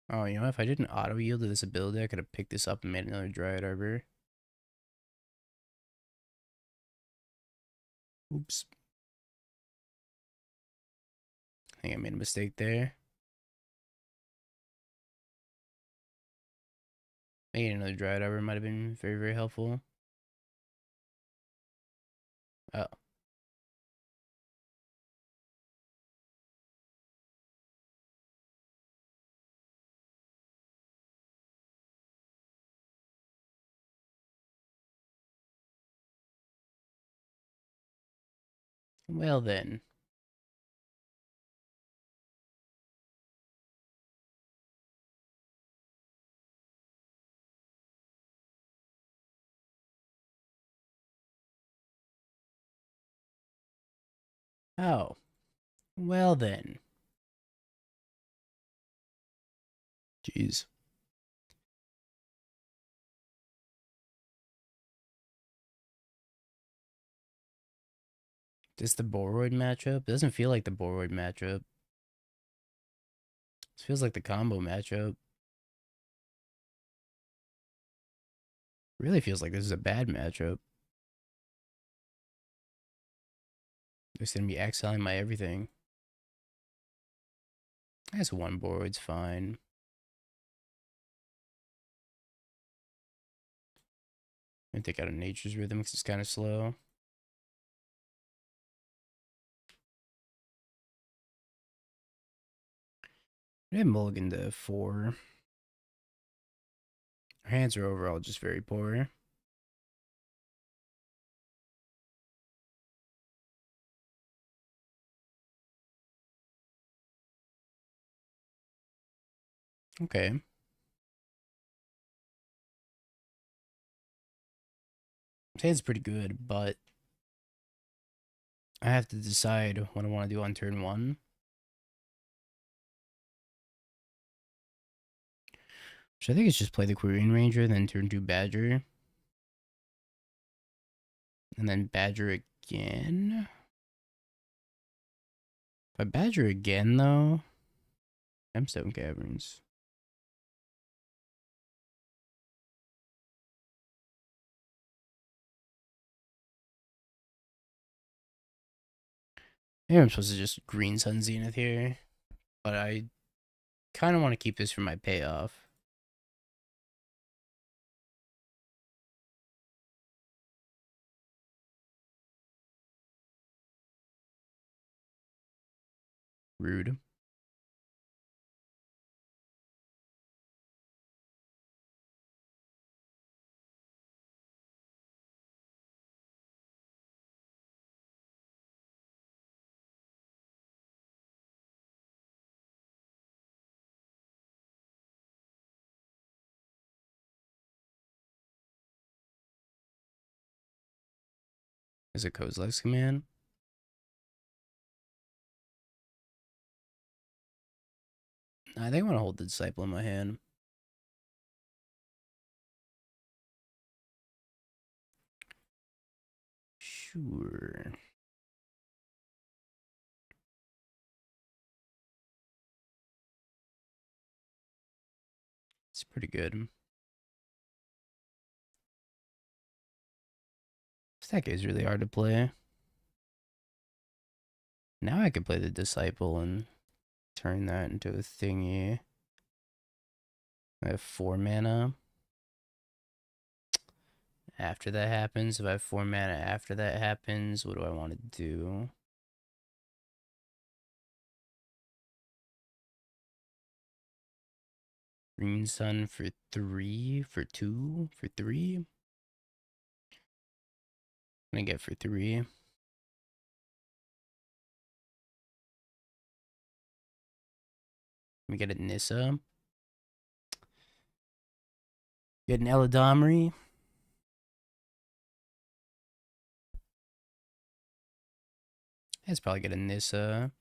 Oh, you know, if I didn't auto yield to this ability, I could have picked this up and made another Dryad Arbor. Oops. I think I made a mistake there. Making another Dryad Arbor might have been very, very helpful. Oh. Well then. Oh. Well then. Jeez. This the Boroid matchup? It doesn't feel like the Boroid matchup. This feels like the combo matchup. Really feels like this is a bad matchup. It's gonna be exiling my everything. I guess one Boroid's fine. I take out a Nature's Rhythm because it's kind of slow. I have mulligan to 4. Our hands are overall just very poor. Okay. His hand's pretty good, but I have to decide what I want to do on turn 1. So I think it's just play the Quirion Ranger, then turn 2 Badger. And then Badger again. If I Badger again, though, Gemstone Caverns. Maybe I'm supposed to just green sun zenith here, but I kind of want to keep this for my payoff. Rude. Is it Kozilek's command? I think I want to hold the Disciple in my hand. Sure. It's pretty good. This deck is really hard to play. Now I could play the Disciple and turn that into a thingy. I have 4 mana. After that happens, if I have 4 mana after that happens, what do I want to do? Green Sun for 3, for 2, for 3? I'm gonna get for 3. We get a Nissa. Get an Eladamri. Let's probably get a Nissa.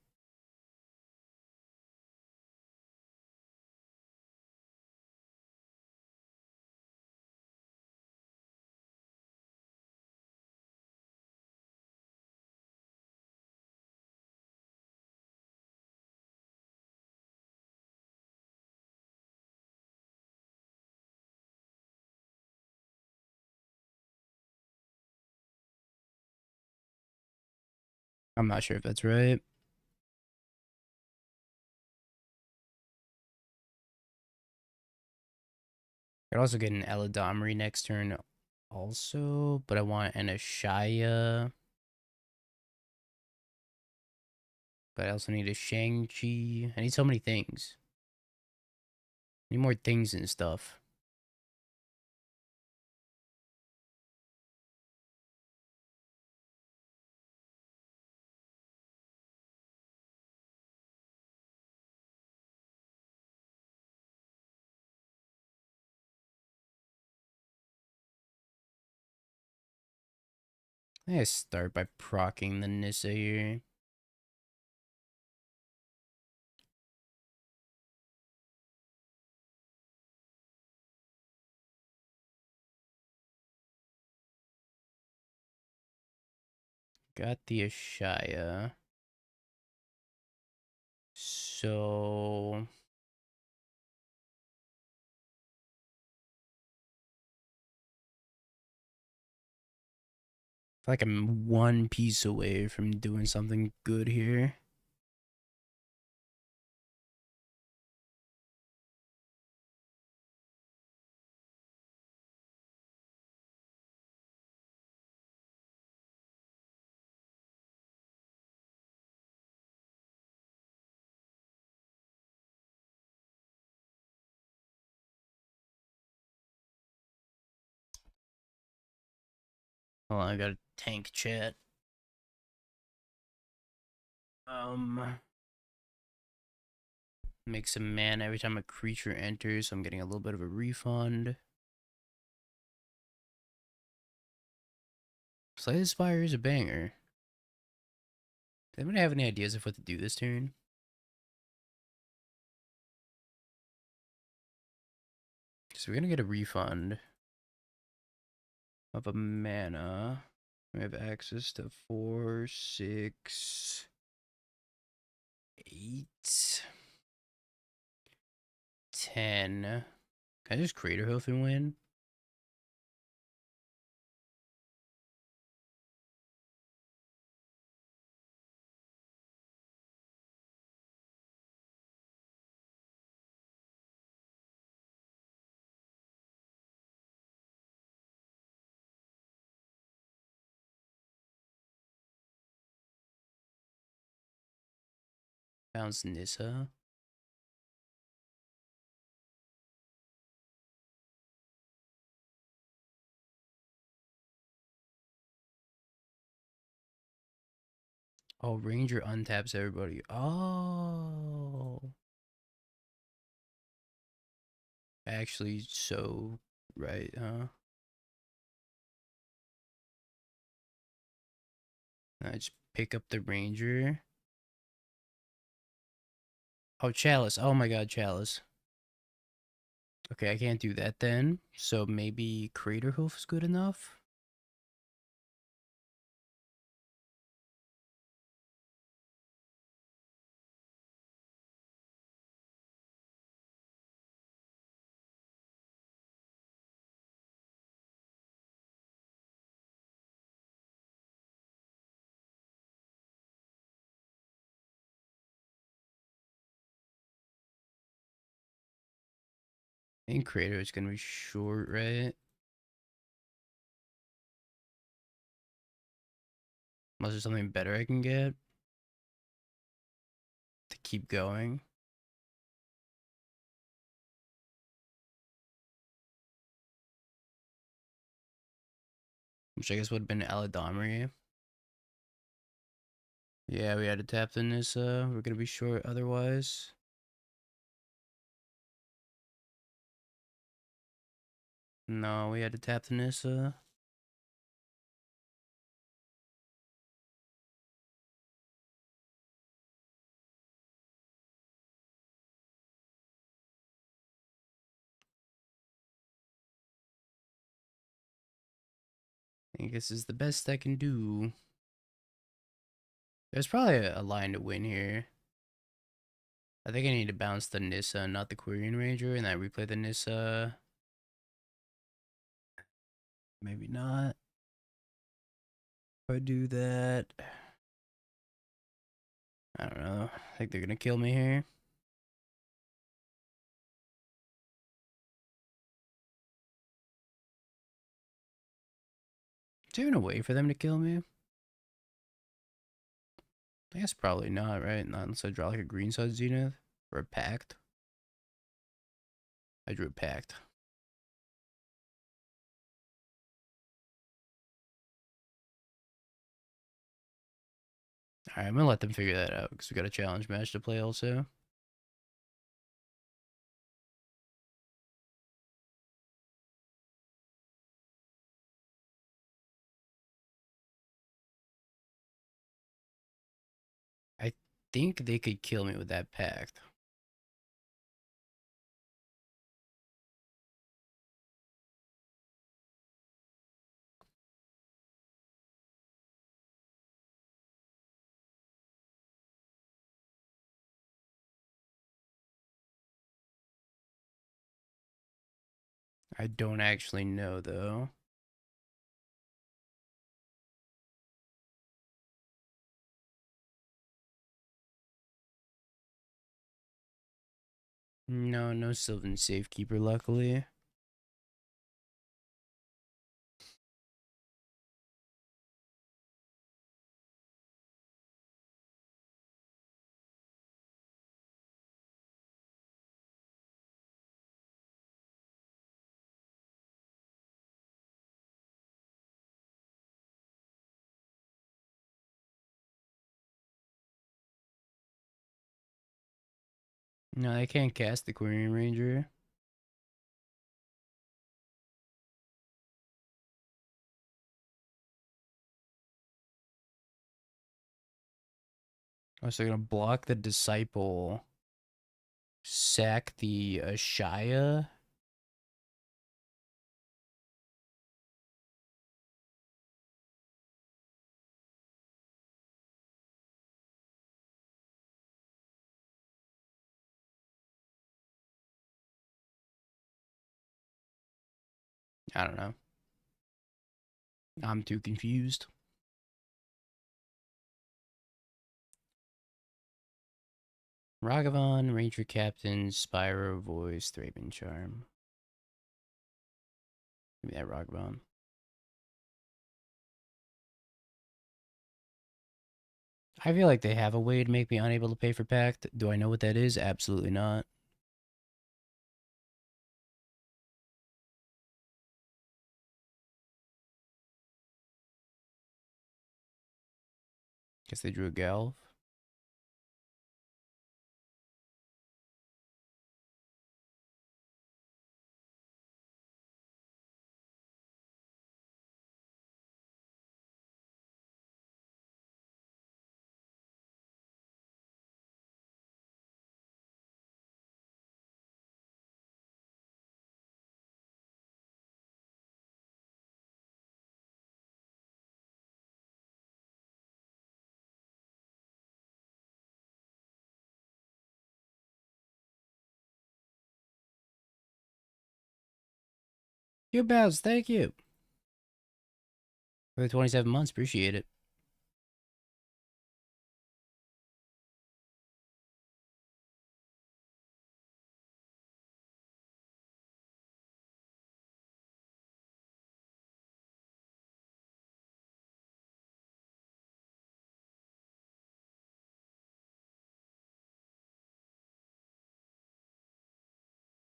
I'm not sure if that's right. I'd also get an Eladamri next turn also, but I want an Ashaya. But I also need a Shang-Chi. I need so many things. I need more things and stuff. I think I start by proccing the Nissa here. Got the Ashaya. So I feel like I'm one piece away from doing something good here. Hold on, I got a tank chat. Make some mana every time a creature enters, so I'm getting a little bit of a refund. Slay the Spire is a banger. Does anybody have any ideas of what to do this turn? So we're gonna get a refund of a mana. We have access to 4, 6, 8, 10. Can I just Crater Hoof and win? Bounce Nissa. Oh, Ranger untaps everybody. Oh. Actually, so right, huh? I just pick up the Ranger. Oh, Chalice. Oh my god, Chalice. Okay, I can't do that then. So maybe Crater Hoof is good enough? I think Crater is gonna be short, right? Unless there's something better I can get to keep going. Which I guess would have been Aladomri. Yeah, we had to tap the Nissa. We're gonna be short otherwise. No, we had to tap the Nissa. I think this is the best I can do. There's probably a line to win here. I think I need to bounce the Nissa, not the Quirion Ranger, and then replay the Nissa. Maybe not. If I do that, I don't know. I think they're gonna kill me here. Is there even a way for them to kill me? I guess probably not, right? Not unless I draw like a green side Zenith or a Pact. I drew a Pact. Alright, I'm gonna let them figure that out because we got a challenge match to play also. I think they could kill me with that Pact. I don't actually know though. No, no Sylvan Safekeeper, luckily. No, I can't cast the Quirion Ranger. I was gonna block the Disciple, sack the Ashaya. I don't know. I'm too confused. Ragavan, Ranger Captain, Spyro, Voice, Thraben Charm. Give me that Ragavan. I feel like they have a way to make me unable to pay for Pact. Do I know what that is? Absolutely not. Guess they drew a Galv. Your bows, thank you. For the 27 months, appreciate it.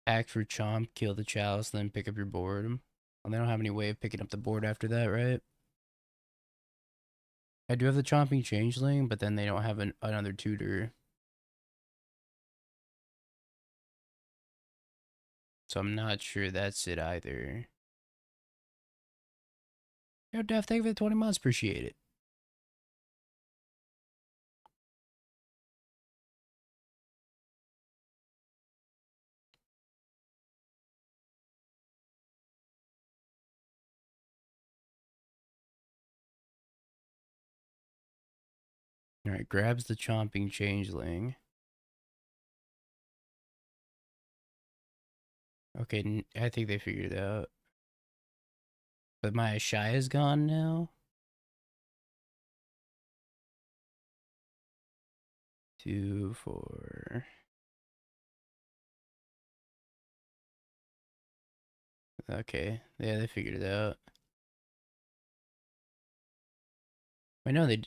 Act for Chomp, kill the Chalice, then pick up your board. And they don't have any way of picking up the board after that, right? I do have the Chomping Changeling, but then they don't have another tutor. So I'm not sure that's it either. Yo, Def, thank you for the 20 months. Appreciate it. Alright, grabs the Chomping Changeling. Okay, I think they figured it out. But my Shy is gone now. 2, 4. Okay, yeah, they figured it out. I know they.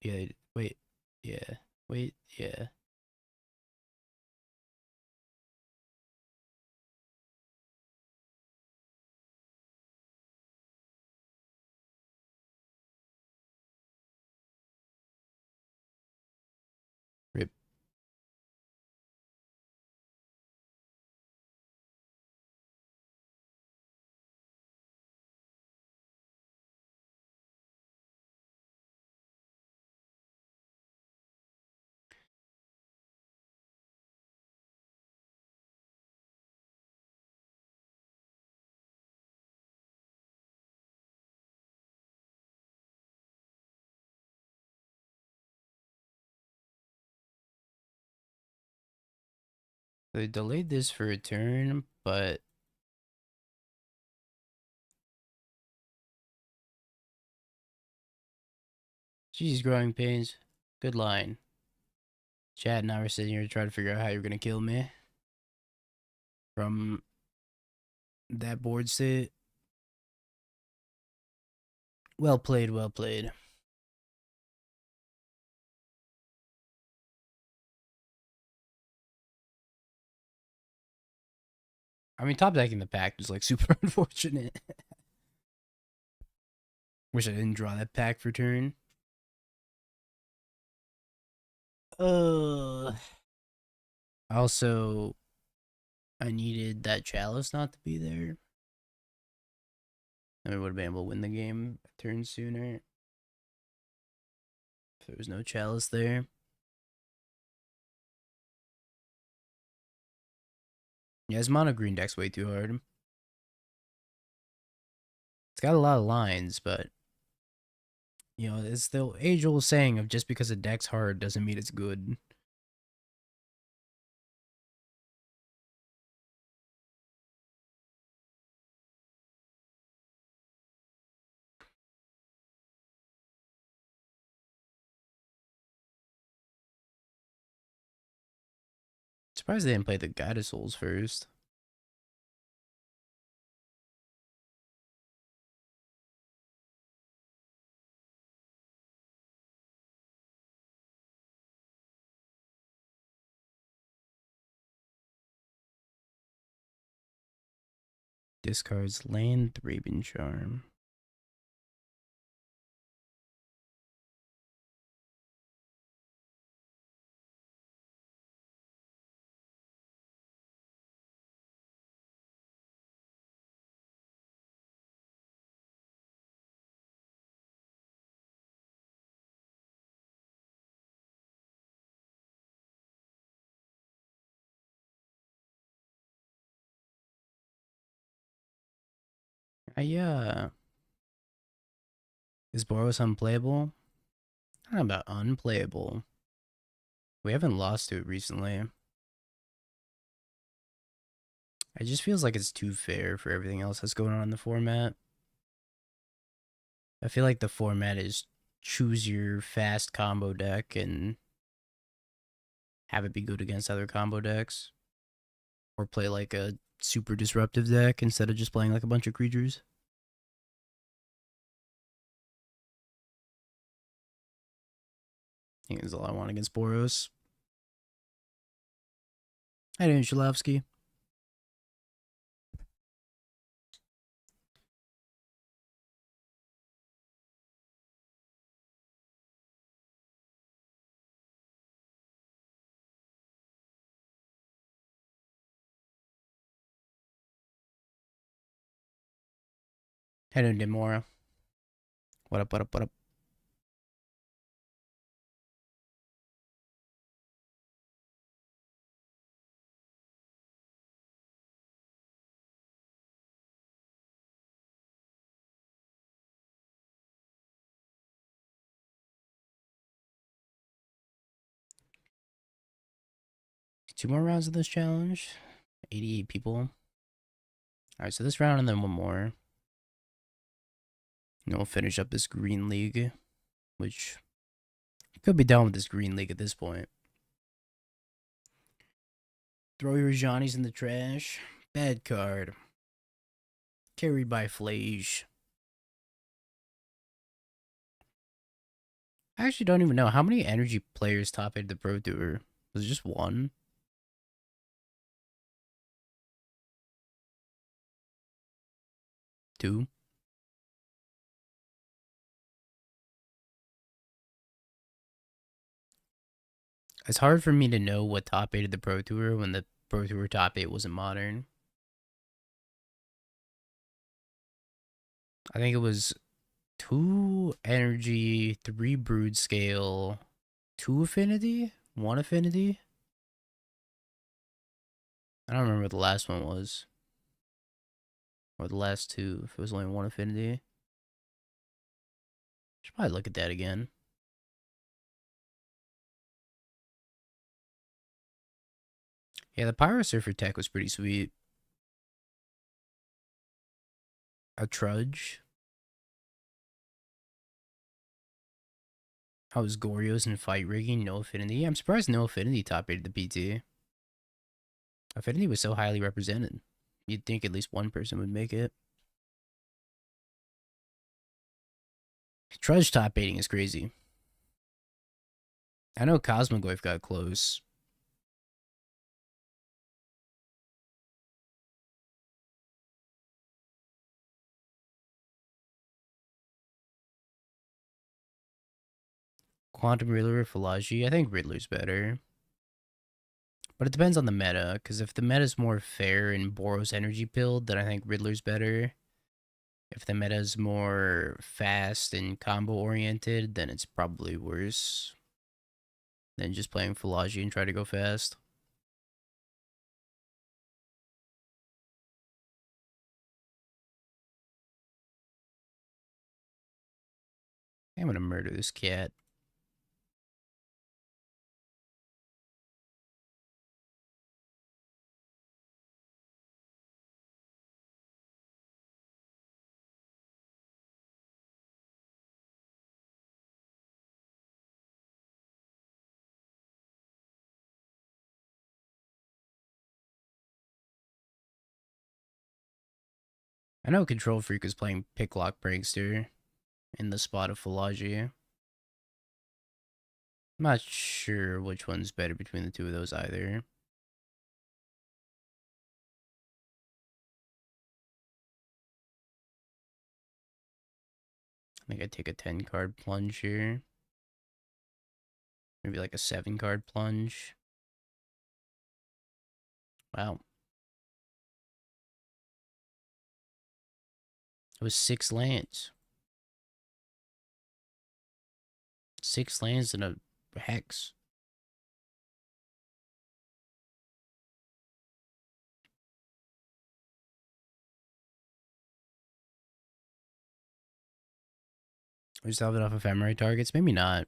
Yeah, wait. Yeah, wait, yeah. Rip. They delayed this for a turn, but jeez, growing pains. Good line. Chad and I were sitting here trying to figure out how you're gonna kill me from that board state. Well played, well played. I mean, top decking the pack was like super unfortunate. Wish I didn't draw that pack for turn. Also, I needed that Chalice not to be there. And we would have been able to win the game a turn sooner. If there was no Chalice there. Yeah, his mono green deck's way too hard. It's got a lot of lines, but you know, it's the age-old saying of just because a deck's hard doesn't mean it's good. Surprised they didn't play the Guide of Souls first. Discards land, Raven Charm. Yeah. Is Boros unplayable? Not about unplayable. We haven't lost to it recently. It just feels like it's too fair for everything else that's going on in the format. I feel like the format is choose your fast combo deck and have it be good against other combo decks. Or play like a super disruptive deck instead of just playing like a bunch of creatures. I think that's all I want against Boros. Hi, Dan Shalovsky. Hi, Dan Demora. What up, what up, what up? Two more rounds of this challenge. 88 people. Alright, so this round and then one more. And we'll finish up this Green League, which could be done with this Green League at this point. Throw your Johnnies in the trash. Bad card. Carried by Flage. I actually don't even know. How many energy players top 8 the Pro Tour? Was it just one? Two? It's hard for me to know what top 8 the Pro Tour when the Pro Tour top 8 wasn't modern. I think it was 2 energy, 3 brood scale, 2 affinity, 1 affinity. I don't remember what the last one was. Or the last 2, if it was only 1 affinity. Should probably look at that again. Yeah, the Pyro Surfer tech was pretty sweet. A Trudge. How was Goryo's in fight rigging? No affinity. Yeah, I'm surprised no affinity top 8 the PT. Affinity was so highly represented. You'd think at least one person would make it. Trudge top 8 is crazy. I know CosmoDom got close. Quantum Riddler or Philology? I think Riddler's better. But it depends on the meta, because if the meta's more fair and Boros energy pilled, then I think Riddler's better. If the meta's more fast and combo oriented, then it's probably worse than just playing Philology and try to go fast. I'm gonna murder this cat. I know Control Freak is playing Picklock Prankster in the spot of Philology. I'm not sure which one's better between the two of those either. Like I take a 10 card plunge here. Maybe like a 7 card plunge. Wow. It was 6 lands. 6 lands and a hex. We still have enough ephemerate targets? Maybe not.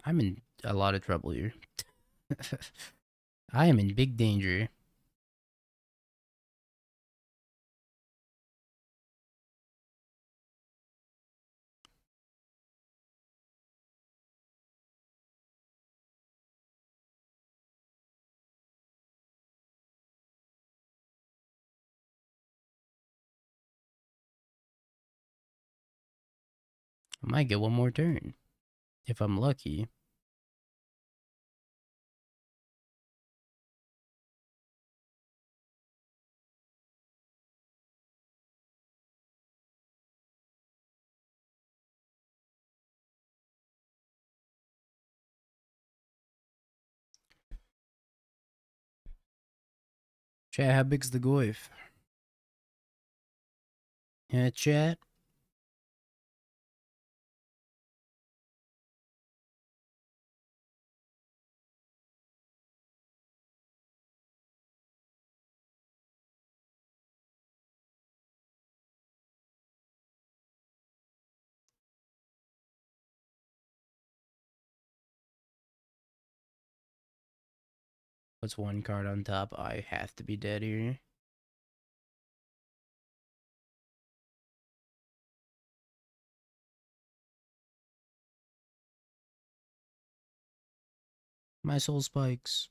I'm in a lot of trouble here. I am in big danger. I might get one more turn. If I'm lucky. Chat, how big's the goif? Yeah, chat. What's one card on top? I have to be dead here. My soul spikes.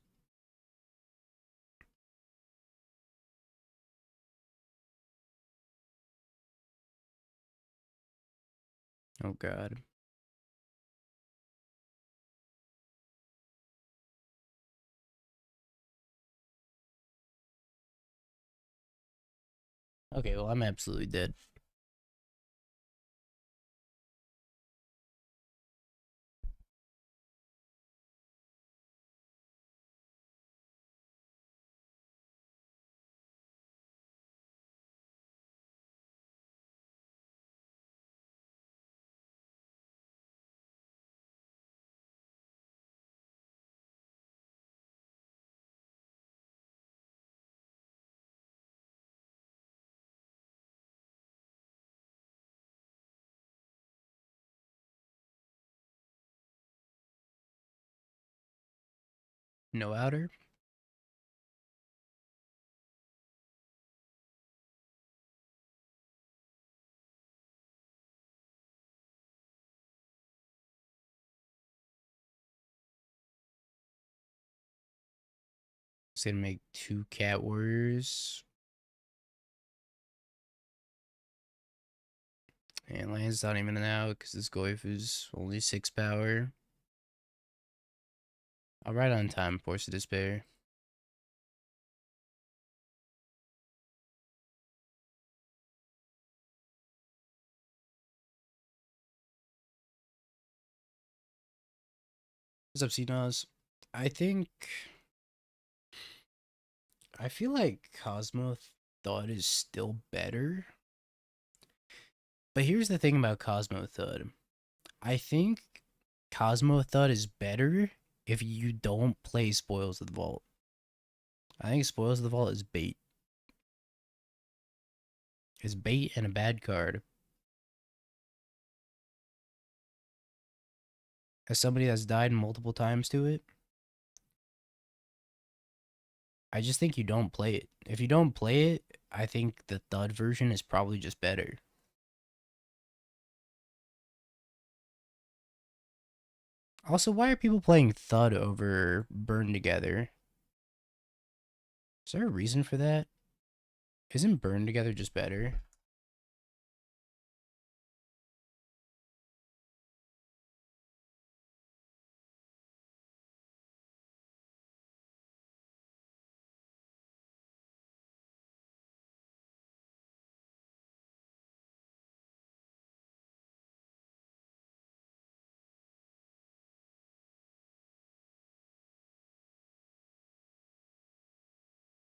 Oh god. Okay, well, I'm absolutely dead. No outer? It's gonna make 2 cat warriors. And lands not even out because this goif is only 6 power. I'll ride on time, Force of Despair. What's up, C-Nas? I think... I feel like Cosmo Thud is still better. But here's the thing about Cosmo Thud. I think Cosmo Thud is better if you don't play Spoils of the Vault. I think Spoils of the Vault is bait. It's bait and a bad card. As somebody that's died multiple times to it, I just think you don't play it. If you don't play it, I think the Thud version is probably just better. Also, why are people playing Thud over Burn Together? Is there a reason for that? Isn't Burn Together just better?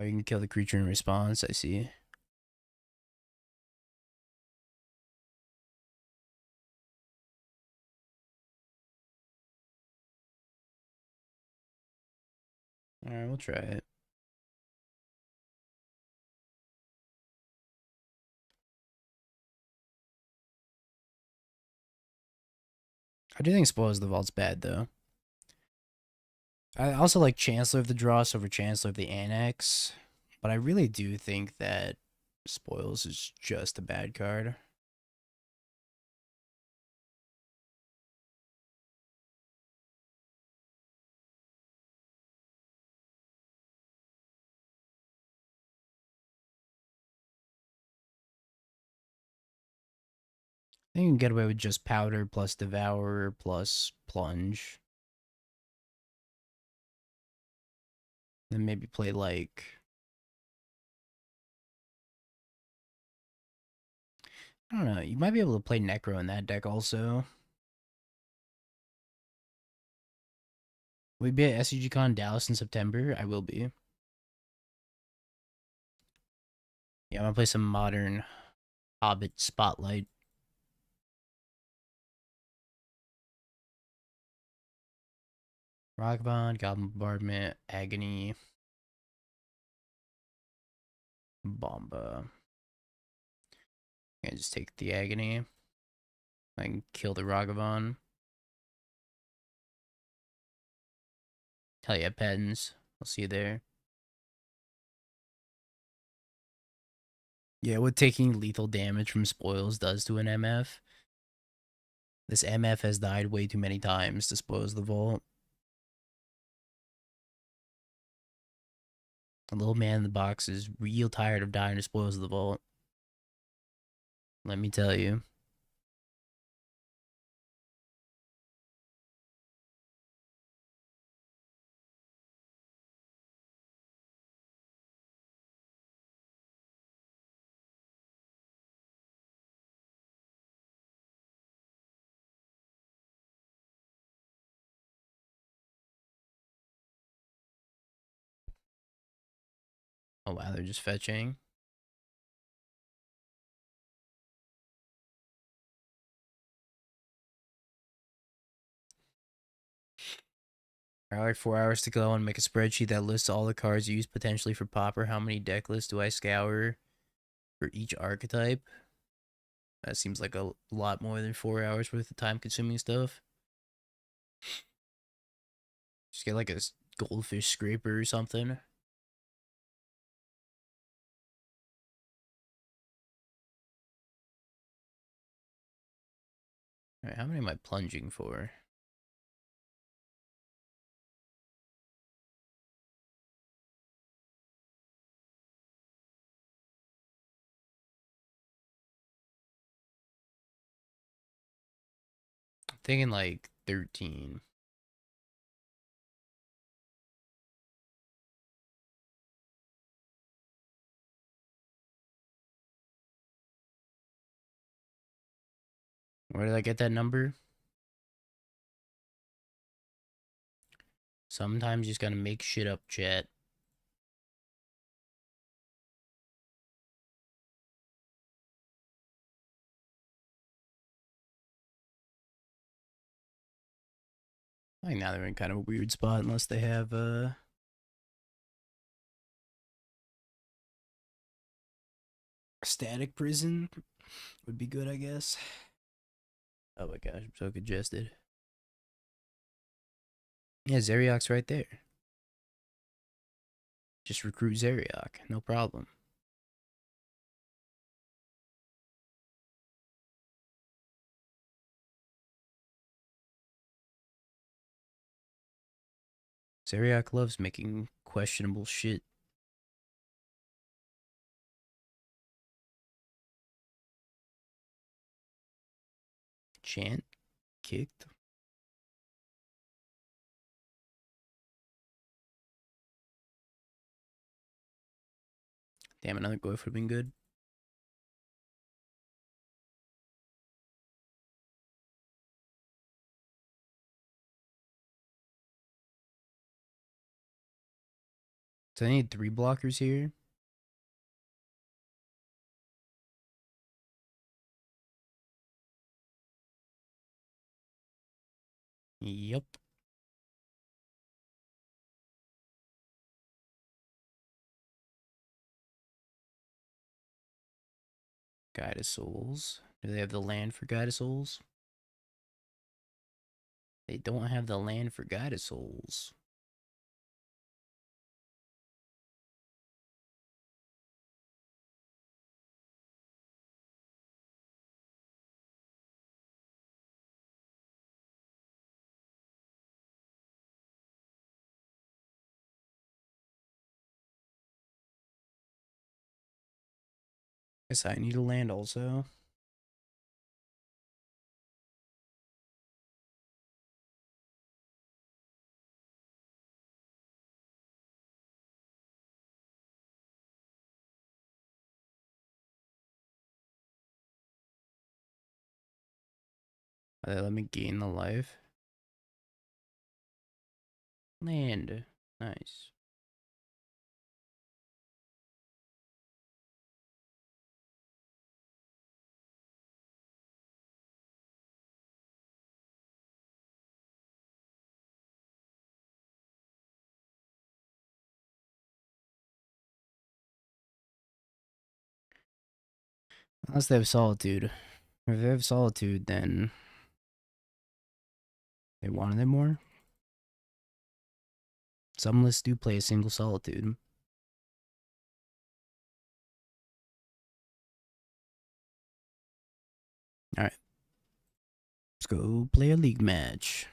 Oh, you can kill the creature in response. I see. Alright, we'll try it. I do think Spoils the Vault's bad, though. I also like Chancellor of the Dross over Chancellor of the Annex, but I really do think that Spoils is just a bad card. I think you can get away with just Powder plus Devourer plus Plunge. Then maybe play like... I don't know, you might be able to play Necro in that deck also. Will you be at SCGCon Dallas in September? I will be. Yeah, I'm gonna play some modern Hobbit Spotlight. Rockbond, Goblin Bombardment, Agony, Bomba. I can just take the Agony. I can kill the Ragavan. Hell yeah, Patents. I'll see you there. Yeah, what taking lethal damage from spoils does to an MF. This MF has died way too many times to spoils the vault. The little man in the box is real tired of dying to spoils the vault. Let me tell you. Oh wow, they're just fetching. I like 4 hours to go and make a spreadsheet that lists all the cards used potentially for Popper. How many deck lists do I scour for each archetype? That seems like a lot more than 4 hours worth of time consuming stuff. Just get like a goldfish scraper or something. Alright, how many am I plunging for? I'm thinking like 13. Where did I get that number? Sometimes you just gotta make shit up, chat. I think now they're in kind of a weird spot unless they have Static Prison would be good, I guess. Oh my gosh, I'm so congested. Yeah, Zeriok's right there. Just recruit Zeriok, no problem. Zeriok loves making questionable shit. Chant kicked. Damn, another Goif would have been good. So I need 3 blockers here. Yup. Guided Souls. Do they have the land for Guided Souls? They don't have the land for Guided Souls. Guess I need a land also. Let me gain the life. Land. Nice. Unless they have Solitude. If they have Solitude, then they wanted it more. Some lists do play a single Solitude. Alright. Let's go play a league match.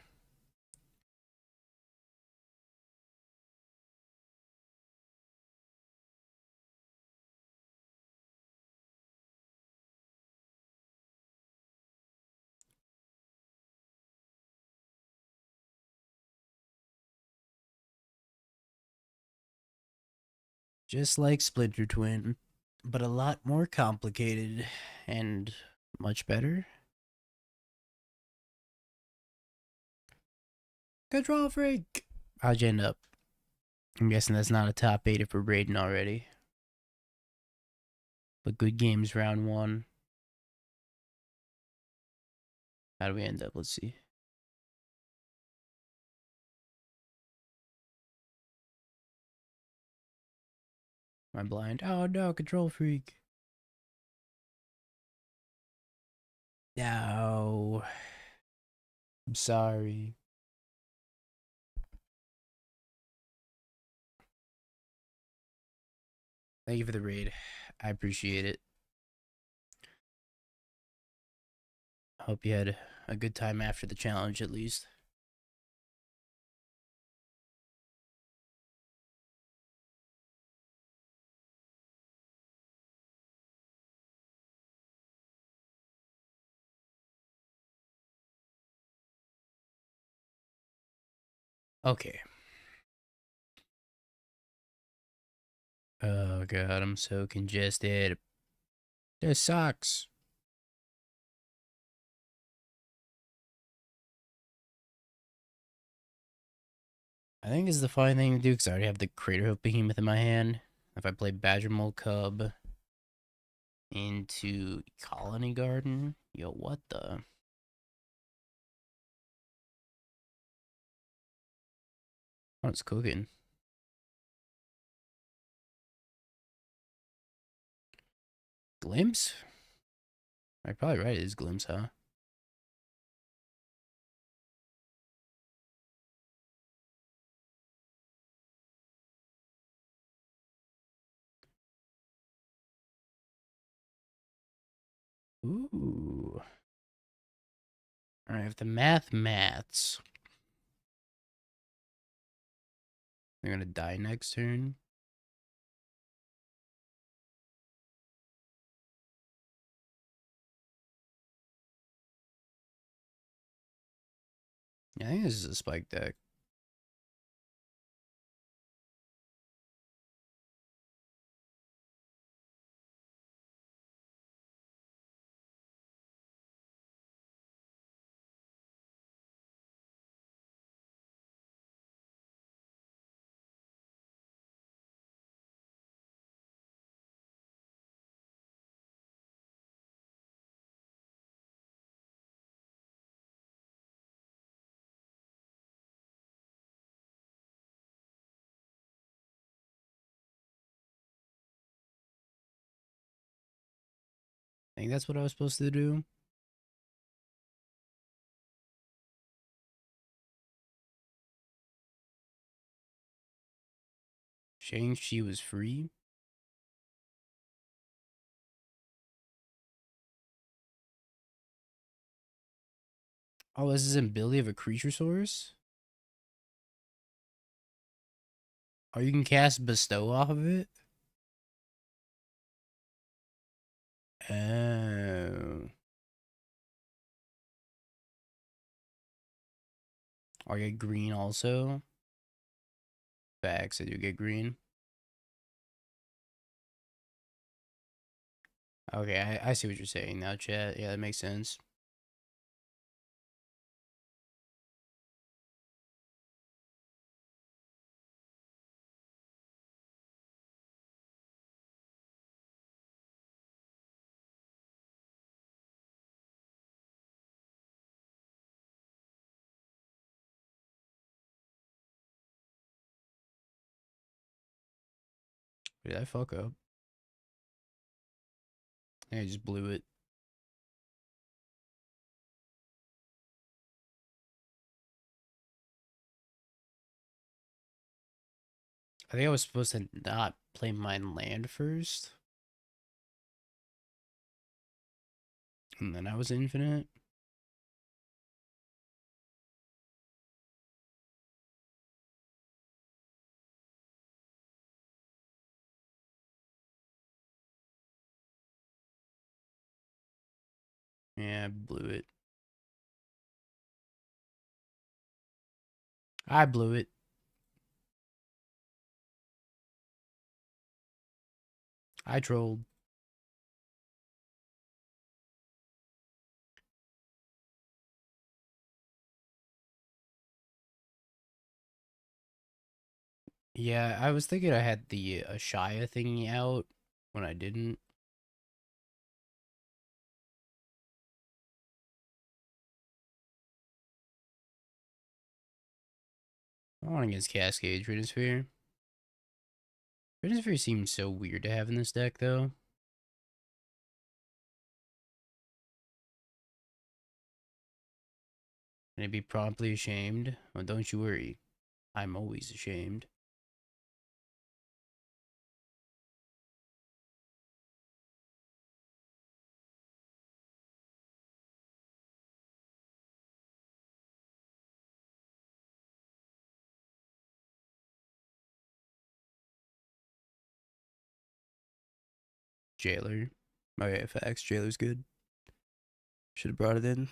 Just like Splinter Twin, but a lot more complicated and much better. Control Freak! How'd you end up? I'm guessing that's not a top 8 if we're raiding already. But good games round 1. How do we end up? Let's see. Am I blind? Oh no, Control Freak. No. I'm sorry. Thank you for the raid. I appreciate it. Hope you had a good time after the challenge, at least. Okay. Oh god, I'm so congested. This sucks. I think this is the fine thing to do because I already have the Craterhoof Behemoth in my hand. If I play Badger Mole Cub into Colony Garden, yo, what the? Oh, it's cooking. Glimpse? I'm probably right, it is Glimpse, huh? Ooh. Alright, if the maths. They're gonna die next turn. Yeah, I think this is a spike deck. I think that's what I was supposed to do. Shang-Chi was free. Oh, this is ability of a creature source? Oh, you can cast Bestow off of it? Oh. Or get green also? Facts, I do get green. Okay, I see what you're saying now, chat. Yeah, that makes sense. Did I fuck up? I just blew it. I think I was supposed to not play my land first. And then I was infinite. Yeah, I blew it. I blew it. I trolled. Yeah, I was thinking I had the Ashaya thingy out when I didn't. I want against Cascade Sphere. Sphere seems so weird to have in this deck, though. And I'd be promptly ashamed. Well, don't you worry. I'm always ashamed. Jailer. Oh yeah, facts. Jailer's good. Should have brought it in.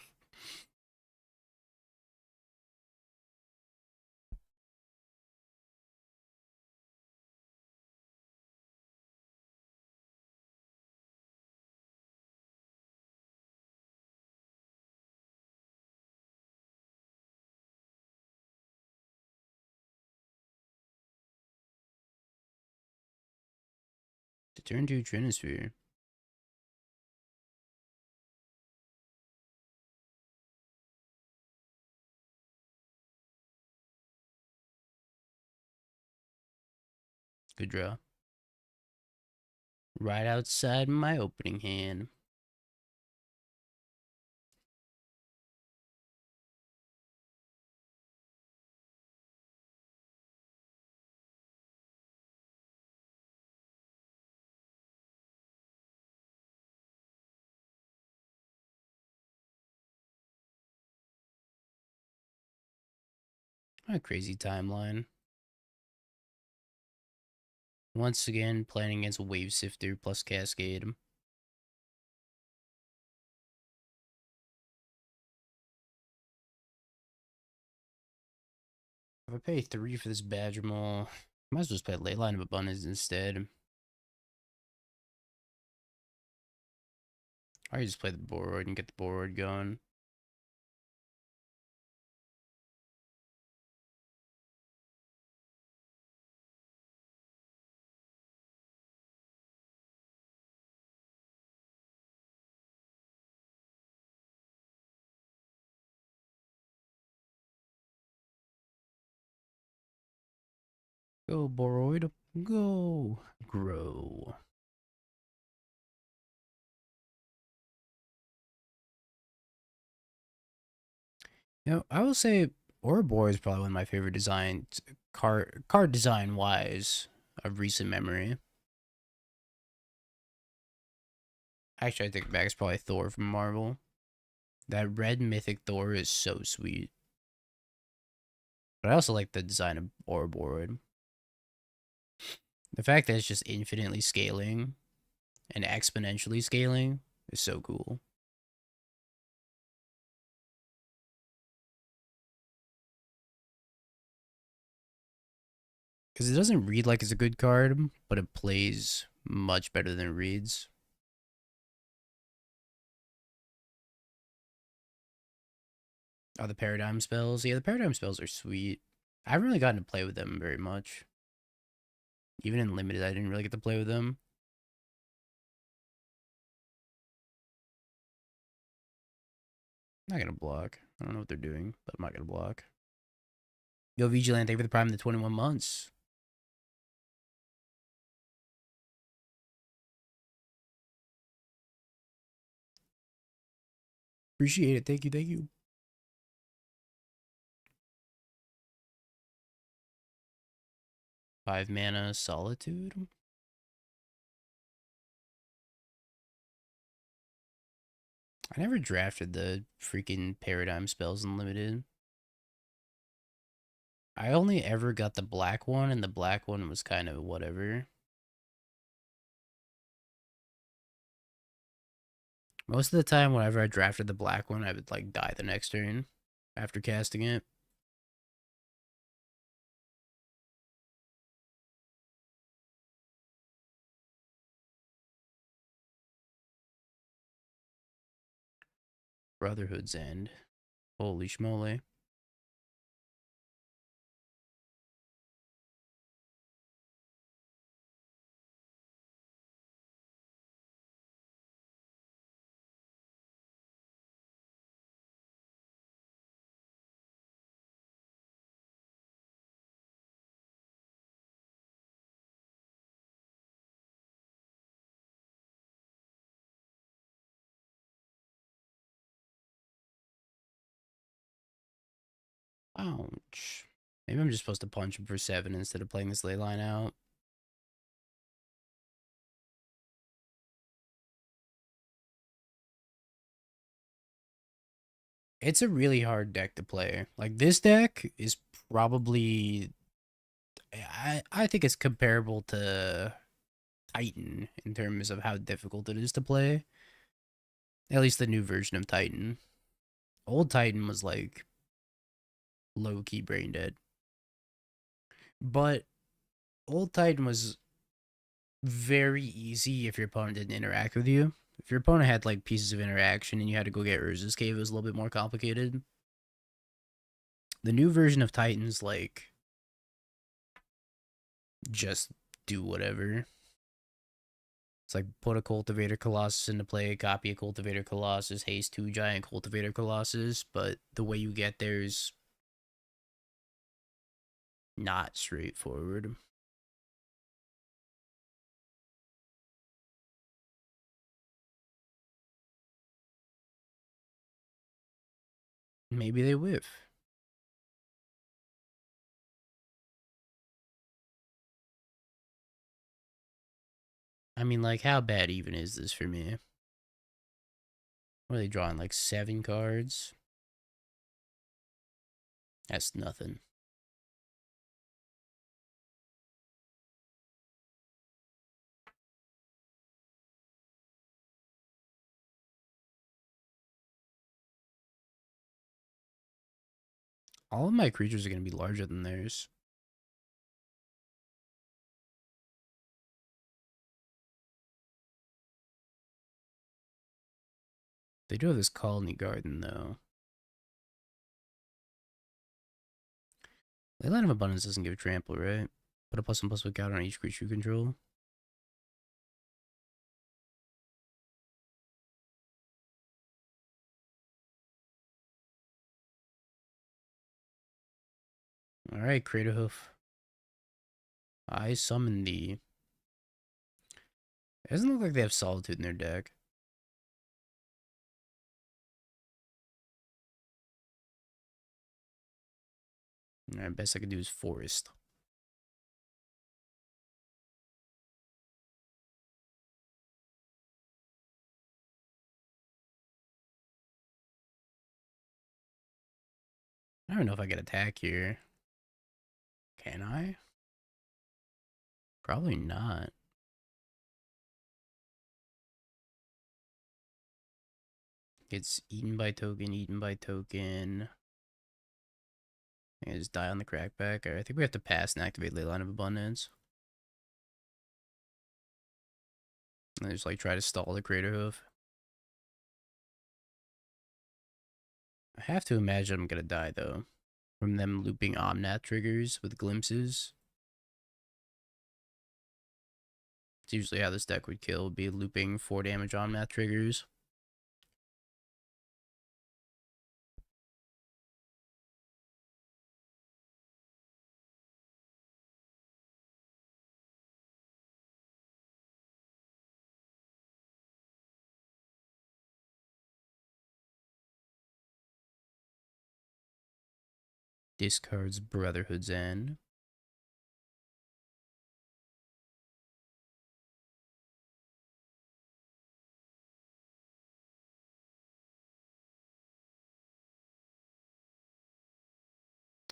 To turn to Trinisphere. Good draw. Right outside my opening hand. A crazy timeline. Once again, playing against Wave Sifter plus Cascade. If I pay 3 for this Badgermole, might as well just play Leyline of Abundance instead. Or you just play the board and get the board going. Go, Boroid. Go. Grow. I will say Ouroboros is probably one of my favorite designs, card design wise, of recent memory. Actually, I take it back. It's probably Thor from Marvel. That red mythic Thor is so sweet. But I also like the design of Ouroboros. The fact that it's just infinitely scaling and exponentially scaling is so cool. Because it doesn't read like it's a good card, but it plays much better than it reads. Oh, the paradigm spells. Yeah, the paradigm spells are sweet. I haven't really gotten to play with them very much. Even in limited, I didn't really get to play with them. I'm not gonna block. I don't know what they're doing, but I'm not gonna block. Yo, Vigilant, thank you for the prime in the 21 months. Appreciate it. Thank you. Thank you. 5 mana Solitude. I never drafted the freaking paradigm spells in limited. I only ever got the black one, and the black one was kind of whatever. Most of the time, whenever I drafted the black one, I would like die the next turn after casting it. Brotherhood's End. Holy schmoly. Ouch. Maybe I'm just supposed to punch him for 7 instead of playing this ley line out. It's a really hard deck to play. Like, this deck is probably... I think it's comparable to Titan in terms of how difficult it is to play. At least the new version of Titan. Old Titan was, like, low-key brain dead. But Old Titan was very easy if your opponent didn't interact with you. If your opponent had like pieces of interaction and you had to go get Urza's Cave, it was a little bit more complicated. The new version of Titans, like, just do whatever. It's like put a Cultivator Colossus into play, copy a Cultivator Colossus, haste 2 giant Cultivator Colossus, but the way you get there is not straightforward. Maybe they whiff. I mean, like, how bad even is this for me? What are they drawing, like 7 cards? That's nothing. All of my creatures are going to be larger than theirs. They do have this colony garden, though. Leyline of Abundance doesn't give trample, right? Put a +1/+1 counter on each creature you control. Alright, Crater Hoof. I summon thee. It doesn't look like they have Solitude in their deck. Alright, best I can do is forest. I don't know if I can attack here. Can I? Probably not. It's eaten by token, eaten by token. I just die on the crackback. I think we have to pass and activate Leyline of Abundance. And just like try to stall the Crater Hoof. I have to imagine I'm gonna die though. From them looping Omnath triggers with glimpses. It's usually how this deck would kill, would be looping 4 damage Omnath triggers. Discards Brotherhood's End.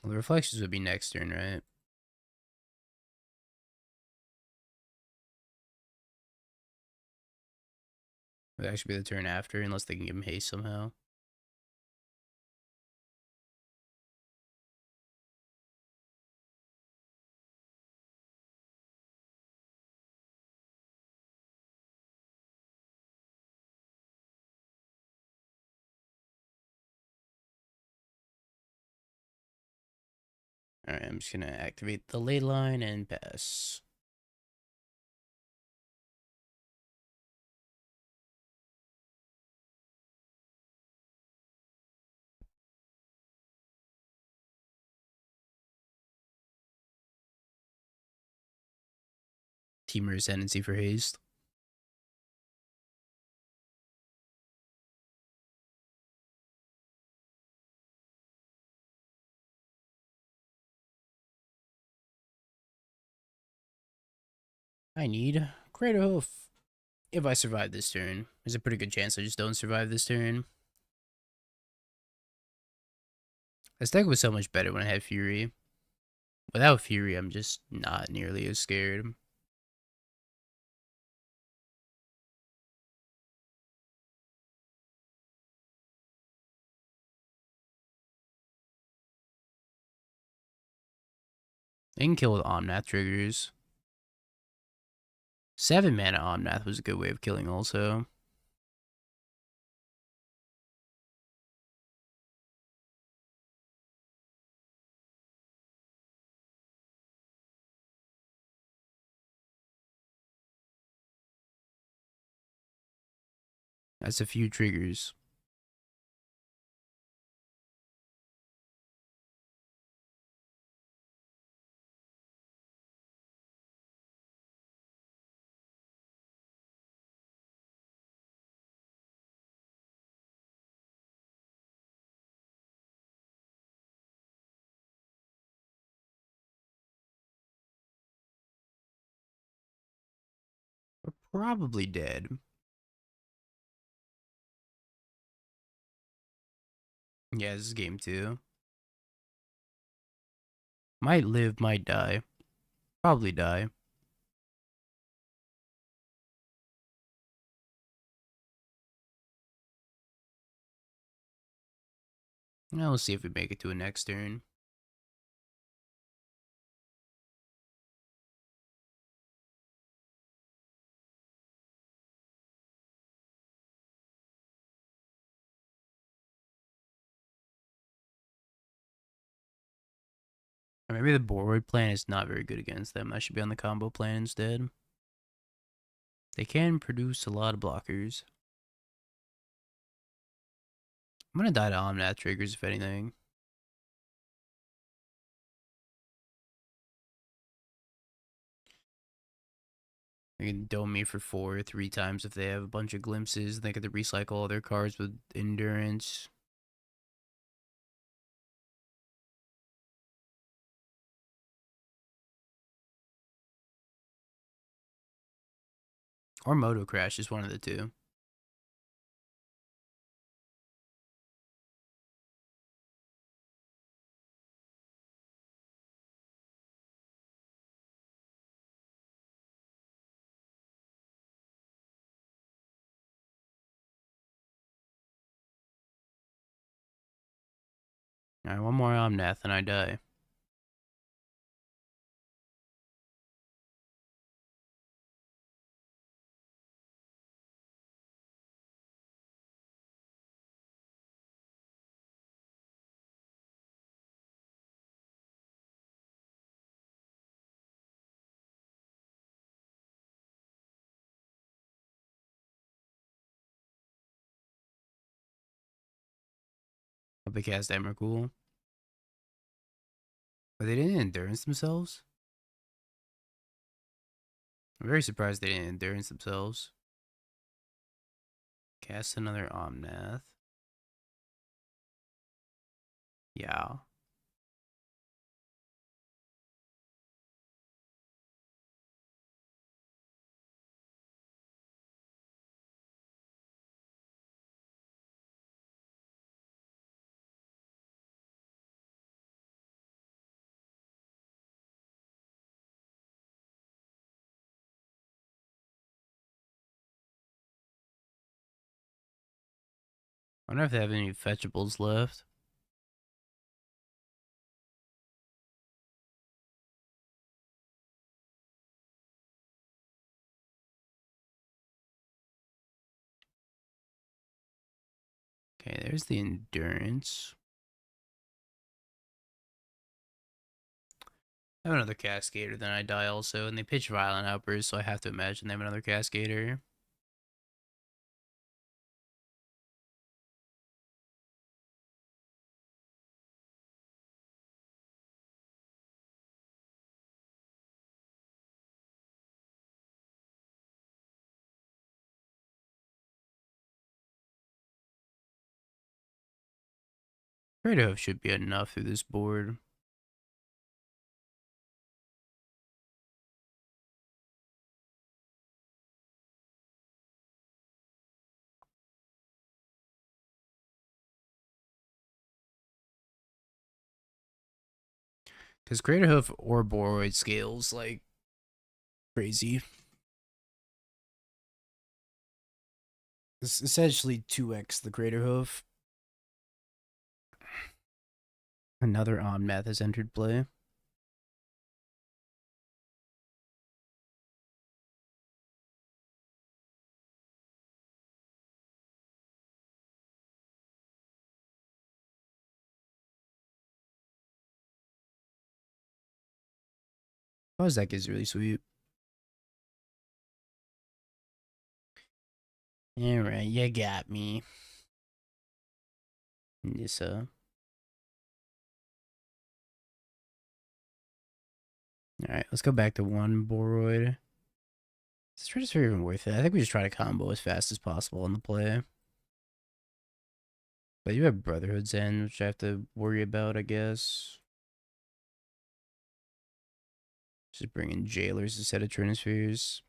Well, the Reflections would be next turn, right? It would actually be the turn after, unless they can give him haste somehow. Alright, I'm just gonna activate the ley line and pass. Teamer Ascendancy for haste. I need Crater Hoof. If I survive this turn, there's a pretty good chance I just don't survive this turn. This deck was so much better when I had Fury. Without Fury, I'm just not nearly as scared. They can kill with Omnath triggers. 7 mana Omnath was a good way of killing also. That's a few triggers. We're probably dead. Yeah, this is game 2. Might live, might die. Probably die. Now we'll see if we make it to a next turn. Or maybe the Borwood plan is not very good against them. I should be on the combo plan instead. They can produce a lot of blockers. I'm gonna die to Omnath triggers if anything. They can dome me for 4 3 times if they have a bunch of glimpses. They get to recycle all their cards with endurance. Or Moto Crash is one of the two. Alright, one more Omnath and I die. Hope they cast Emrakul. But they didn't endurance themselves? I'm very surprised they didn't endurance themselves. Cast another Omnath. Yeah. I wonder if they have any fetchables left. Okay, there's the endurance. I have another Cascader, then I die also, and they pitch Violent Outburst, so I have to imagine they have another Cascader. Creative Hoof should be enough through this board. Because Creative Hoof or Boroid scales like crazy. It's essentially 2x the Creative Hoof. Another Omnath has entered play. Pause deck is really sweet. Alright, you got me. Nissa. Alright, let's go back to one Boroid. Is this transfer even worth it? I think we just try to combo as fast as possible on the play. But you have Brotherhood's End, which I have to worry about, I guess. Just bring in Jailers instead of Trinispheres.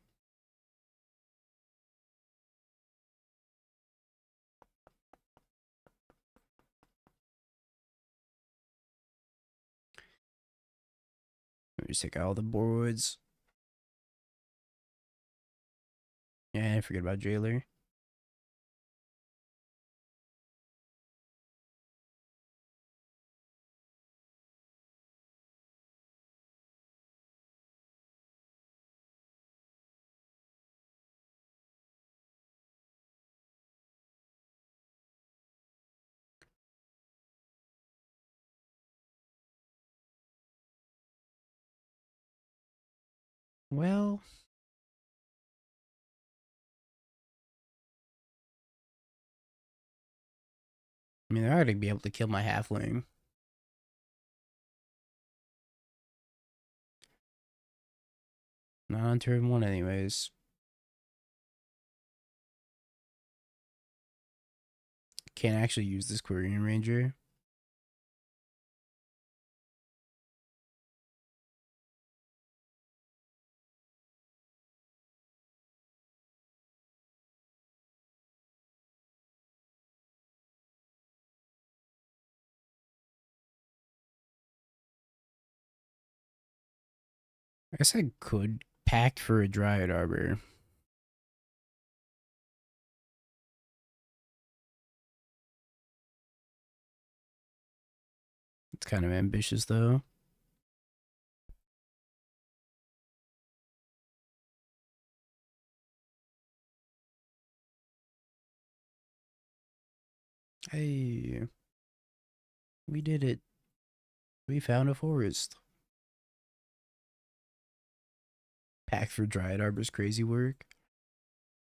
Let me just take out all the Boroids. Yeah, I forget about Jailer. Well, I mean, they're not going to be able to kill my Halfling. Not on turn 1 anyways. Can't actually use this Quirion Ranger. I guess I could pack for a Dryad Arbor. It's kind of ambitious, though. Hey, we did it. We found a forest. Pack for Dryad Arbor's crazy work.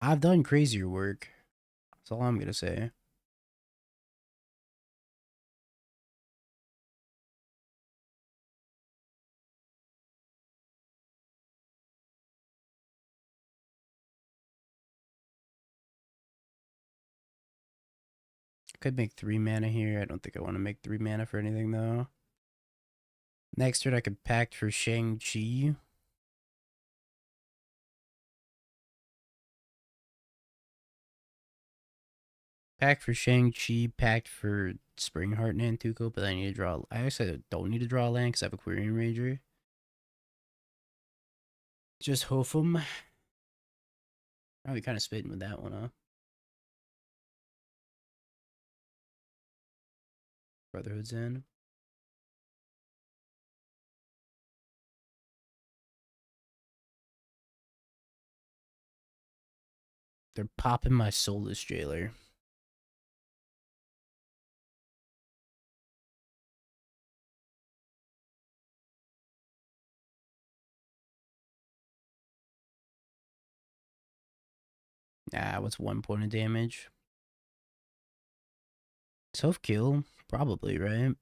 I've done crazier work. That's all I'm gonna say. Could make 3 mana here. I don't think I want to make 3 mana for anything, though. Next turn, I could pack for Shang-Chi. Pack for Shang-Chi, packed for Springheart Nantuko, but I need to draw. I actually don't need to draw a land because I have Aquarium Ranger. Just hoof them. Probably kind of spitting with that one, huh? Brotherhood's in. They're popping my Soulless Jailer. What's 1 point of damage? Self-kill? Probably, right?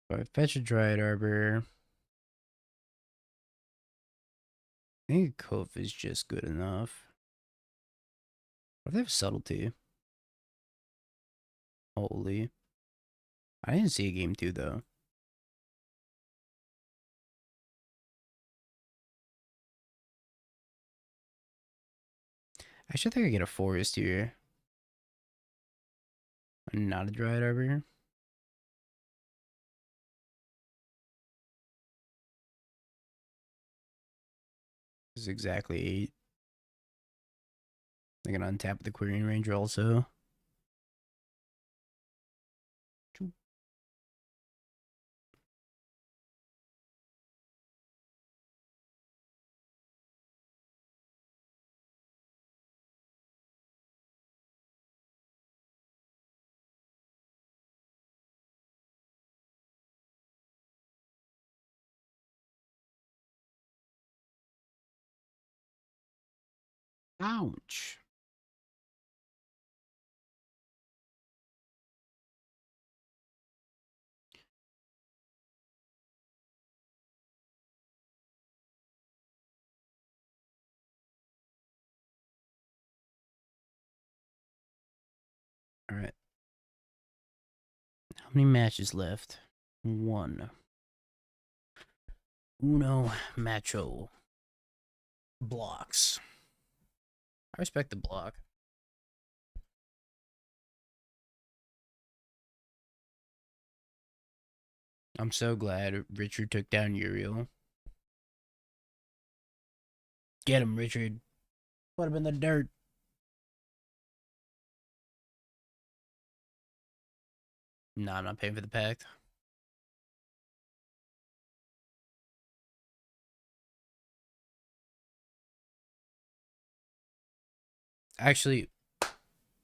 If I fetch a Dryad Arbor, I think Cove is just good enough. What if they have Subtlety? Holy. I didn't see a game 2, though. Actually, I think I get a Forest here. Not a Dryad Arbor. This is exactly 8. I can untap the Aquarium Ranger also. Ouch. All right. How many matches left? 1. Uno macho. Blocks. I respect the block. I'm so glad Richard took down Uriel. Get him, Richard. Put him in the dirt. Nah, I'm not paying for the pact. Actually, I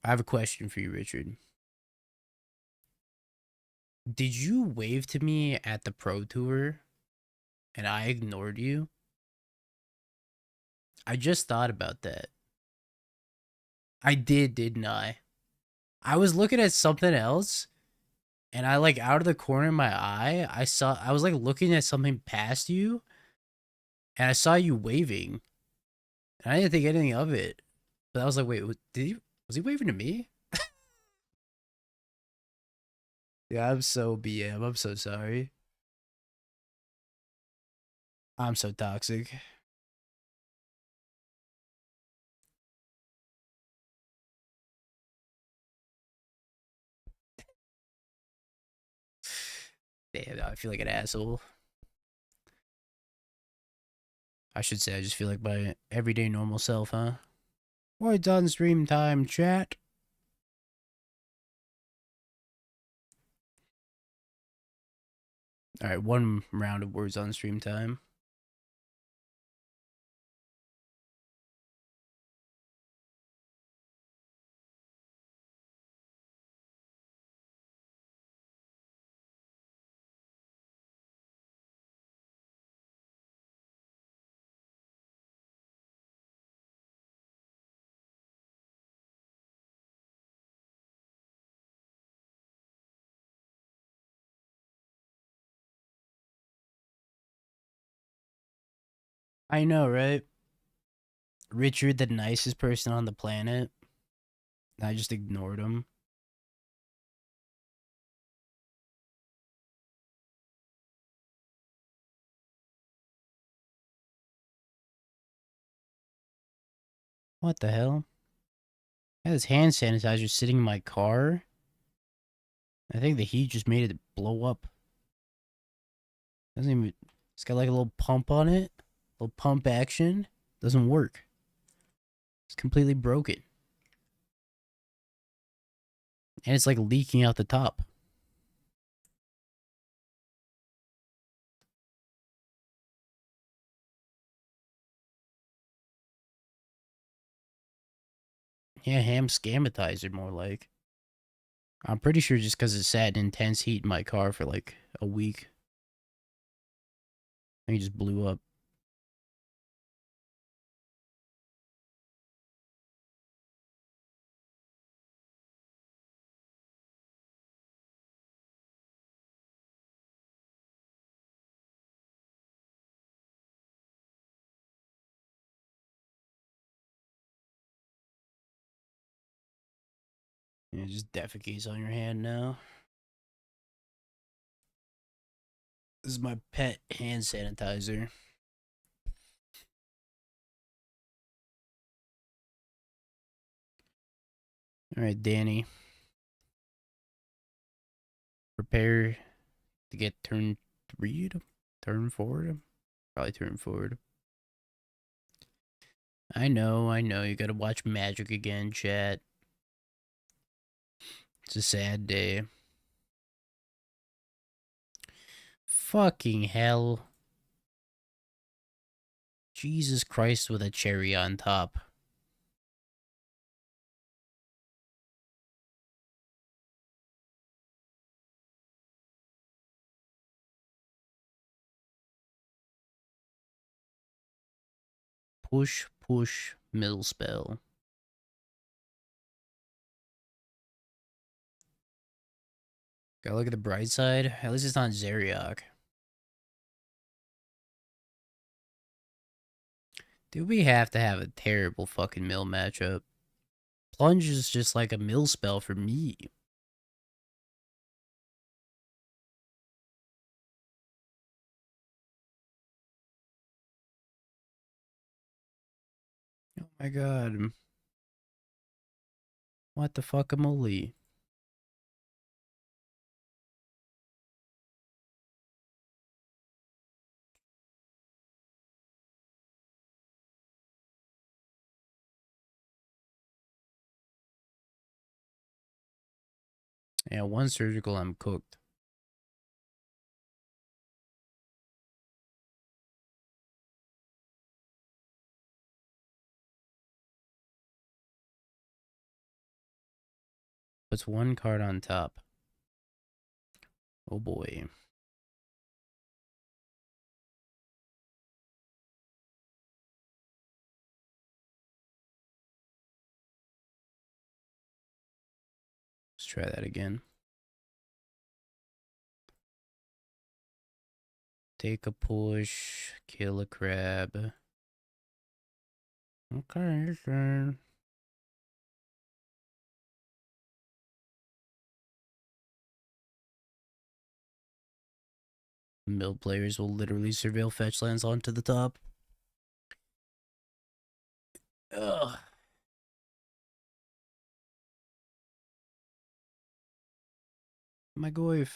have a question for you, Richard. Did you wave to me at the Pro Tour and I ignored you? I just thought about that. I did, didn't I? I was looking at something else and I like out of the corner of my eye, I was like looking at something past you and I saw you waving. And I didn't think anything of it. But I was like, wait, was he waving to me? Yeah, I'm so BM. I'm so sorry. I'm so toxic. Damn, I feel like an asshole. I should say I just feel like my everyday normal self, huh? What's on stream time, chat? Alright, one round of words on stream time. I know, right? Richard, the nicest person on the planet. I just ignored him. What the hell? I had this hand sanitizer sitting in my car. I think the heat just made it blow up. Doesn't even. It's got like a little pump on it. A little pump action. Doesn't work. It's completely broken. And it's like leaking out the top. Yeah, ham scamatizer more like. I'm pretty sure just because it sat in intense heat in my car for like a week. And it just blew up. And it just defecates on your hand now. This is my pet hand sanitizer. Alright, Danny. Prepare to get turn 3. Turn forward. Probably turn forward. I know. You gotta watch Magic again, chat. It's a sad day. Fucking hell. Jesus Christ with a cherry on top. Push, push, middle spell. Gotta look at the bright side. At least it's not Zeriok. Do we have to have a terrible fucking mill matchup? Plunge is just like a mill spell for me. Oh my god. What the fuck, Amoli? Yeah, one surgical, I'm cooked. Puts one card on top. Oh boy. Let's try that again. Take a push, kill a crab. Okay, sure. Mill players will literally surveil fetch lands onto the top. Ugh. My goif.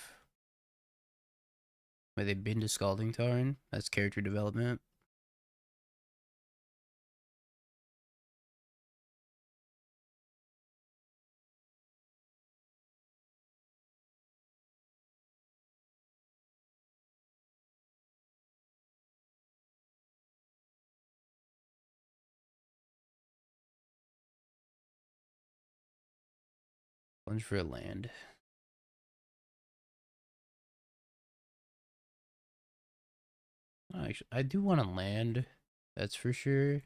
Wait, they've been to Scalding Tarn? That's character development. Plunge for a land. Actually, I do want to land. That's for sure.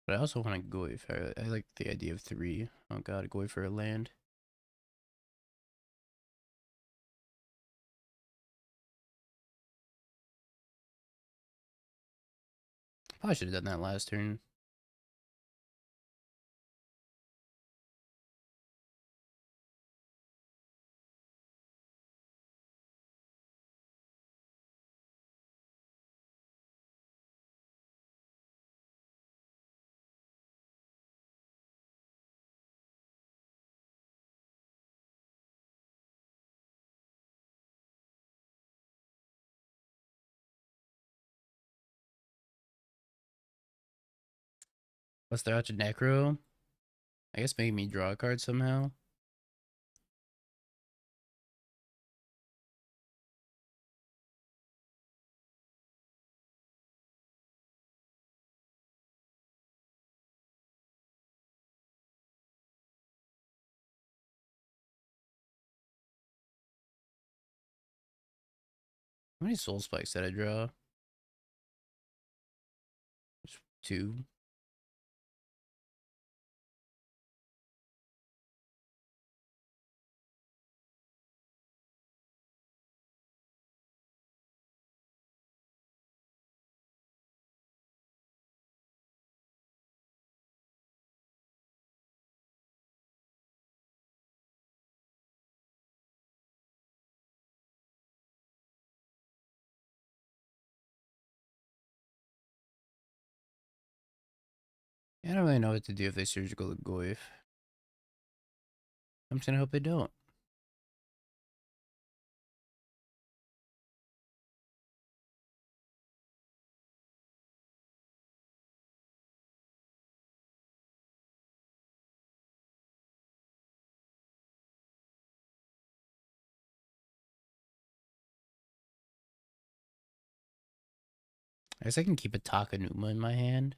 But I also want to goif. I like the idea of 3. Oh god, a goif for a land. Probably should have done that last turn. Plus they're out to Necro. I guess making me draw a card somehow. How many soul spikes did I draw? Just 2. I don't really know what to do if they surgical the goif. I'm just gonna hope they don't. I guess I can keep a Takanuma in my hand.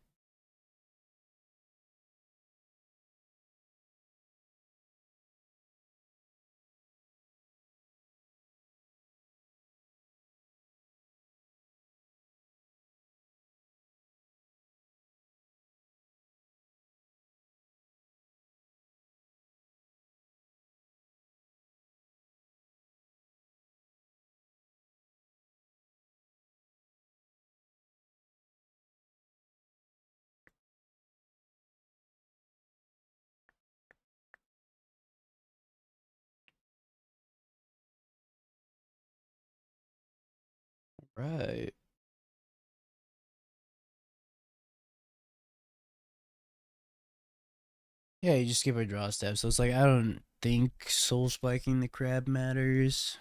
Right. Yeah, you just skip a draw step. So it's like, I don't think soul spiking the crab matters.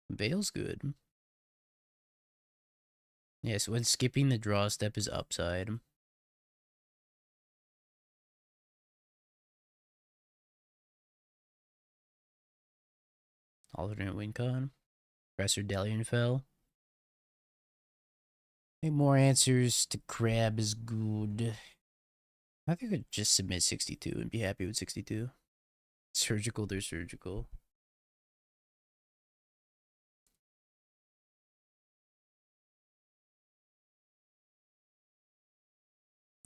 Veil's good. Yeah, so when skipping the draw step is upside. Alternate win con. Professor Delian fell. Make more answers to crab is good. I think I could just submit 62 and be happy with 62. Surgical, they're surgical.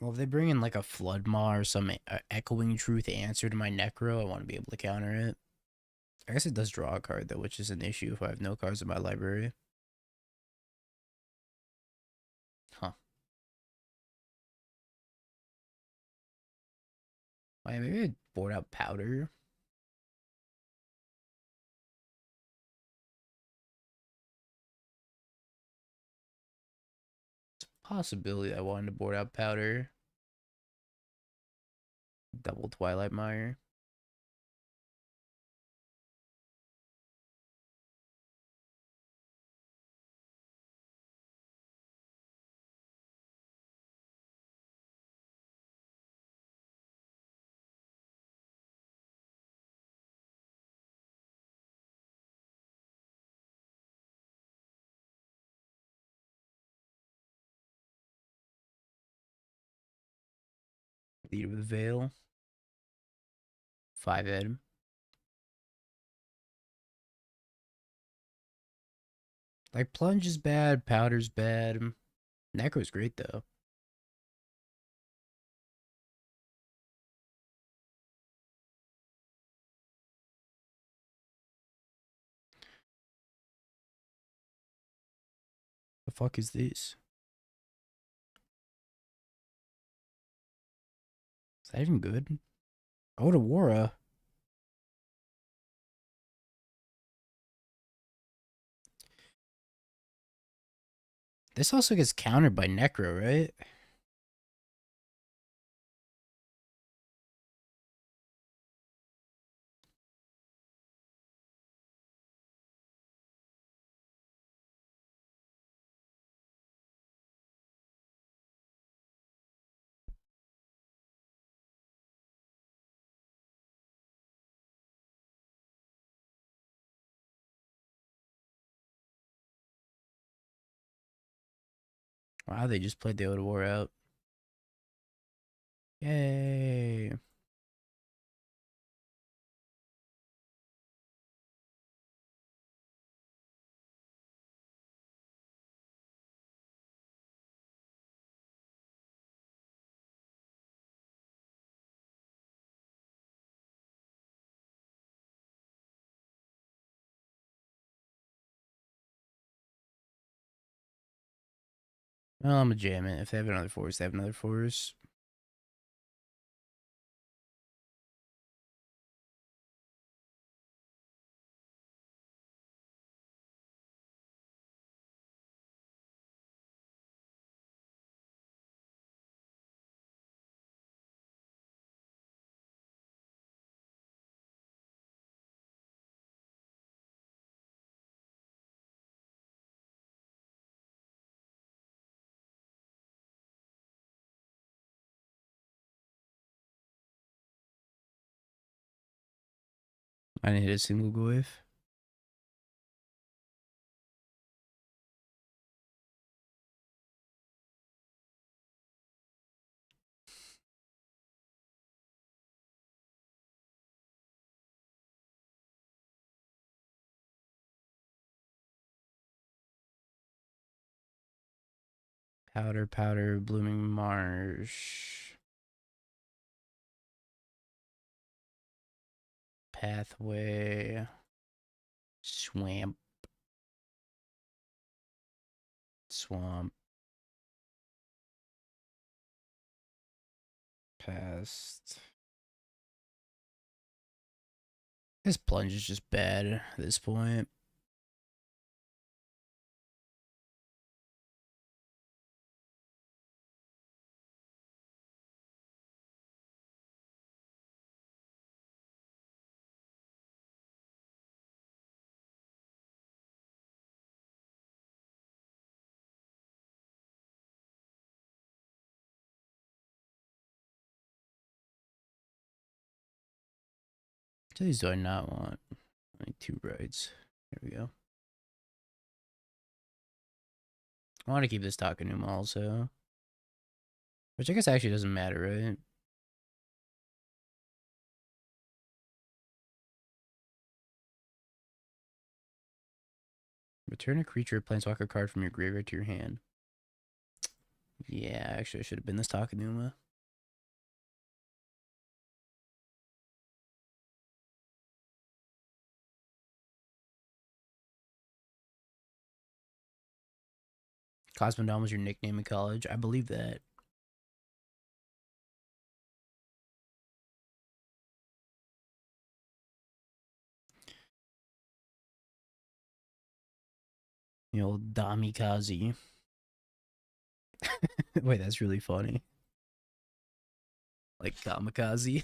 Well, if they bring in like a Flood Maw or some Echoing Truth answer to my Necro, I want to be able to counter it. I guess it does draw a card though, which is an issue if I have no cards in my library. Huh. Maybe I'd board out Powder. It's a possibility I wanted to board out Powder. Double Twilight Mire. Lead with Veil. 5 Ed. Like, Plunge is bad, Powder's bad. Necro's great, though. The fuck is this? Is that even good? Odawara. This also gets countered by Necro, right? Wow, they just played the Odawara out. Yay. Well, I'm a jam it. If they have another force, they have another force. I didn't hit a single Goyf. Powder, Powder, Blooming Marsh. Pathway. Swamp. Swamp. Past. This plunge is just bad at this point. Which of these do I not want? I need 2 rights. Here we go. I want to keep this Takanuma also. Which I guess actually doesn't matter, right? Return a creature or planeswalker card from your graveyard to your hand. Yeah, actually, I should have been this Takanuma. CosmoDom was your nickname in college. I believe that. The old Damikaze. Wait, that's really funny. Like kamikaze.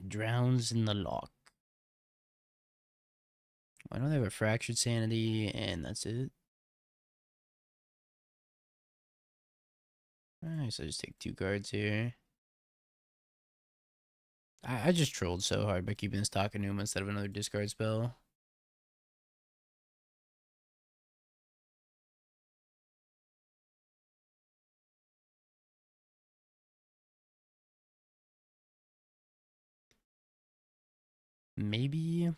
Drowns in the lock. I know they have a fractured sanity, and that's it. Alright, so I just take 2 cards here. I just trolled so hard by keeping this Takanuma instead of another discard spell. Maybe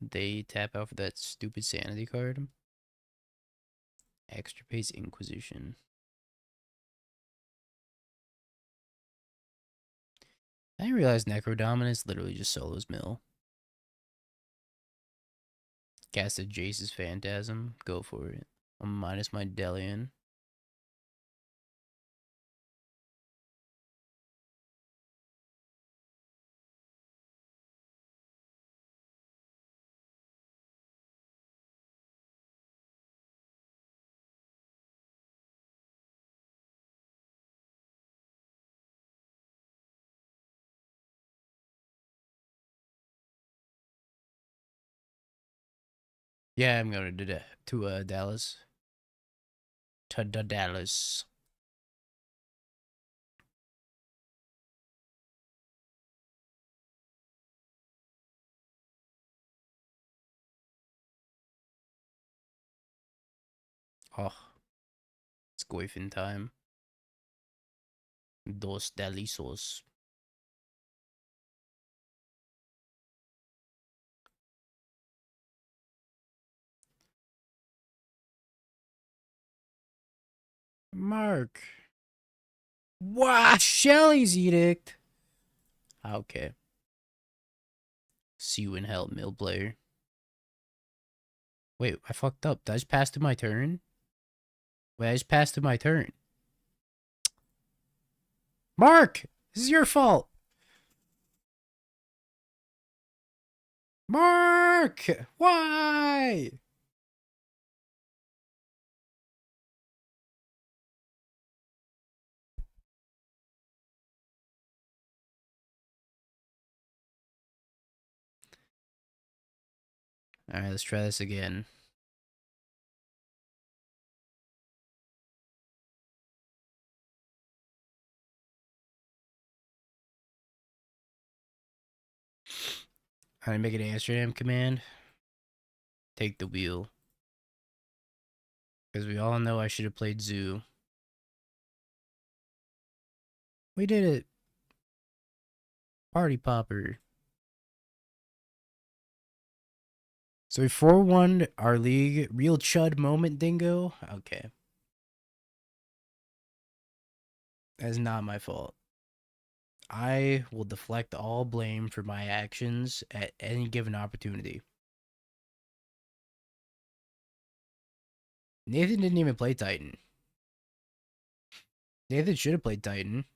they tap out for that stupid sanity card. Extra pace Inquisition. I didn't realize Necrodominance literally just solos mill. Casted Jace's Phantasm. Go for it. I'm minus my Delian. Yeah, I'm going to Dallas. To Dallas. Oh, it's Goifin time. Dos Delisos. Mark. Wow, Shelly's edict. Okay. See you in hell, mill player. Wait, I fucked up. Did I just pass to my turn? Wait, I just passed to my turn. Mark! This is your fault. Mark! Why? Alright, let's try this again. I make an Amsterdam command. Take the wheel. Because we all know I should have played Zoo. We did it. Party popper. So we 4-1 our league. Real chud moment, Dingo. Okay. That's not my fault. I will deflect all blame for my actions at any given opportunity. Nathan didn't even play Titan. Nathan should have played Titan.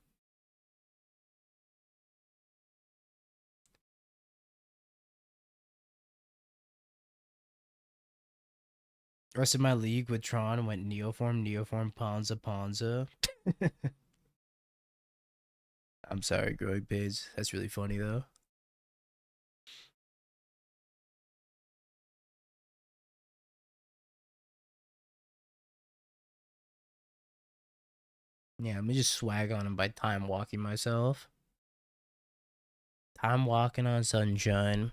The rest of my league with Tron went Neoform, Neoform, Ponza, Ponza. I'm sorry, growing pains. That's really funny, though. Yeah, let me just swag on him by time walking myself. Time walking on sunshine.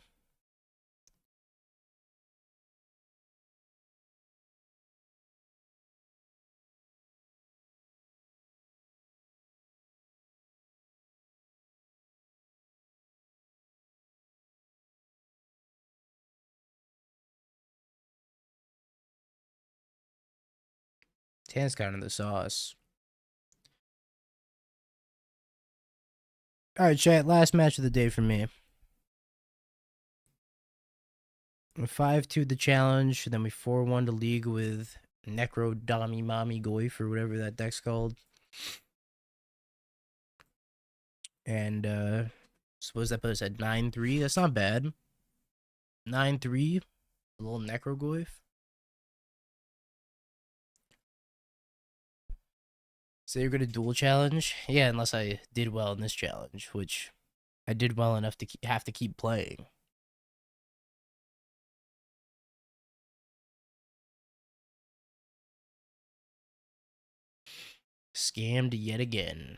Tan's kind of the sauce. All right, chat. Last match of the day for me. 5-2 the challenge, then we 4-1 to league with Necro Dami Mami Goif or whatever that deck's called. And suppose that put us at 9-3. That's not bad. 9-3. A little Necro Goif. So you're gonna dual challenge? Yeah, unless I did well in this challenge, which I did well enough to have to keep playing. Scammed yet again.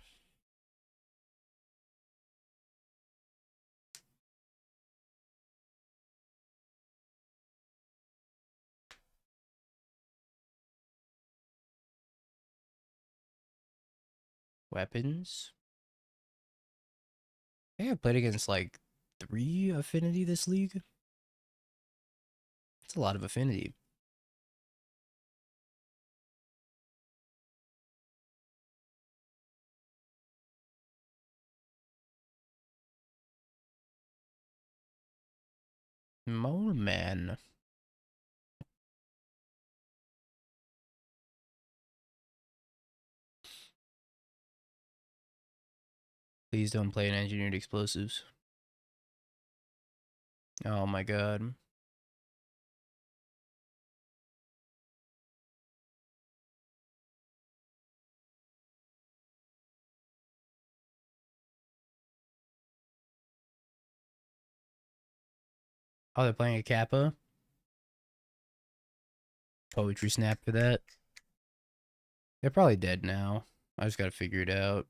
Weapons. I think I played against like 3 affinity this league. It's a lot of affinity. Mole Man. Please don't play an engineered explosives. Oh my god. Oh, they're playing a Kappa? Poetry snap for that. They're probably dead now. I just gotta figure it out.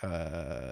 Uh,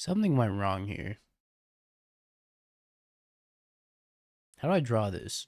Something went wrong here. How do I draw this?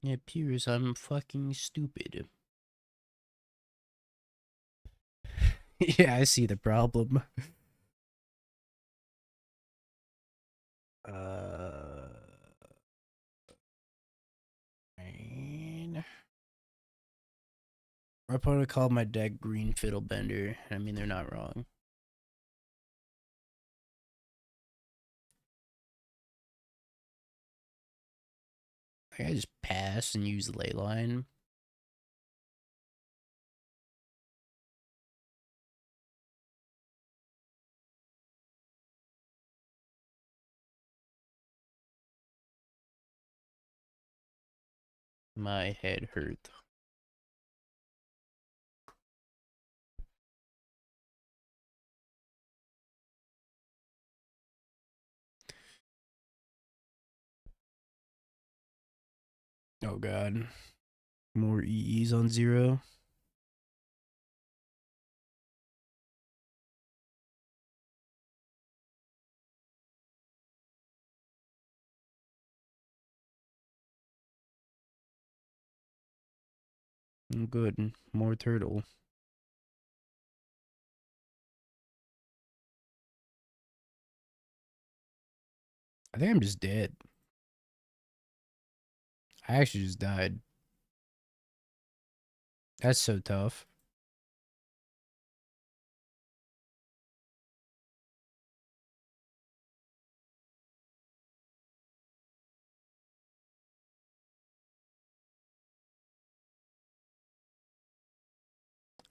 It appears I'm fucking stupid. Yeah, I see the problem. Uh, My opponent called my deck Green Fiddlebender. I mean, they're not wrong. I just pass and use the ley line. My head hurt. Oh god. More EEs on 0. Good. More turtle. I think I'm just dead. I actually just died. That's so tough.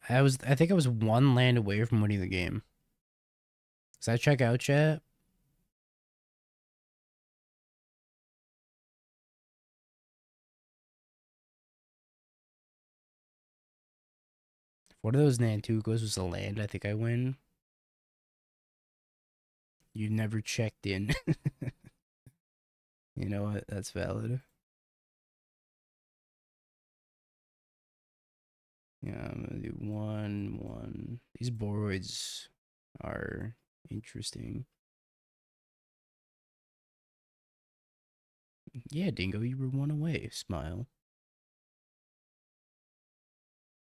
I think I was one land away from winning the game. Does that check out, chat? If one of those Nantucos was a land, I think I win. You never checked in. You know what? That's valid. Yeah, I'm gonna do 1-1. These boroids are interesting. Yeah, Dingo, you were one away. Smile.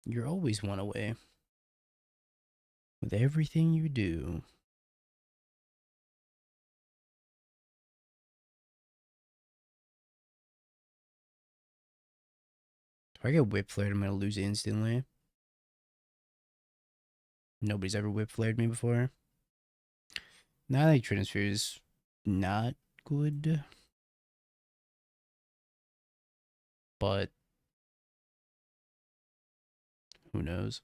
You're always one away. With everything you do. If I get whip flared, I'm gonna lose instantly. Nobody's ever whip flared me before. Now I think transfer is not good. But who knows?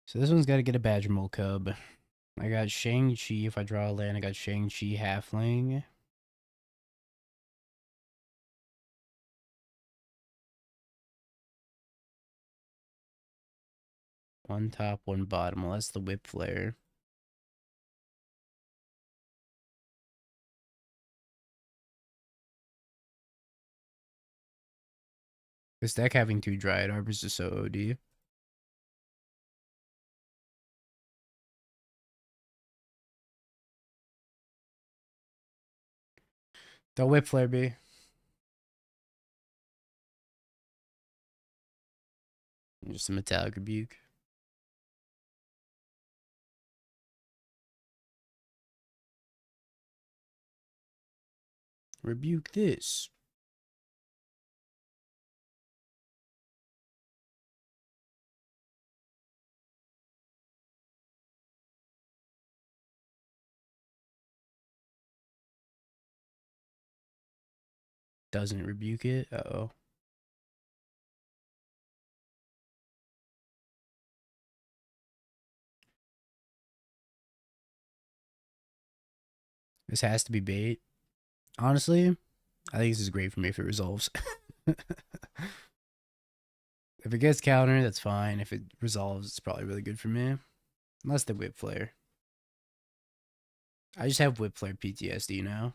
So this one's got to get a Badger Mole Cub. I got Shang-Chi if I draw a land. I got Shang-Chi Halfling. One top, one bottom. Well, that's the whip flare. This deck having 2 Dryad Arbors is so OD. The whip flare be. Just a metallic rebuke. Rebuke this. Doesn't rebuke it. Uh-oh. This has to be bait. Honestly, I think this is great for me if it resolves. If it gets counter, that's fine. If it resolves, it's probably really good for me. Unless the whip flare. I just have whip flare PTSD now.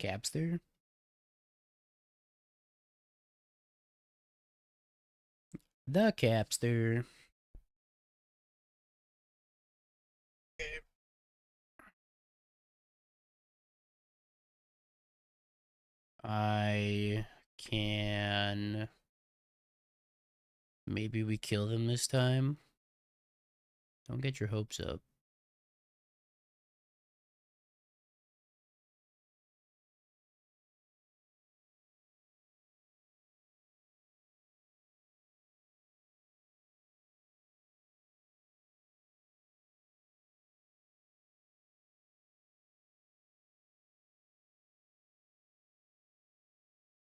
Capster? The Capster. I can... Maybe we kill them this time. Don't get your hopes up.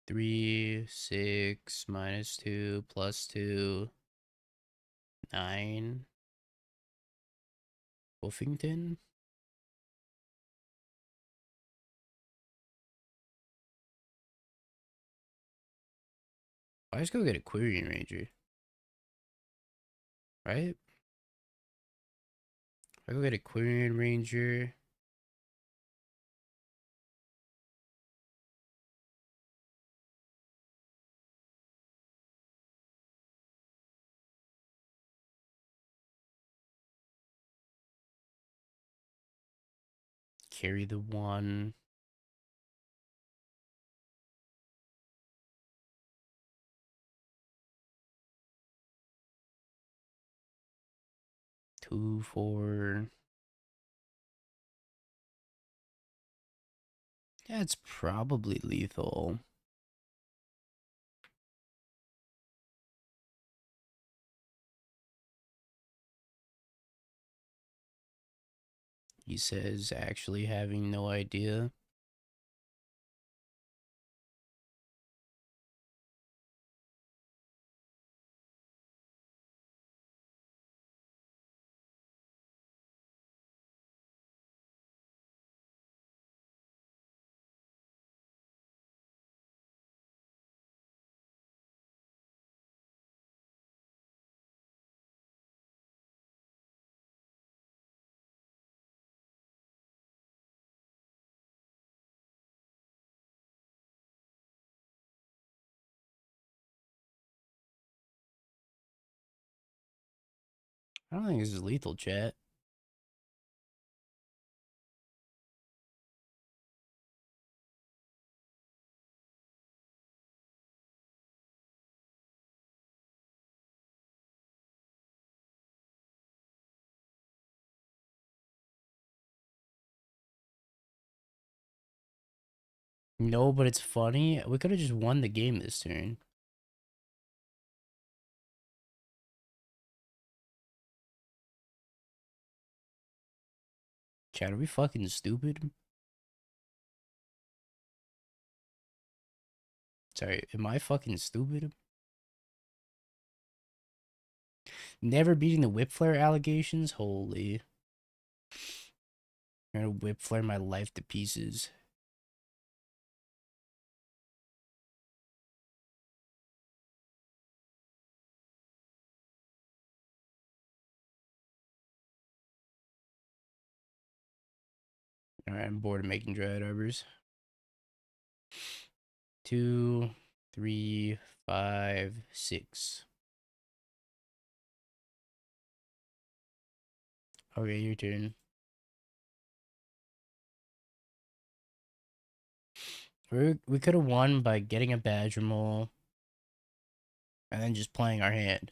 Three, 6, -2, +2, 9. Wolfington? I just go get a Quirion Ranger. right? I go get a Quarian Ranger. Carry the one. Two, four. Yeah, it's probably lethal. He says, actually having no idea. I don't think this is lethal, chat. No, but it's funny. We could have just won the game this turn. Chat, are we fucking stupid? Sorry, am I fucking stupid? Never beating the whip flare allegations? Holy. I'm gonna whip flare my life to pieces. Alright, I'm bored of making Dryad Arbors. 2, 3, 5, 6. Okay, your turn. We could have won by getting a Badger Mole and then just playing our hand.